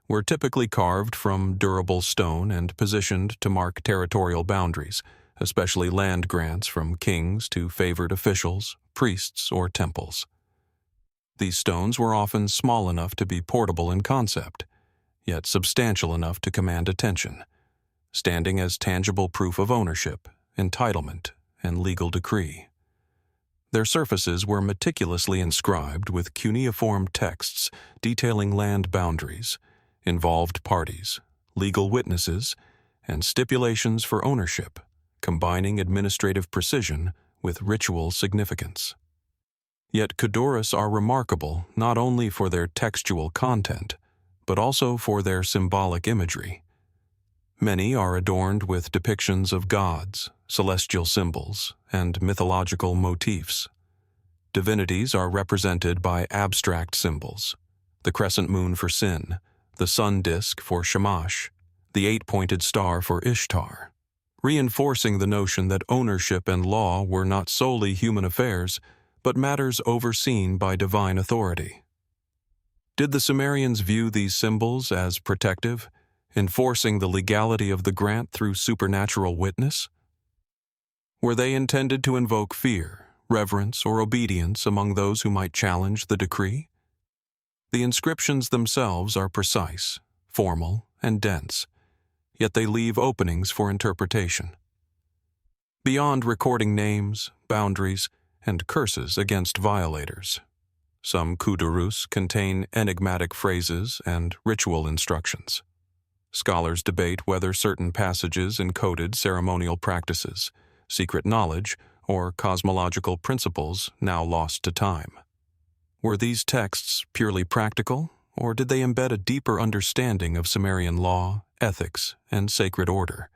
were typically carved from durable stone and positioned to mark territorial boundaries, especially land grants from kings to favored officials, priests, or temples. These stones were often small enough to be portable in concept, yet substantial enough to command attention, standing as tangible proof of ownership, entitlement, and legal decree. Their surfaces were meticulously inscribed with cuneiform texts detailing land boundaries, involved parties, legal witnesses, and stipulations for ownership, combining administrative precision with ritual significance. Yet udurrus are remarkable not only for their textual content, but also for their symbolic imagery. Many are adorned with depictions of gods, celestial symbols, and mythological motifs. Divinities are represented by abstract symbols: the crescent moon for Sin, the sun disk for Shamash, the 8-pointed star for Ishtar, reinforcing the notion that ownership and law were not solely human affairs, but matters overseen by divine authority. Did the Sumerians view these symbols as protective, enforcing the legality of the grant through supernatural witness? Were they intended to invoke fear, reverence, or obedience among those who might challenge the decree? The inscriptions themselves are precise, formal, and dense, yet they leave openings for interpretation. Beyond recording names, boundaries, and curses against violators, some udurrus contain enigmatic phrases and ritual instructions. Scholars debate whether certain passages encoded ceremonial practices, secret knowledge, or cosmological principles now lost to time. Were these texts purely practical, or did they embed a deeper understanding of Sumerian law, ethics, and sacred order?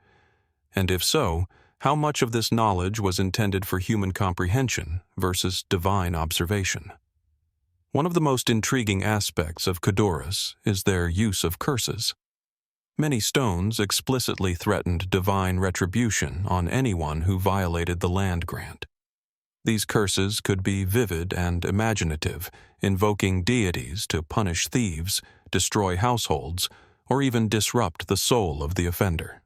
And if so, how much of this knowledge was intended for human comprehension versus divine observation? One of the most intriguing aspects of udurrus is their use of curses. Many stones explicitly threatened divine retribution on anyone who violated the land grant. These curses could be vivid and imaginative, invoking deities to punish thieves, destroy households, or even disrupt the soul of the offender.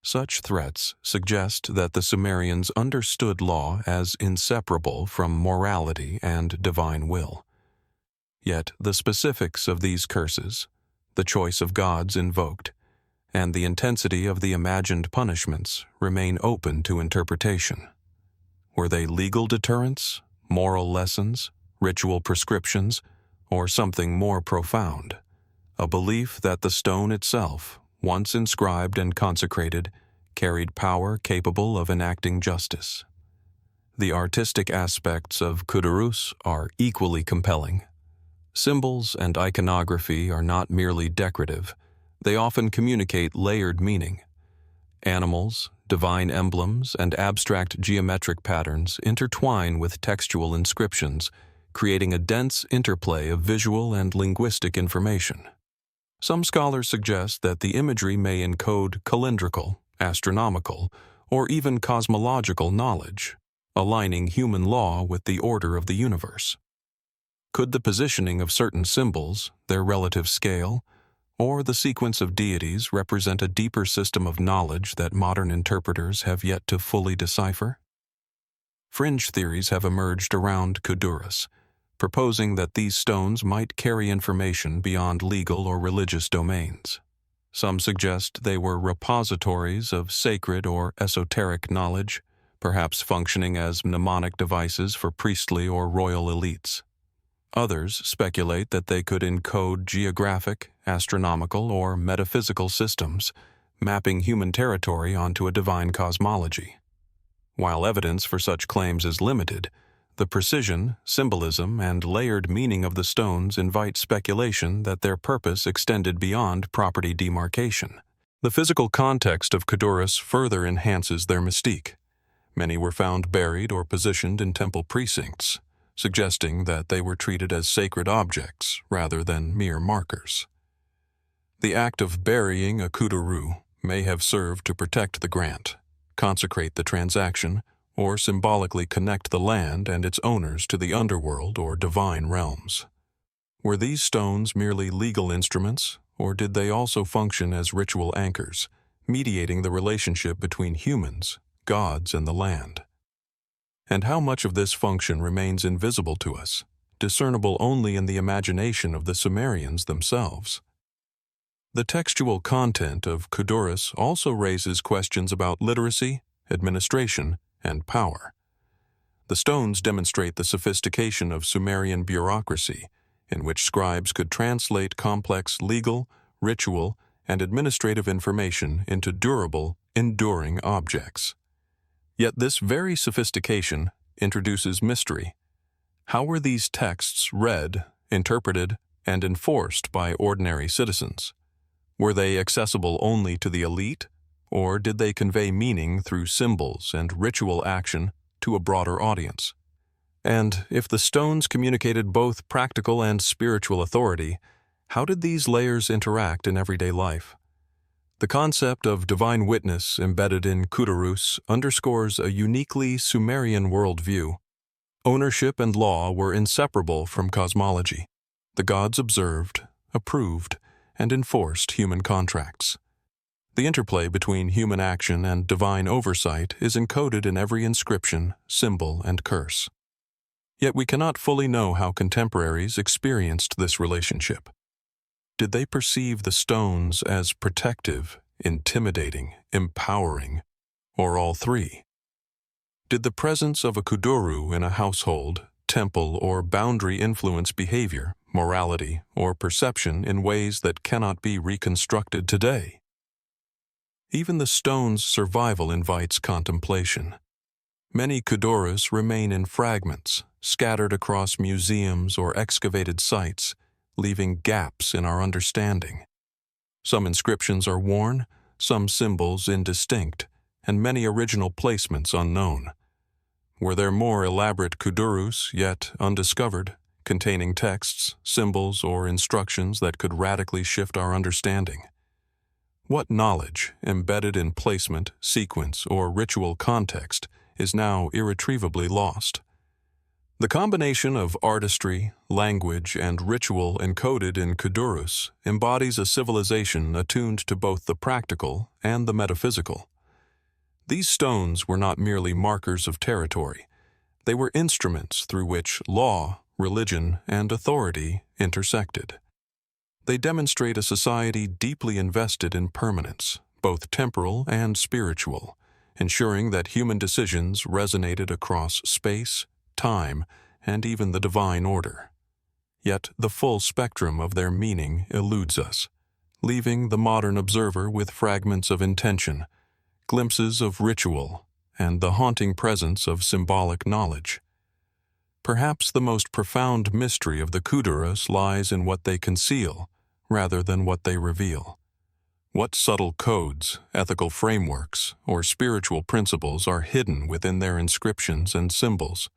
Such threats suggest that the Sumerians understood law as inseparable from morality and divine will. Yet the specifics of these curses, the choice of gods invoked, and the intensity of the imagined punishments remain open to interpretation. Were they legal deterrents, moral lessons, ritual prescriptions, or something more profound? A belief that the stone itself, once inscribed and consecrated, carried power capable of enacting justice. The artistic aspects of udurrus are equally compelling. Symbols and iconography are not merely decorative. They often communicate layered meaning. Animals, Divine emblems and abstract geometric patterns intertwine with textual inscriptions, creating a dense interplay of visual and linguistic information. Some scholars suggest that the imagery may encode calendrical, astronomical, or even cosmological knowledge, aligning human law with the order of the universe. Could the positioning of certain symbols, their relative scale, or the sequence of deities represent a deeper system of knowledge that modern interpreters have yet to fully decipher? Fringe theories have emerged around Kudurrus, proposing that these stones might carry information beyond legal or religious domains. Some suggest they were repositories of sacred or esoteric knowledge, perhaps functioning as mnemonic devices for priestly or royal elites. Others speculate that they could encode geographic, astronomical, or metaphysical systems, mapping human territory onto a divine cosmology. While evidence for such claims is limited, the precision, symbolism, and layered meaning of the stones invite speculation that their purpose extended beyond property demarcation. The physical context of Kudurrus further enhances their mystique. Many were found buried or positioned in temple precincts, suggesting that they were treated as sacred objects rather than mere markers. The act of burying a udurru may have served to protect the grant, consecrate the transaction, or symbolically connect the land and its owners to the underworld or divine realms. Were these stones merely legal instruments, or did they also function as ritual anchors, mediating the relationship between humans, gods, and the land? And how much of this function remains invisible to us, discernible only in the imagination of the Sumerians themselves? The textual content of Kudurrus also raises questions about literacy, administration, and power. The stones demonstrate the sophistication of Sumerian bureaucracy, in which scribes could translate complex legal, ritual, and administrative information into durable, enduring objects. Yet this very sophistication introduces mystery. How were these texts read, interpreted, and enforced by ordinary citizens? Were they accessible only to the elite, or did they convey meaning through symbols and ritual action to a broader audience? And if the stones communicated both practical and spiritual authority, how did these layers interact in everyday life? The concept of divine witness embedded in Kudurrus underscores a uniquely Sumerian worldview. Ownership and law were inseparable from cosmology. The gods observed, approved, and enforced human contracts. The interplay between human action and divine oversight is encoded in every inscription, symbol, and curse. Yet we cannot fully know how contemporaries experienced this relationship. Did they perceive the stones as protective, intimidating, empowering, or all three? Did the presence of a udurru in a household, temple, or boundary influence behavior, morality, or perception in ways that cannot be reconstructed today? Even the stone's survival invites contemplation. Many kudurrus remain in fragments, scattered across museums or excavated sites, leaving gaps in our understanding. Some inscriptions are worn, some symbols indistinct, and many original placements unknown. Were there more elaborate udurrus yet undiscovered, containing texts, symbols, or instructions that could radically shift our understanding? What knowledge, embedded in placement, sequence, or ritual context, is now irretrievably lost? The combination of artistry, language, and ritual encoded in Kudurrus embodies a civilization attuned to both the practical and the metaphysical. These stones were not merely markers of territory. They were instruments through which law, religion, and authority intersected. They demonstrate a society deeply invested in permanence, both temporal and spiritual, ensuring that human decisions resonated across space, time, and even the divine order. Yet the full spectrum of their meaning eludes us, leaving the modern observer with fragments of intention, glimpses of ritual, and the haunting presence of symbolic knowledge. Perhaps the most profound mystery of the Kudurrus lies in what they conceal, rather than what they reveal. What subtle codes, ethical frameworks, or spiritual principles are hidden within their inscriptions and symbols?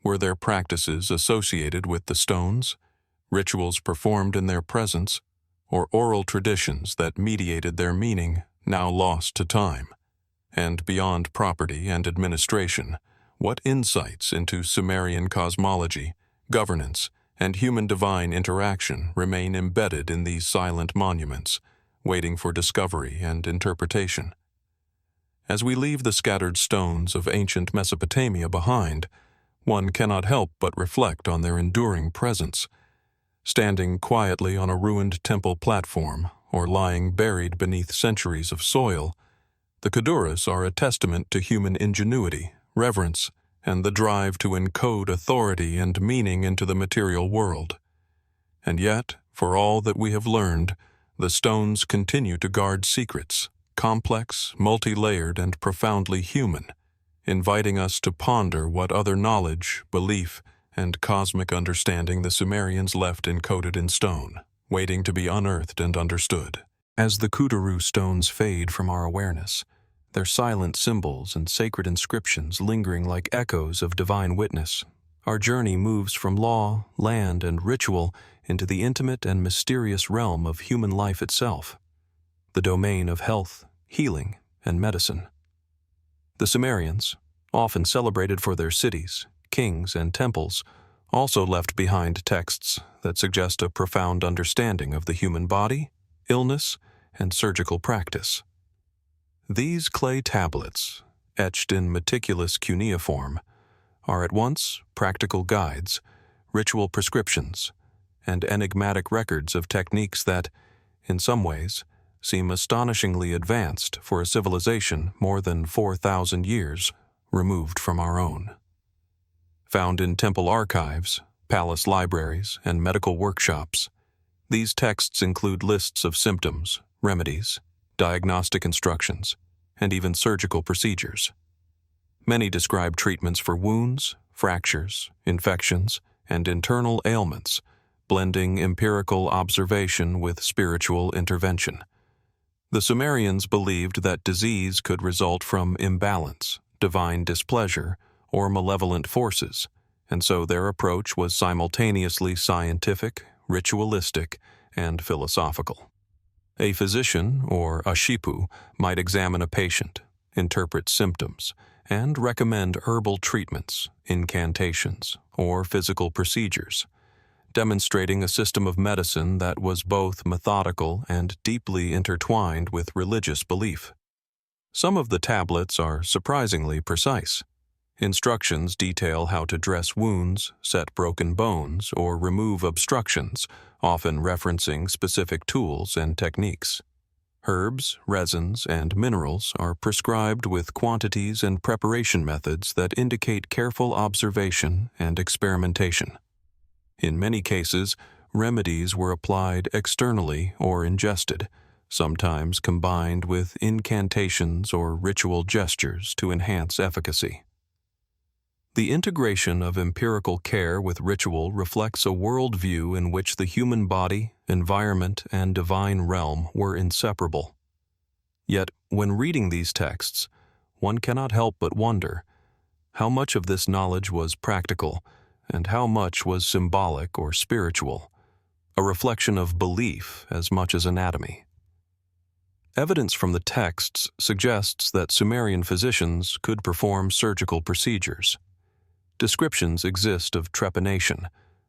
Were their practices associated with the stones, rituals performed in their presence, or oral traditions that mediated their meaning, now lost to time? And beyond property and administration, what insights into Sumerian cosmology, governance, and human-divine interaction remain embedded in these silent monuments, waiting for discovery and interpretation? As we leave the scattered stones of ancient Mesopotamia behind, one cannot help but reflect on their enduring presence. Standing quietly on a ruined temple platform or lying buried beneath centuries of soil, the Udurrus are a testament to human ingenuity, reverence, and the drive to encode authority and meaning into the material world. And yet, for all that we have learned, the stones continue to guard secrets, complex, multi-layered, and profoundly human, inviting us to ponder what other knowledge, belief, and cosmic understanding the Sumerians left encoded in stone, waiting to be unearthed and understood. As the udurru stones fade from our awareness, their silent symbols and sacred inscriptions lingering like echoes of divine witness, our journey moves from law, land, and ritual into the intimate and mysterious realm of human life itself, the domain of health, healing, and medicine. The Sumerians, often celebrated for their cities, kings, and temples, also left behind texts that suggest a profound understanding of the human body, illness, and surgical practice. These clay tablets, etched in meticulous cuneiform, are at once practical guides, ritual prescriptions, and enigmatic records of techniques that, in some ways, seem astonishingly advanced for a civilization more than 4,000 years removed from our own. Found in temple archives, palace libraries, and medical workshops, these texts include lists of symptoms, remedies, diagnostic instructions, and even surgical procedures. Many describe treatments for wounds, fractures, infections, and internal ailments, blending empirical observation with spiritual intervention. The Sumerians believed that disease could result from imbalance, divine displeasure, or malevolent forces, and so their approach was simultaneously scientific, ritualistic, and philosophical. A physician, or a shipu, might examine a patient, interpret symptoms, and recommend herbal treatments, incantations, or physical procedures, demonstrating a system of medicine that was both methodical and deeply intertwined with religious belief. Some of the tablets are surprisingly precise. Instructions detail how to dress wounds, set broken bones, or remove obstructions, often referencing specific tools and techniques. Herbs, resins, and minerals are prescribed with quantities and preparation methods that indicate careful observation and experimentation. In many cases, remedies were applied externally or ingested, sometimes combined with incantations or ritual gestures to enhance efficacy. The integration of empirical care with ritual reflects a worldview in which the human body, environment, and divine realm were inseparable. Yet, when reading these texts, one cannot help but wonder how much of this knowledge was practical and how much was symbolic or spiritual, a reflection of belief as much as anatomy. Evidence from the texts suggests that Sumerian physicians could perform surgical procedures. Descriptions exist of trepanation,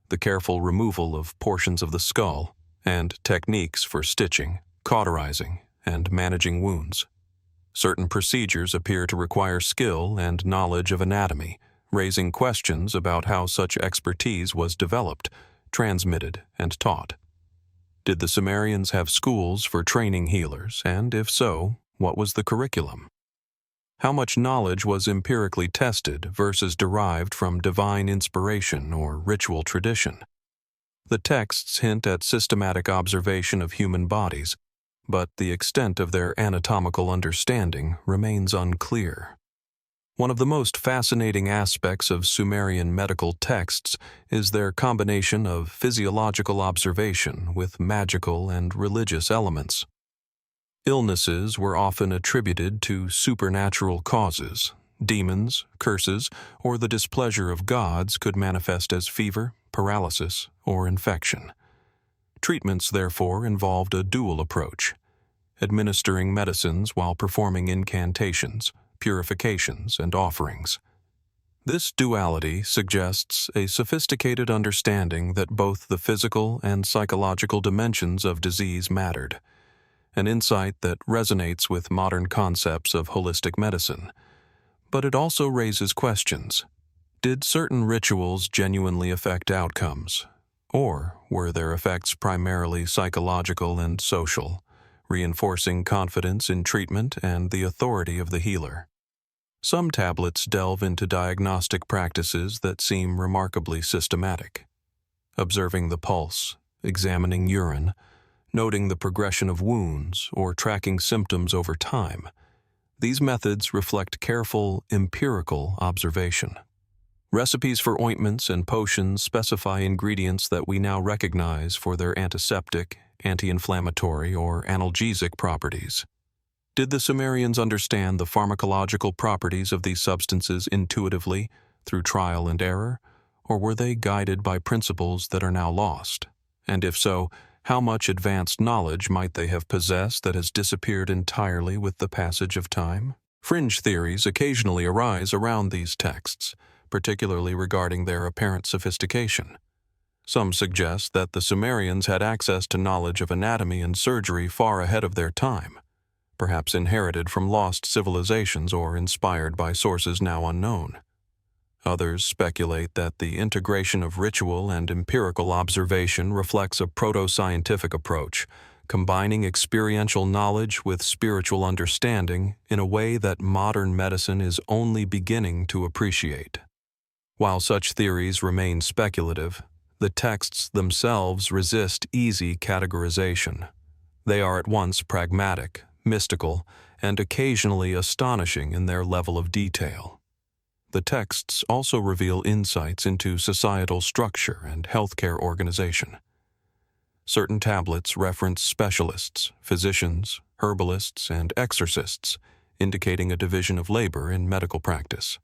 the careful removal of portions of the skull, and techniques for stitching, cauterizing, and managing wounds. Certain procedures appear to require skill and knowledge of anatomy, raising questions about how such expertise was developed, transmitted, and taught. Did the Sumerians have schools for training healers, and if so, what was the curriculum? How much knowledge was empirically tested versus derived from divine inspiration or ritual tradition? The texts hint at systematic observation of human bodies, but the extent of their anatomical understanding remains unclear. One of the most fascinating aspects of Sumerian medical texts is their combination of physiological observation with magical and religious elements. Illnesses were often attributed to supernatural causes. Demons, curses, or the displeasure of gods could manifest as fever, paralysis, or infection. Treatments, therefore, involved a dual approach, administering medicines while performing incantations, purifications, and offerings. This duality suggests a sophisticated understanding that both the physical and psychological dimensions of disease mattered, an insight that resonates with modern concepts of holistic medicine. But it also raises questions. Did certain rituals genuinely affect outcomes? Or were their effects primarily psychological and social, reinforcing confidence in treatment and the authority of the healer? Some tablets delve into diagnostic practices that seem remarkably systematic. Observing the pulse, examining urine, noting the progression of wounds, or tracking symptoms over time. These methods reflect careful, empirical observation. Recipes for ointments and potions specify ingredients that we now recognize for their antiseptic, anti-inflammatory, or analgesic properties. Did the Sumerians understand the pharmacological properties of these substances intuitively, through trial and error, or were they guided by principles that are now lost? And if so, how much advanced knowledge might they have possessed that has disappeared entirely with the passage of time? Fringe theories occasionally arise around these texts, particularly regarding their apparent sophistication. Some suggest that the Sumerians had access to knowledge of anatomy and surgery far ahead of their time, perhaps inherited from lost civilizations or inspired by sources now unknown. Others speculate that the integration of ritual and empirical observation reflects a proto-scientific approach, combining experiential knowledge with spiritual understanding in a way that modern medicine is only beginning to appreciate. While such theories remain speculative, the texts themselves resist easy categorization. They are at once pragmatic, mystical, and occasionally astonishing in their level of detail. The texts also reveal insights into societal structure and healthcare organization. Certain tablets reference specialists, physicians, herbalists, and exorcists, indicating a division of labor in medical practice.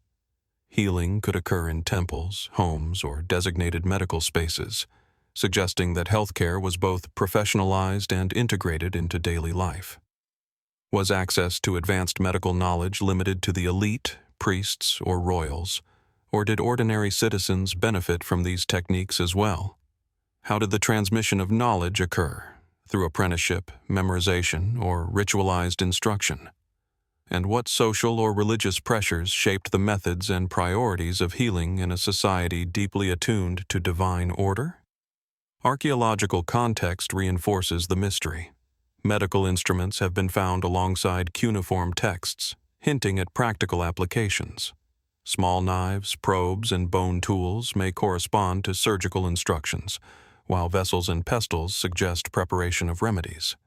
Healing could occur in temples, homes, or designated medical spaces, suggesting that healthcare was both professionalized and integrated into daily life. Was access to advanced medical knowledge limited to the elite, priests, or royals, or did ordinary citizens benefit from these techniques as well? How did the transmission of knowledge occur? Through apprenticeship, memorization, or ritualized instruction? And what social or religious pressures shaped the methods and priorities of healing in a society deeply attuned to divine order? Archaeological context reinforces the mystery. Medical instruments have been found alongside cuneiform texts, hinting at practical applications. Small knives, probes, and bone tools may correspond to surgical instructions, while vessels and pestles suggest preparation of remedies.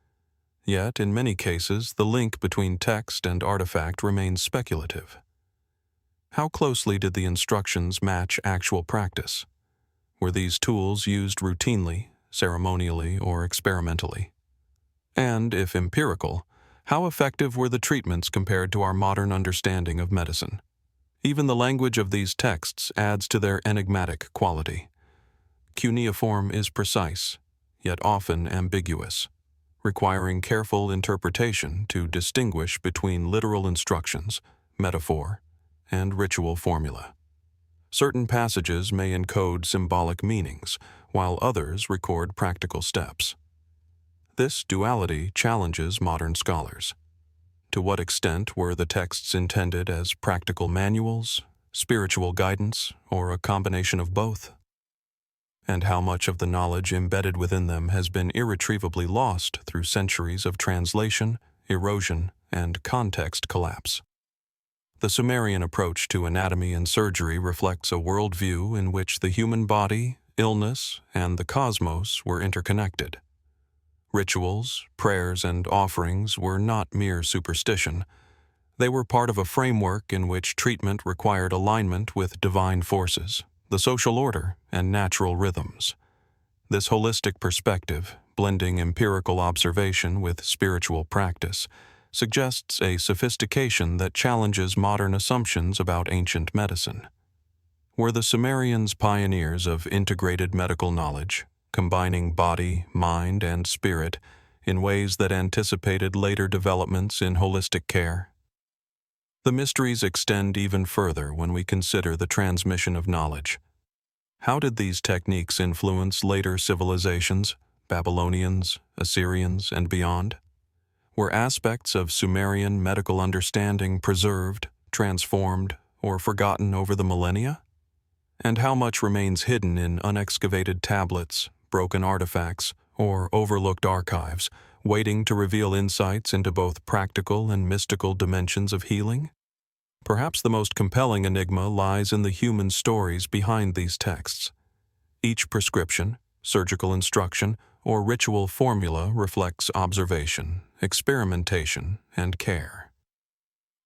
Yet, in many cases, the link between text and artifact remains speculative. How closely did the instructions match actual practice? Were these tools used routinely, ceremonially, or experimentally? And, if empirical, how effective were the treatments compared to our modern understanding of medicine? Even the language of these texts adds to their enigmatic quality. Cuneiform is precise, yet often ambiguous, requiring careful interpretation to distinguish between literal instructions, metaphor, and ritual formula. Certain passages may encode symbolic meanings, while others record practical steps. This duality challenges modern scholars. To what extent were the texts intended as practical manuals, spiritual guidance, or a combination of both? And how much of the knowledge embedded within them has been irretrievably lost through centuries of translation, erosion, and context collapse? The Sumerian approach to anatomy and surgery reflects a worldview in which the human body, illness, and the cosmos were interconnected. Rituals, prayers, and offerings were not mere superstition. They were part of a framework in which treatment required alignment with divine forces, the social order, and natural rhythms. This holistic perspective, blending empirical observation with spiritual practice, suggests a sophistication that challenges modern assumptions about ancient medicine. Were the Sumerians pioneers of integrated medical knowledge, combining body, mind, and spirit in ways that anticipated later developments in holistic care? The mysteries extend even further when we consider the transmission of knowledge. How did these techniques influence later civilizations, Babylonians, Assyrians, and beyond? Were aspects of Sumerian medical understanding preserved, transformed, or forgotten over the millennia? And how much remains hidden in unexcavated tablets, broken artifacts, or overlooked archives, waiting to reveal insights into both practical and mystical dimensions of healing? Perhaps the most compelling enigma lies in the human stories behind these texts. Each prescription, surgical instruction, or ritual formula reflects observation, experimentation, and care.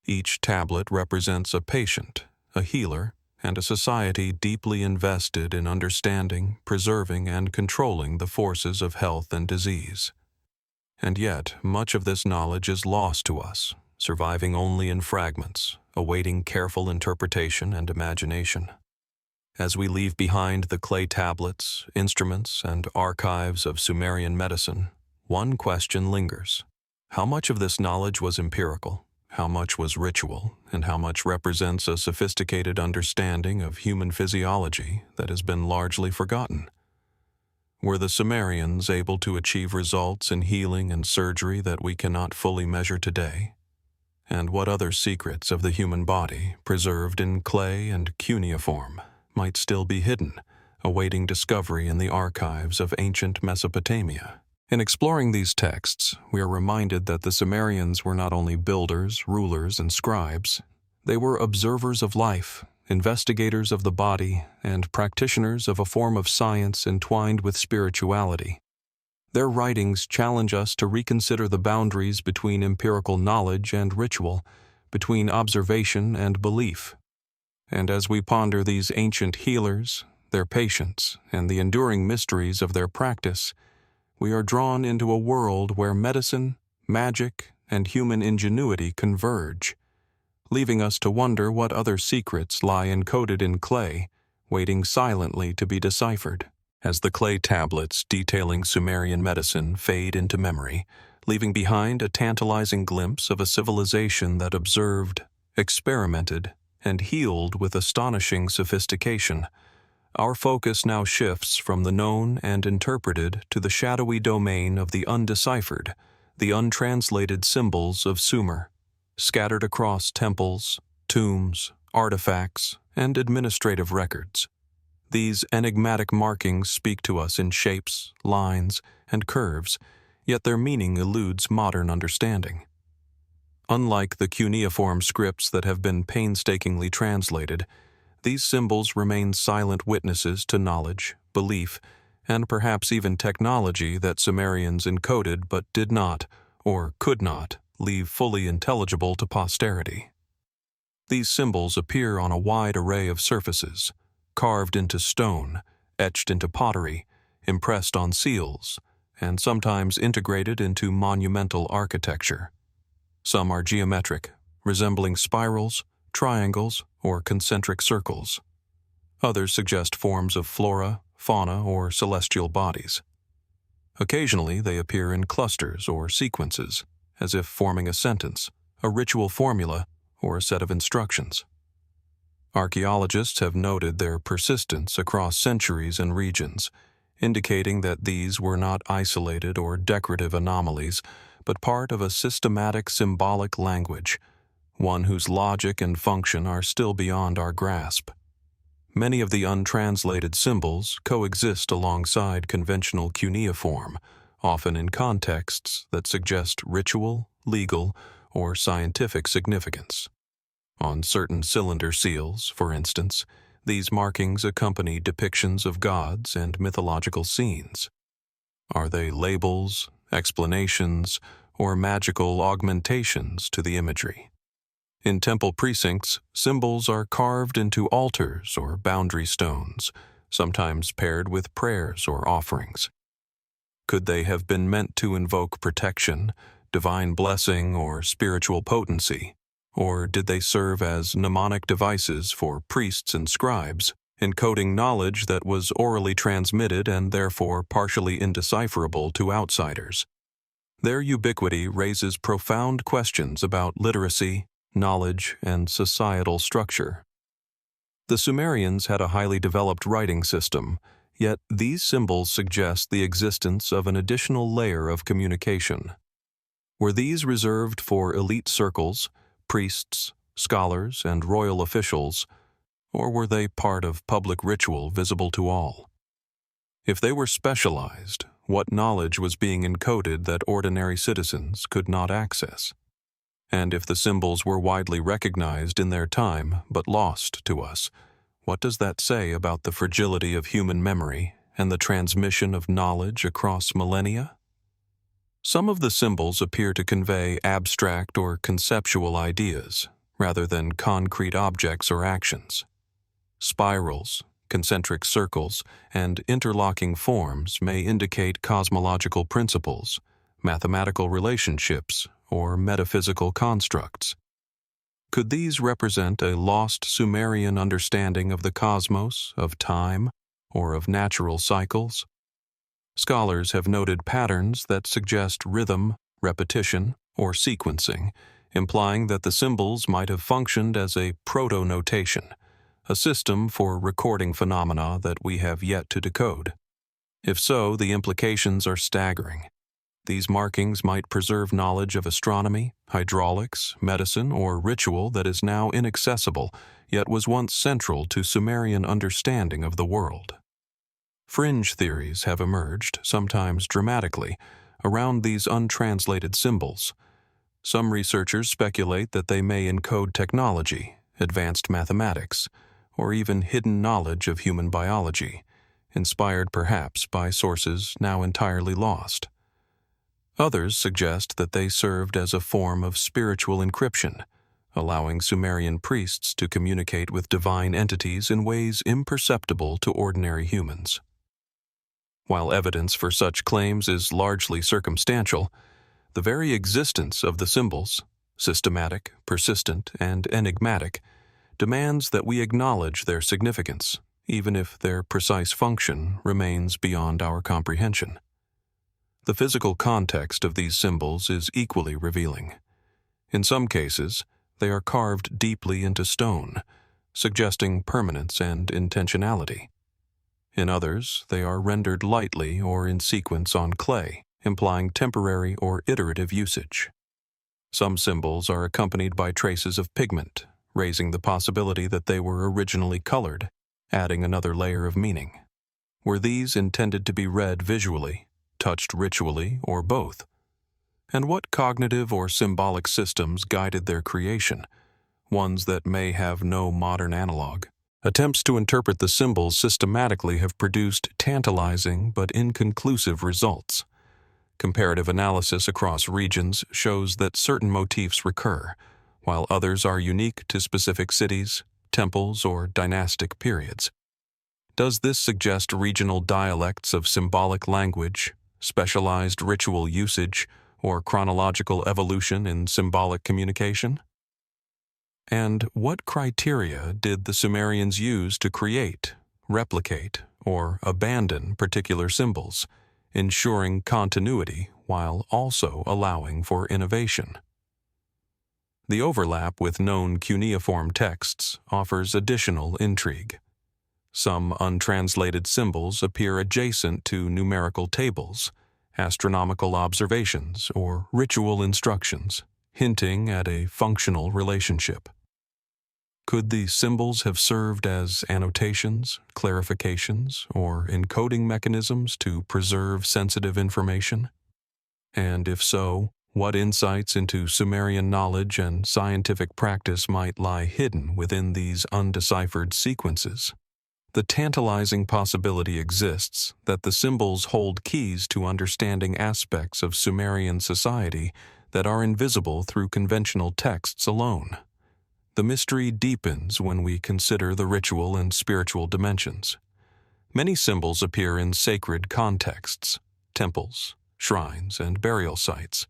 Each tablet represents a patient, a healer, and a society deeply invested in understanding, preserving, and controlling the forces of health and disease. And yet, much of this knowledge is lost to us, surviving only in fragments, awaiting careful interpretation and imagination. As we leave behind the clay tablets, instruments, and archives of Sumerian medicine, one question lingers. How much of this knowledge was empirical? How much was ritual? And how much represents a sophisticated understanding of human physiology that has been largely forgotten? Were the Sumerians able to achieve results in healing and surgery that we cannot fully measure today? And what other secrets of the human body, preserved in clay and cuneiform, might still be hidden, awaiting discovery in the archives of ancient Mesopotamia? In exploring these texts, we are reminded that the Sumerians were not only builders, rulers, and scribes. They were observers of life, investigators of the body, and practitioners of a form of science entwined with spirituality. Their writings challenge us to reconsider the boundaries between empirical knowledge and ritual, between observation and belief. And as we ponder these ancient healers, their patients, and the enduring mysteries of their practice, we are drawn into a world where medicine, magic, and human ingenuity converge, leaving us to wonder what other secrets lie encoded in clay, waiting silently to be deciphered. As the clay tablets detailing Sumerian medicine fade into memory, leaving behind a tantalizing glimpse of a civilization that observed, experimented, and healed with astonishing sophistication, our focus now shifts from the known and interpreted to the shadowy domain of the undeciphered, the untranslated symbols of Sumer, scattered across temples, tombs, artifacts, and administrative records. These enigmatic markings speak to us in shapes, lines, and curves, yet their meaning eludes modern understanding. Unlike the cuneiform scripts that have been painstakingly translated, these symbols remain silent witnesses to knowledge, belief, and perhaps even technology that Sumerians encoded but did not, or could not, leave fully intelligible to posterity. These symbols appear on a wide array of surfaces, carved into stone, etched into pottery, impressed on seals, and sometimes integrated into monumental architecture. Some are geometric, resembling spirals, triangles, or concentric circles. Others suggest forms of flora, fauna, or celestial bodies. Occasionally, they appear in clusters or sequences, as if forming a sentence, a ritual formula, or a set of instructions. Archaeologists have noted their persistence across centuries and regions, indicating that these were not isolated or decorative anomalies, but part of a systematic symbolic language, one whose logic and function are still beyond our grasp. Many of the untranslated symbols coexist alongside conventional cuneiform, often in contexts that suggest ritual, legal, or scientific significance. On certain cylinder seals, for instance, these markings accompany depictions of gods and mythological scenes. Are they labels, explanations, or magical augmentations to the imagery? In temple precincts, symbols are carved into altars or boundary stones, sometimes paired with prayers or offerings. Could they have been meant to invoke protection, divine blessing, or spiritual potency? Or did they serve as mnemonic devices for priests and scribes, encoding knowledge that was orally transmitted and therefore partially indecipherable to outsiders? Their ubiquity raises profound questions about literacy, knowledge, and societal structure. The Sumerians had a highly developed writing system, yet these symbols suggest the existence of an additional layer of communication. Were these reserved for elite circles, priests, scholars, and royal officials, or were they part of public ritual visible to all? If they were specialized, what knowledge was being encoded that ordinary citizens could not access? And if the symbols were widely recognized in their time but lost to us, what does that say about the fragility of human memory and the transmission of knowledge across millennia? Some of the symbols appear to convey abstract or conceptual ideas, rather than concrete objects or actions. Spirals, concentric circles, and interlocking forms may indicate cosmological principles, mathematical relationships, or metaphysical constructs. Could these represent a lost Sumerian understanding of the cosmos, of time, or of natural cycles? Scholars have noted patterns that suggest rhythm, repetition, or sequencing, implying that the symbols might have functioned as a proto-notation, a system for recording phenomena that we have yet to decode. If so, the implications are staggering. These markings might preserve knowledge of astronomy, hydraulics, medicine, or ritual that is now inaccessible, yet was once central to Sumerian understanding of the world. Fringe theories have emerged, sometimes dramatically, around these untranslated symbols. Some researchers speculate that they may encode technology, advanced mathematics, or even hidden knowledge of human biology, inspired perhaps by sources now entirely lost. Others suggest that they served as a form of spiritual encryption, allowing Sumerian priests to communicate with divine entities in ways imperceptible to ordinary humans. While evidence for such claims is largely circumstantial, the very existence of the symbols, systematic, persistent, and enigmatic, demands that we acknowledge their significance, even if their precise function remains beyond our comprehension. The physical context of these symbols is equally revealing. In some cases, they are carved deeply into stone, suggesting permanence and intentionality. In others, they are rendered lightly or in sequence on clay, implying temporary or iterative usage. Some symbols are accompanied by traces of pigment, raising the possibility that they were originally colored, adding another layer of meaning. Were these intended to be read visually, touched ritually, or both? And what cognitive or symbolic systems guided their creation, ones that may have no modern analog? Attempts to interpret the symbols systematically have produced tantalizing but inconclusive results. Comparative analysis across regions shows that certain motifs recur, while others are unique to specific cities, temples, or dynastic periods. Does this suggest regional dialects of symbolic language, specialized ritual usage, or chronological evolution in symbolic communication? And what criteria did the Sumerians use to create, replicate, or abandon particular symbols, ensuring continuity while also allowing for innovation? The overlap with known cuneiform texts offers additional intrigue. Some untranslated symbols appear adjacent to numerical tables, astronomical observations, or ritual instructions, hinting at a functional relationship. Could these symbols have served as annotations, clarifications, or encoding mechanisms to preserve sensitive information? And if so, what insights into Sumerian knowledge and scientific practice might lie hidden within these undeciphered sequences? The tantalizing possibility exists that the symbols hold keys to understanding aspects of Sumerian society that are invisible through conventional texts alone. The mystery deepens when we consider the ritual and spiritual dimensions. Many symbols appear in sacred contexts, temples, shrines, and burial sites,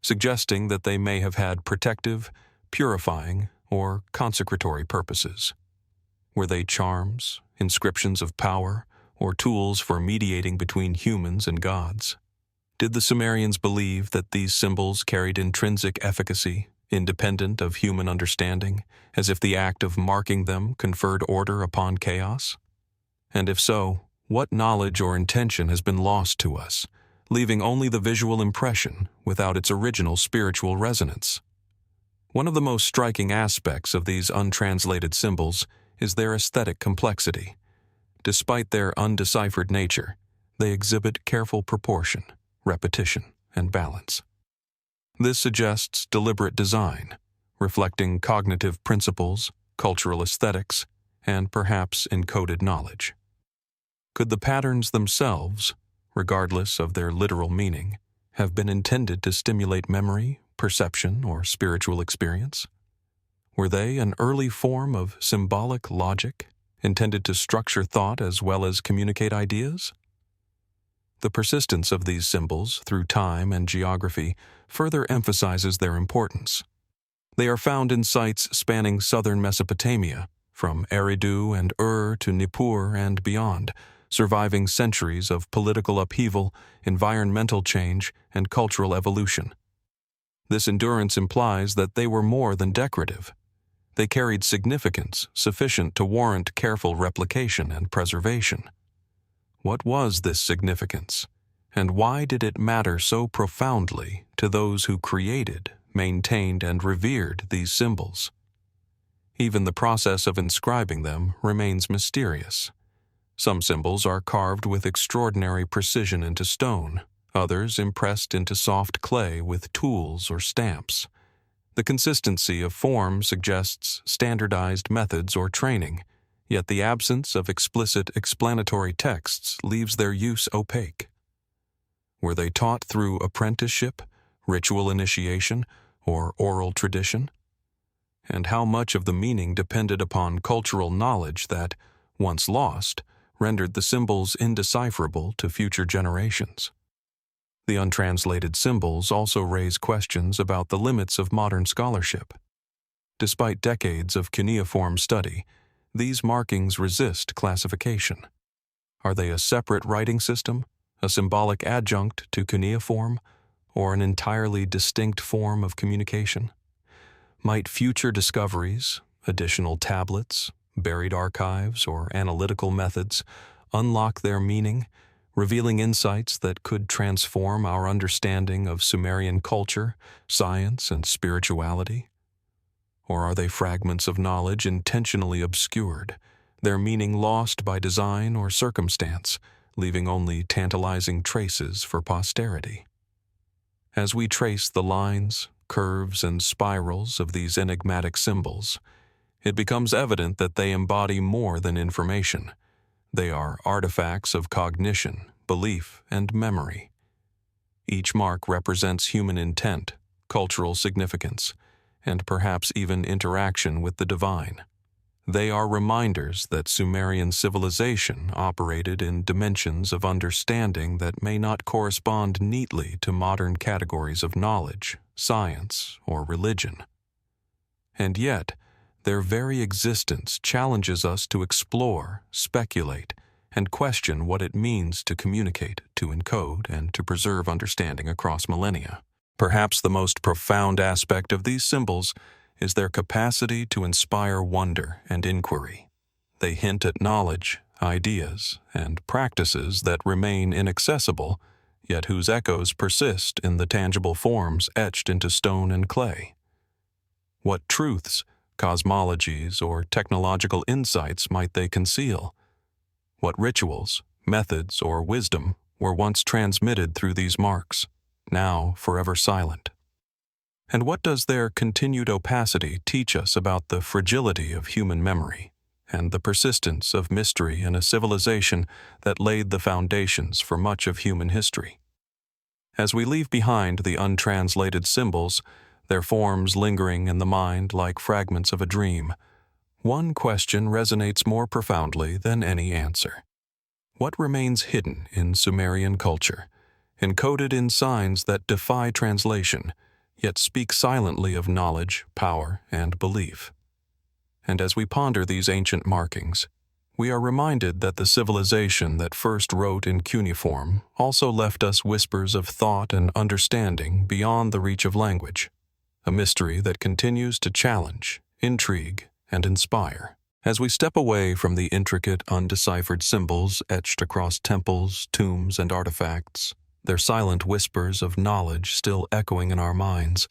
suggesting that they may have had protective, purifying, or consecratory purposes. Were they charms, inscriptions of power, or tools for mediating between humans and gods? Did the Sumerians believe that these symbols carried intrinsic efficacy, independent of human understanding, as if the act of marking them conferred order upon chaos? And if so, what knowledge or intention has been lost to us, leaving only the visual impression without its original spiritual resonance? One of the most striking aspects of these untranslated symbols is their aesthetic complexity. Despite their undeciphered nature, they exhibit careful proportion, repetition, and balance. This suggests deliberate design, reflecting cognitive principles, cultural aesthetics, and perhaps encoded knowledge. Could the patterns themselves, regardless of their literal meaning, have been intended to stimulate memory, perception, or spiritual experience? Were they an early form of symbolic logic, intended to structure thought as well as communicate ideas? The persistence of these symbols through time and geography further emphasizes their importance. They are found in sites spanning southern Mesopotamia, from Eridu and Ur to Nippur and beyond, surviving centuries of political upheaval, environmental change, and cultural evolution. This endurance implies that they were more than decorative. They carried significance sufficient to warrant careful replication and preservation. What was this significance, and why did it matter so profoundly to those who created, maintained, and revered these symbols? Even the process of inscribing them remains mysterious. Some symbols are carved with extraordinary precision into stone, others impressed into soft clay with tools or stamps. The consistency of form suggests standardized methods or training, yet the absence of explicit explanatory texts leaves their use opaque. Were they taught through apprenticeship, ritual initiation, or oral tradition? And how much of the meaning depended upon cultural knowledge that, once lost, rendered the symbols indecipherable to future generations? The untranslated symbols also raise questions about the limits of modern scholarship. Despite decades of cuneiform study, these markings resist classification. Are they a separate writing system, a symbolic adjunct to cuneiform, or an entirely distinct form of communication? Might future discoveries, additional tablets, buried archives, or analytical methods unlock their meaning, revealing insights that could transform our understanding of Sumerian culture, science, and spirituality? Or are they fragments of knowledge intentionally obscured, their meaning lost by design or circumstance, leaving only tantalizing traces for posterity? As we trace the lines, curves, and spirals of these enigmatic symbols, it becomes evident that they embody more than information. They are artifacts of cognition, belief, and memory. Each mark represents human intent, cultural significance, and perhaps even interaction with the divine. They are reminders that Sumerian civilization operated in dimensions of understanding that may not correspond neatly to modern categories of knowledge, science, or religion. And yet, their very existence challenges us to explore, speculate, and question what it means to communicate, to encode, and to preserve understanding across millennia. Perhaps the most profound aspect of these symbols is their capacity to inspire wonder and inquiry. They hint at knowledge, ideas, and practices that remain inaccessible, yet whose echoes persist in the tangible forms etched into stone and clay. What truths, cosmologies, or technological insights might they conceal? What rituals, methods, or wisdom were once transmitted through these marks, now forever silent? And what does their continued opacity teach us about the fragility of human memory and the persistence of mystery in a civilization that laid the foundations for much of human history? As we leave behind the untranslated symbols, their forms lingering in the mind like fragments of a dream, one question resonates more profoundly than any answer. What remains hidden in Sumerian culture, encoded in signs that defy translation, yet speak silently of knowledge, power, and belief. And as we ponder these ancient markings, we are reminded that the civilization that first wrote in cuneiform also left us whispers of thought and understanding beyond the reach of language, a mystery that continues to challenge, intrigue, and inspire. As we step away from the intricate, undeciphered symbols etched across temples, tombs, and artifacts, their silent whispers of knowledge still echoing in our minds,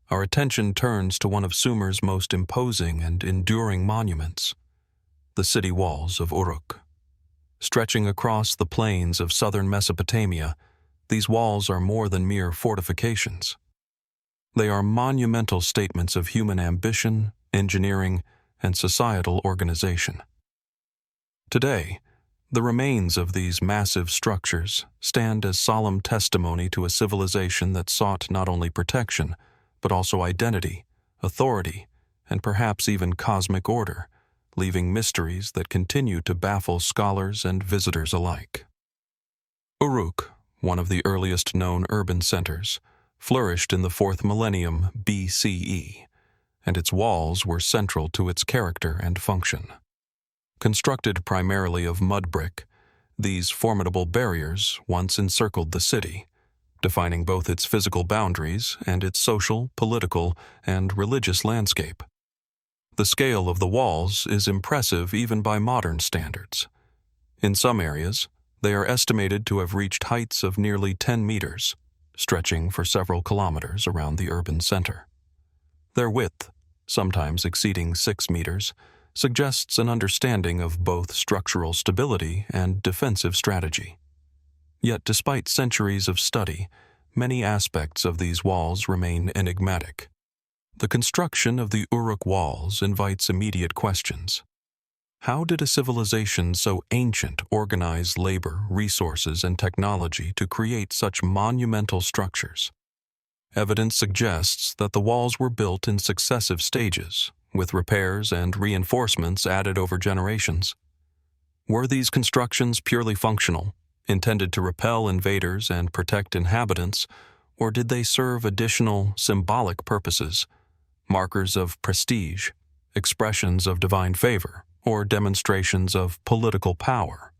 our attention turns to one of Sumer's most imposing and enduring monuments, the city walls of Uruk. Stretching across the plains of southern Mesopotamia, these walls are more than mere fortifications. They are monumental statements of human ambition, engineering, and societal organization. Today, the remains of these massive structures stand as solemn testimony to a civilization that sought not only protection, but also identity, authority, and perhaps even cosmic order, leaving mysteries that continue to baffle scholars and visitors alike. Uruk, one of the earliest known urban centers, flourished in the 4th millennium BCE, and its walls were central to its character and function. Constructed primarily of mud brick, these formidable barriers once encircled the city, defining both its physical boundaries and its social, political, and religious landscape. The scale of the walls is impressive even by modern standards. In some areas, they are estimated to have reached heights of nearly 10 meters, stretching for several kilometers around the urban center. Their width, sometimes exceeding 6 meters, suggests an understanding of both structural stability and defensive strategy. Yet despite centuries of study, many aspects of these walls remain enigmatic. The construction of the Uruk walls invites immediate questions. How did a civilization so ancient organize labor, resources, and technology to create such monumental structures? Evidence suggests that the walls were built in successive stages, with repairs and reinforcements added over generations. Were these constructions purely functional, intended to repel invaders and protect inhabitants, or did they serve additional symbolic purposes, markers of prestige, expressions of divine favor, or demonstrations of political power?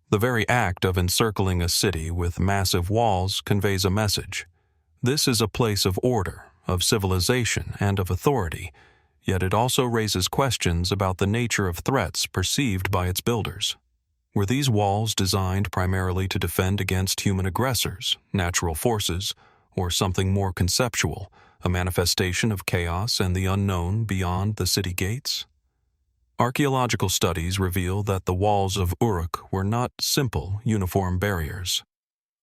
The very act of encircling a city with massive walls conveys a message. This is a place of order, of civilization, and of authority, yet it also raises questions about the nature of threats perceived by its builders. Were these walls designed primarily to defend against human aggressors, natural forces, or something more conceptual, a manifestation of chaos and the unknown beyond the city gates? Archaeological studies reveal that the walls of Uruk were not simple, uniform barriers.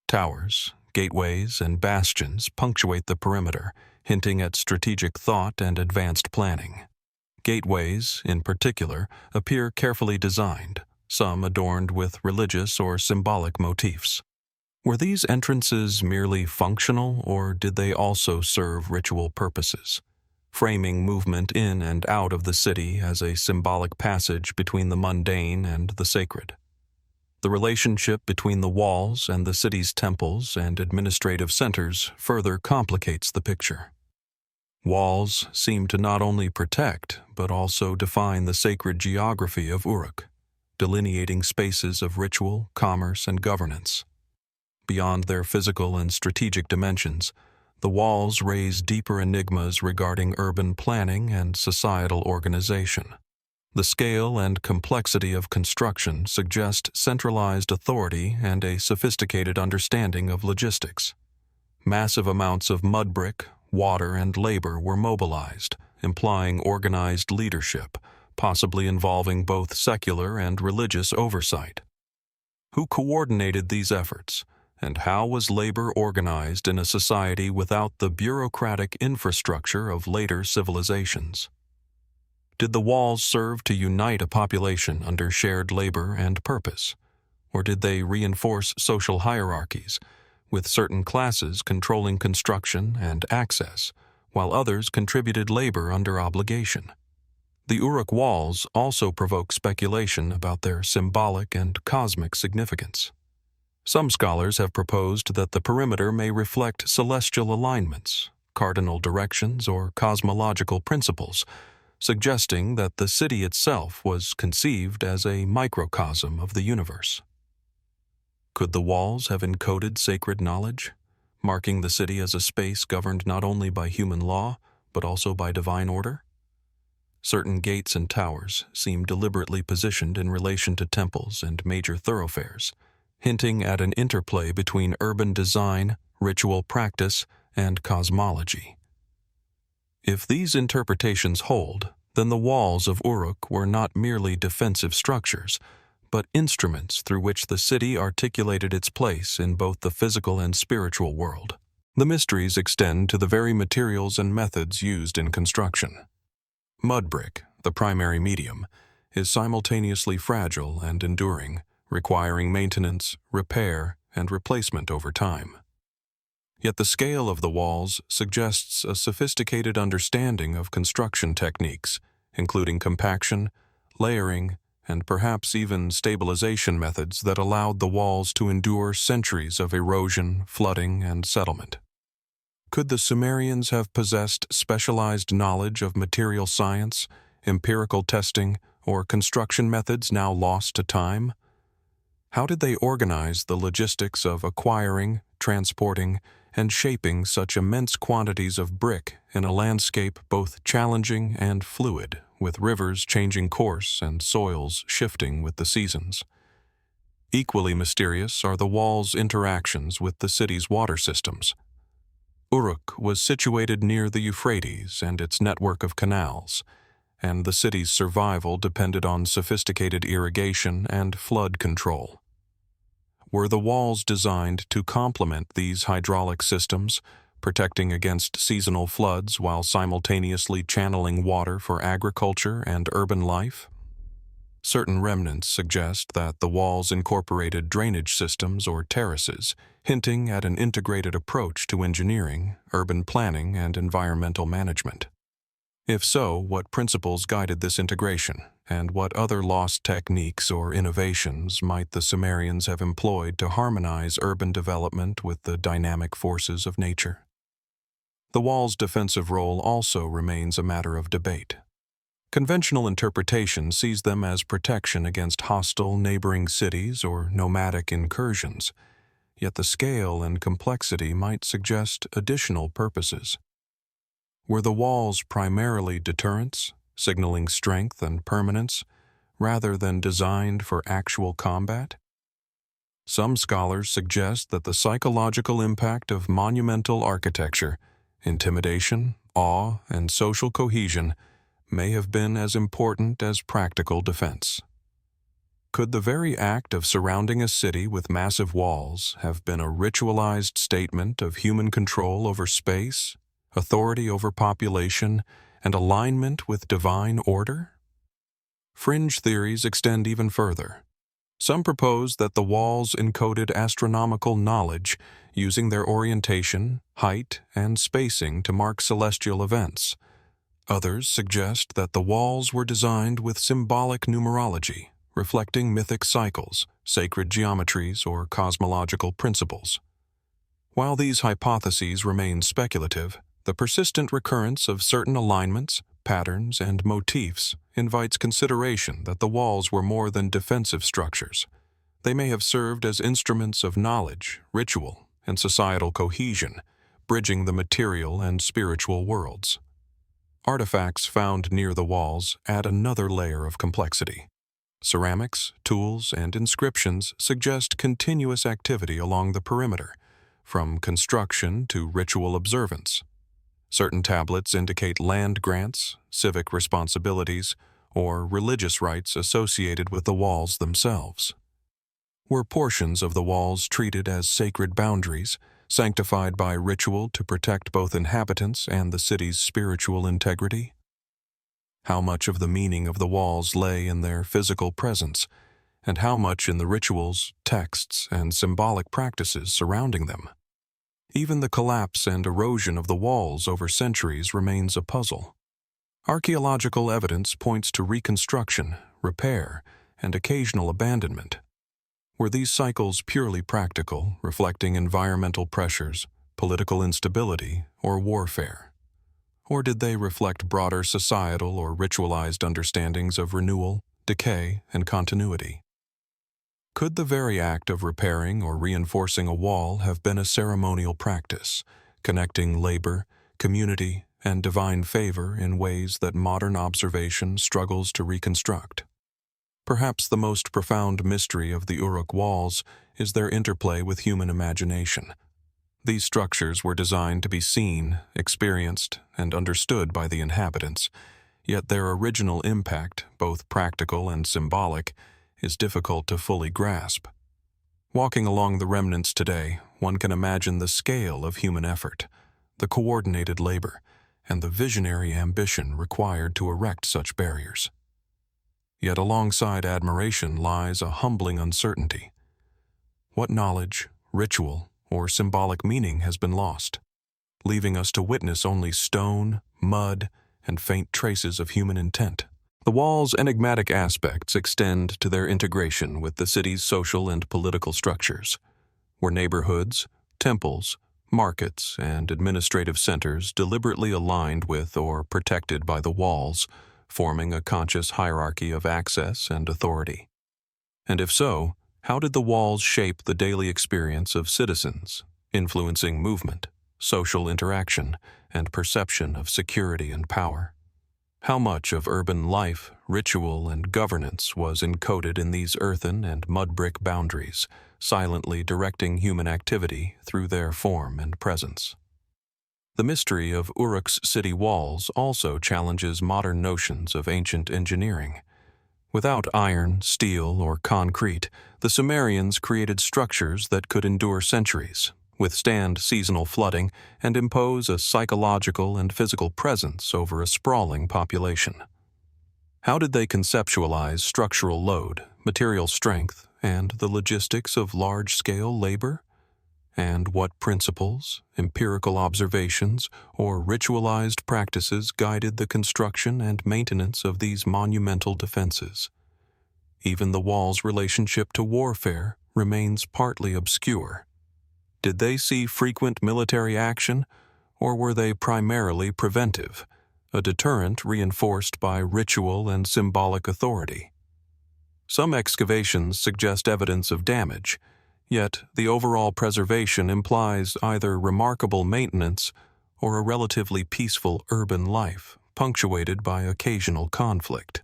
Towers, gateways, and bastions punctuate the perimeter, hinting at strategic thought and advanced planning. Gateways, in particular, appear carefully designed, some adorned with religious or symbolic motifs. Were these entrances merely functional, or did they also serve ritual purposes, framing movement in and out of the city as a symbolic passage between the mundane and the sacred? The relationship between the walls and the city's temples and administrative centers further complicates the picture. Walls seem to not only protect, but also define the sacred geography of Uruk, delineating spaces of ritual, commerce, and governance. Beyond their physical and strategic dimensions, the walls raise deeper enigmas regarding urban planning and societal organization. The scale and complexity of construction suggest centralized authority and a sophisticated understanding of logistics. Massive amounts of mud brick, water, and labor were mobilized, implying organized leadership, possibly involving both secular and religious oversight. Who coordinated these efforts, and how was labor organized in a society without the bureaucratic infrastructure of later civilizations? Did the walls serve to unite a population under shared labor and purpose, or did they reinforce social hierarchies, with certain classes controlling construction and access, while others contributed labor under obligation? The Uruk walls also provoke speculation about their symbolic and cosmic significance. Some scholars have proposed that the perimeter may reflect celestial alignments, cardinal directions, or cosmological principles, suggesting that the city itself was conceived as a microcosm of the universe. Could the walls have encoded sacred knowledge, marking the city as a space governed not only by human law, but also by divine order? Certain gates and towers seem deliberately positioned in relation to temples and major thoroughfares, hinting at an interplay between urban design, ritual practice, and cosmology. If these interpretations hold, then the walls of Uruk were not merely defensive structures, but instruments through which the city articulated its place in both the physical and spiritual world. The mysteries extend to the very materials and methods used in construction. Mud brick, the primary medium, is simultaneously fragile and enduring, requiring maintenance, repair, and replacement over time. Yet the scale of the walls suggests a sophisticated understanding of construction techniques, including compaction, layering, and perhaps even stabilization methods that allowed the walls to endure centuries of erosion, flooding, and settlement. Could the Sumerians have possessed specialized knowledge of material science, empirical testing, or construction methods now lost to time? How did they organize the logistics of acquiring, transporting, and shaping such immense quantities of brick in a landscape both challenging and fluid, with rivers changing course and soils shifting with the seasons? Equally mysterious are the walls' interactions with the city's water systems. Uruk was situated near the Euphrates and its network of canals, and the city's survival depended on sophisticated irrigation and flood control. Were the walls designed to complement these hydraulic systems, protecting against seasonal floods while simultaneously channeling water for agriculture and urban life? Certain remnants suggest that the walls incorporated drainage systems or terraces, hinting at an integrated approach to engineering, urban planning, and environmental management. If so, what principles guided this integration, and what other lost techniques or innovations might the Sumerians have employed to harmonize urban development with the dynamic forces of nature? The wall's defensive role also remains a matter of debate. Conventional interpretation sees them as protection against hostile neighboring cities or nomadic incursions, yet the scale and complexity might suggest additional purposes. Were the walls primarily deterrents, signaling strength and permanence, rather than designed for actual combat? Some scholars suggest that the psychological impact of monumental architecture, intimidation, awe, and social cohesion may have been as important as practical defense. Could the very act of surrounding a city with massive walls have been a ritualized statement of human control over space, authority over population, and alignment with divine order? Fringe theories extend even further. Some propose that the walls encoded astronomical knowledge, using their orientation, height, and spacing to mark celestial events. Others suggest that the walls were designed with symbolic numerology, reflecting mythic cycles, sacred geometries, or cosmological principles. While these hypotheses remain speculative, the persistent recurrence of certain alignments, patterns, and motifs invites consideration that the walls were more than defensive structures. They may have served as instruments of knowledge, ritual, and societal cohesion, bridging the material and spiritual worlds. Artifacts found near the walls add another layer of complexity. Ceramics, tools, and inscriptions suggest continuous activity along the perimeter, from construction to ritual observance. Certain tablets indicate land grants, civic responsibilities, or religious rites associated with the walls themselves. Were portions of the walls treated as sacred boundaries, sanctified by ritual to protect both inhabitants and the city's spiritual integrity? How much of the meaning of the walls lay in their physical presence, and how much in the rituals, texts, and symbolic practices surrounding them? Even the collapse and erosion of the walls over centuries remains a puzzle. Archaeological evidence points to reconstruction, repair, and occasional abandonment. Were these cycles purely practical, reflecting environmental pressures, political instability, or warfare? Or did they reflect broader societal or ritualized understandings of renewal, decay, and continuity? Could the very act of repairing or reinforcing a wall have been a ceremonial practice, connecting labor, community, and divine favor in ways that modern observation struggles to reconstruct? Perhaps the most profound mystery of the Uruk walls is their interplay with human imagination. These structures were designed to be seen, experienced, and understood by the inhabitants, yet their original impact, both practical and symbolic, is difficult to fully grasp. Walking along the remnants today, one can imagine the scale of human effort, the coordinated labor, and the visionary ambition required to erect such barriers. Yet alongside admiration lies a humbling uncertainty. What knowledge, ritual, or symbolic meaning has been lost, leaving us to witness only stone, mud, and faint traces of human intent? The walls' enigmatic aspects extend to their integration with the city's social and political structures, where neighborhoods, temples, markets, and administrative centers deliberately aligned with or protected by the walls, forming a conscious hierarchy of access and authority. And if so, how did the walls shape the daily experience of citizens, influencing movement, social interaction, and perception of security and power? How much of urban life, ritual, and governance was encoded in these earthen and mud-brick boundaries, silently directing human activity through their form and presence? The mystery of Uruk's city walls also challenges modern notions of ancient engineering. Without iron, steel, or concrete, the Sumerians created structures that could endure centuries, withstand seasonal flooding, and impose a psychological and physical presence over a sprawling population. How did they conceptualize structural load, material strength, and the logistics of large-scale labor? And what principles, empirical observations, or ritualized practices guided the construction and maintenance of these monumental defenses? Even the wall's relationship to warfare remains partly obscure. Did they see frequent military action, or were they primarily preventive, a deterrent reinforced by ritual and symbolic authority? Some excavations suggest evidence of damage, yet the overall preservation implies either remarkable maintenance or a relatively peaceful urban life, punctuated by occasional conflict.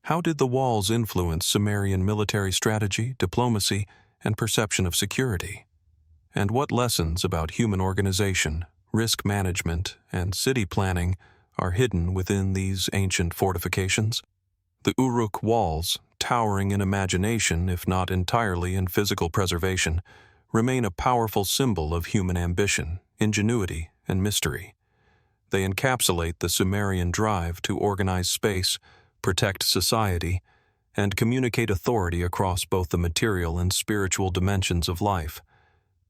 How did the walls influence Sumerian military strategy, diplomacy, and perception of security? And what lessons about human organization, risk management, and city planning are hidden within these ancient fortifications? The Uruk walls, towering in imagination if not entirely in physical preservation, remain a powerful symbol of human ambition, ingenuity, and mystery. They encapsulate the Sumerian drive to organize space, protect society, and communicate authority across both the material and spiritual dimensions of life.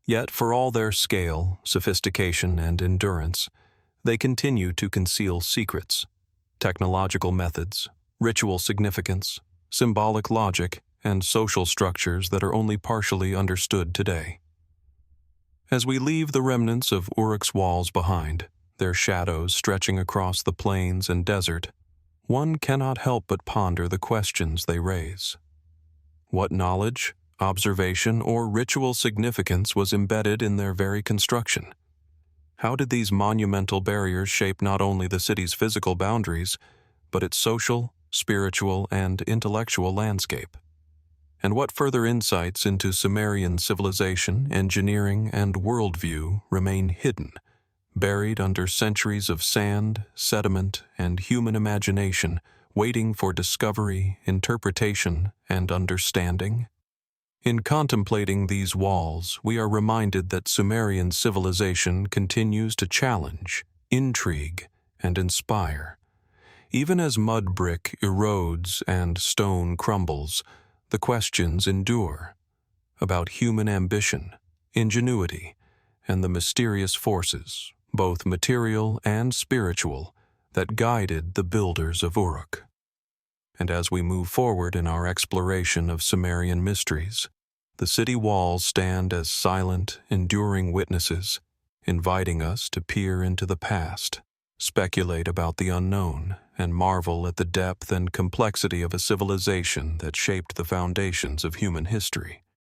Yet, for all their scale, sophistication, and endurance, they continue to conceal secrets, technological methods, ritual significance, symbolic logic, and social structures that are only partially understood today. As we leave the remnants of Uruk's walls behind, their shadows stretching across the plains and desert, one cannot help but ponder the questions they raise. What knowledge, observation, or ritual significance was embedded in their very construction? How did these monumental barriers shape not only the city's physical boundaries, but its social, spiritual, and intellectual landscape? And what further insights into Sumerian civilization, engineering, and worldview remain hidden, buried under centuries of sand, sediment, and human imagination, waiting for discovery, interpretation, and understanding? In contemplating these walls, we are reminded that Sumerian civilization continues to challenge, intrigue, and inspire. Even as mud brick erodes and stone crumbles, the questions endure about human ambition, ingenuity, and the mysterious forces, both material and spiritual, that guided the builders of Uruk. And as we move forward in our exploration of Sumerian mysteries, the city walls stand as silent, enduring witnesses, inviting us to peer into the past, speculate about the unknown, and marvel at the depth and complexity of a civilization that shaped the foundations of human history.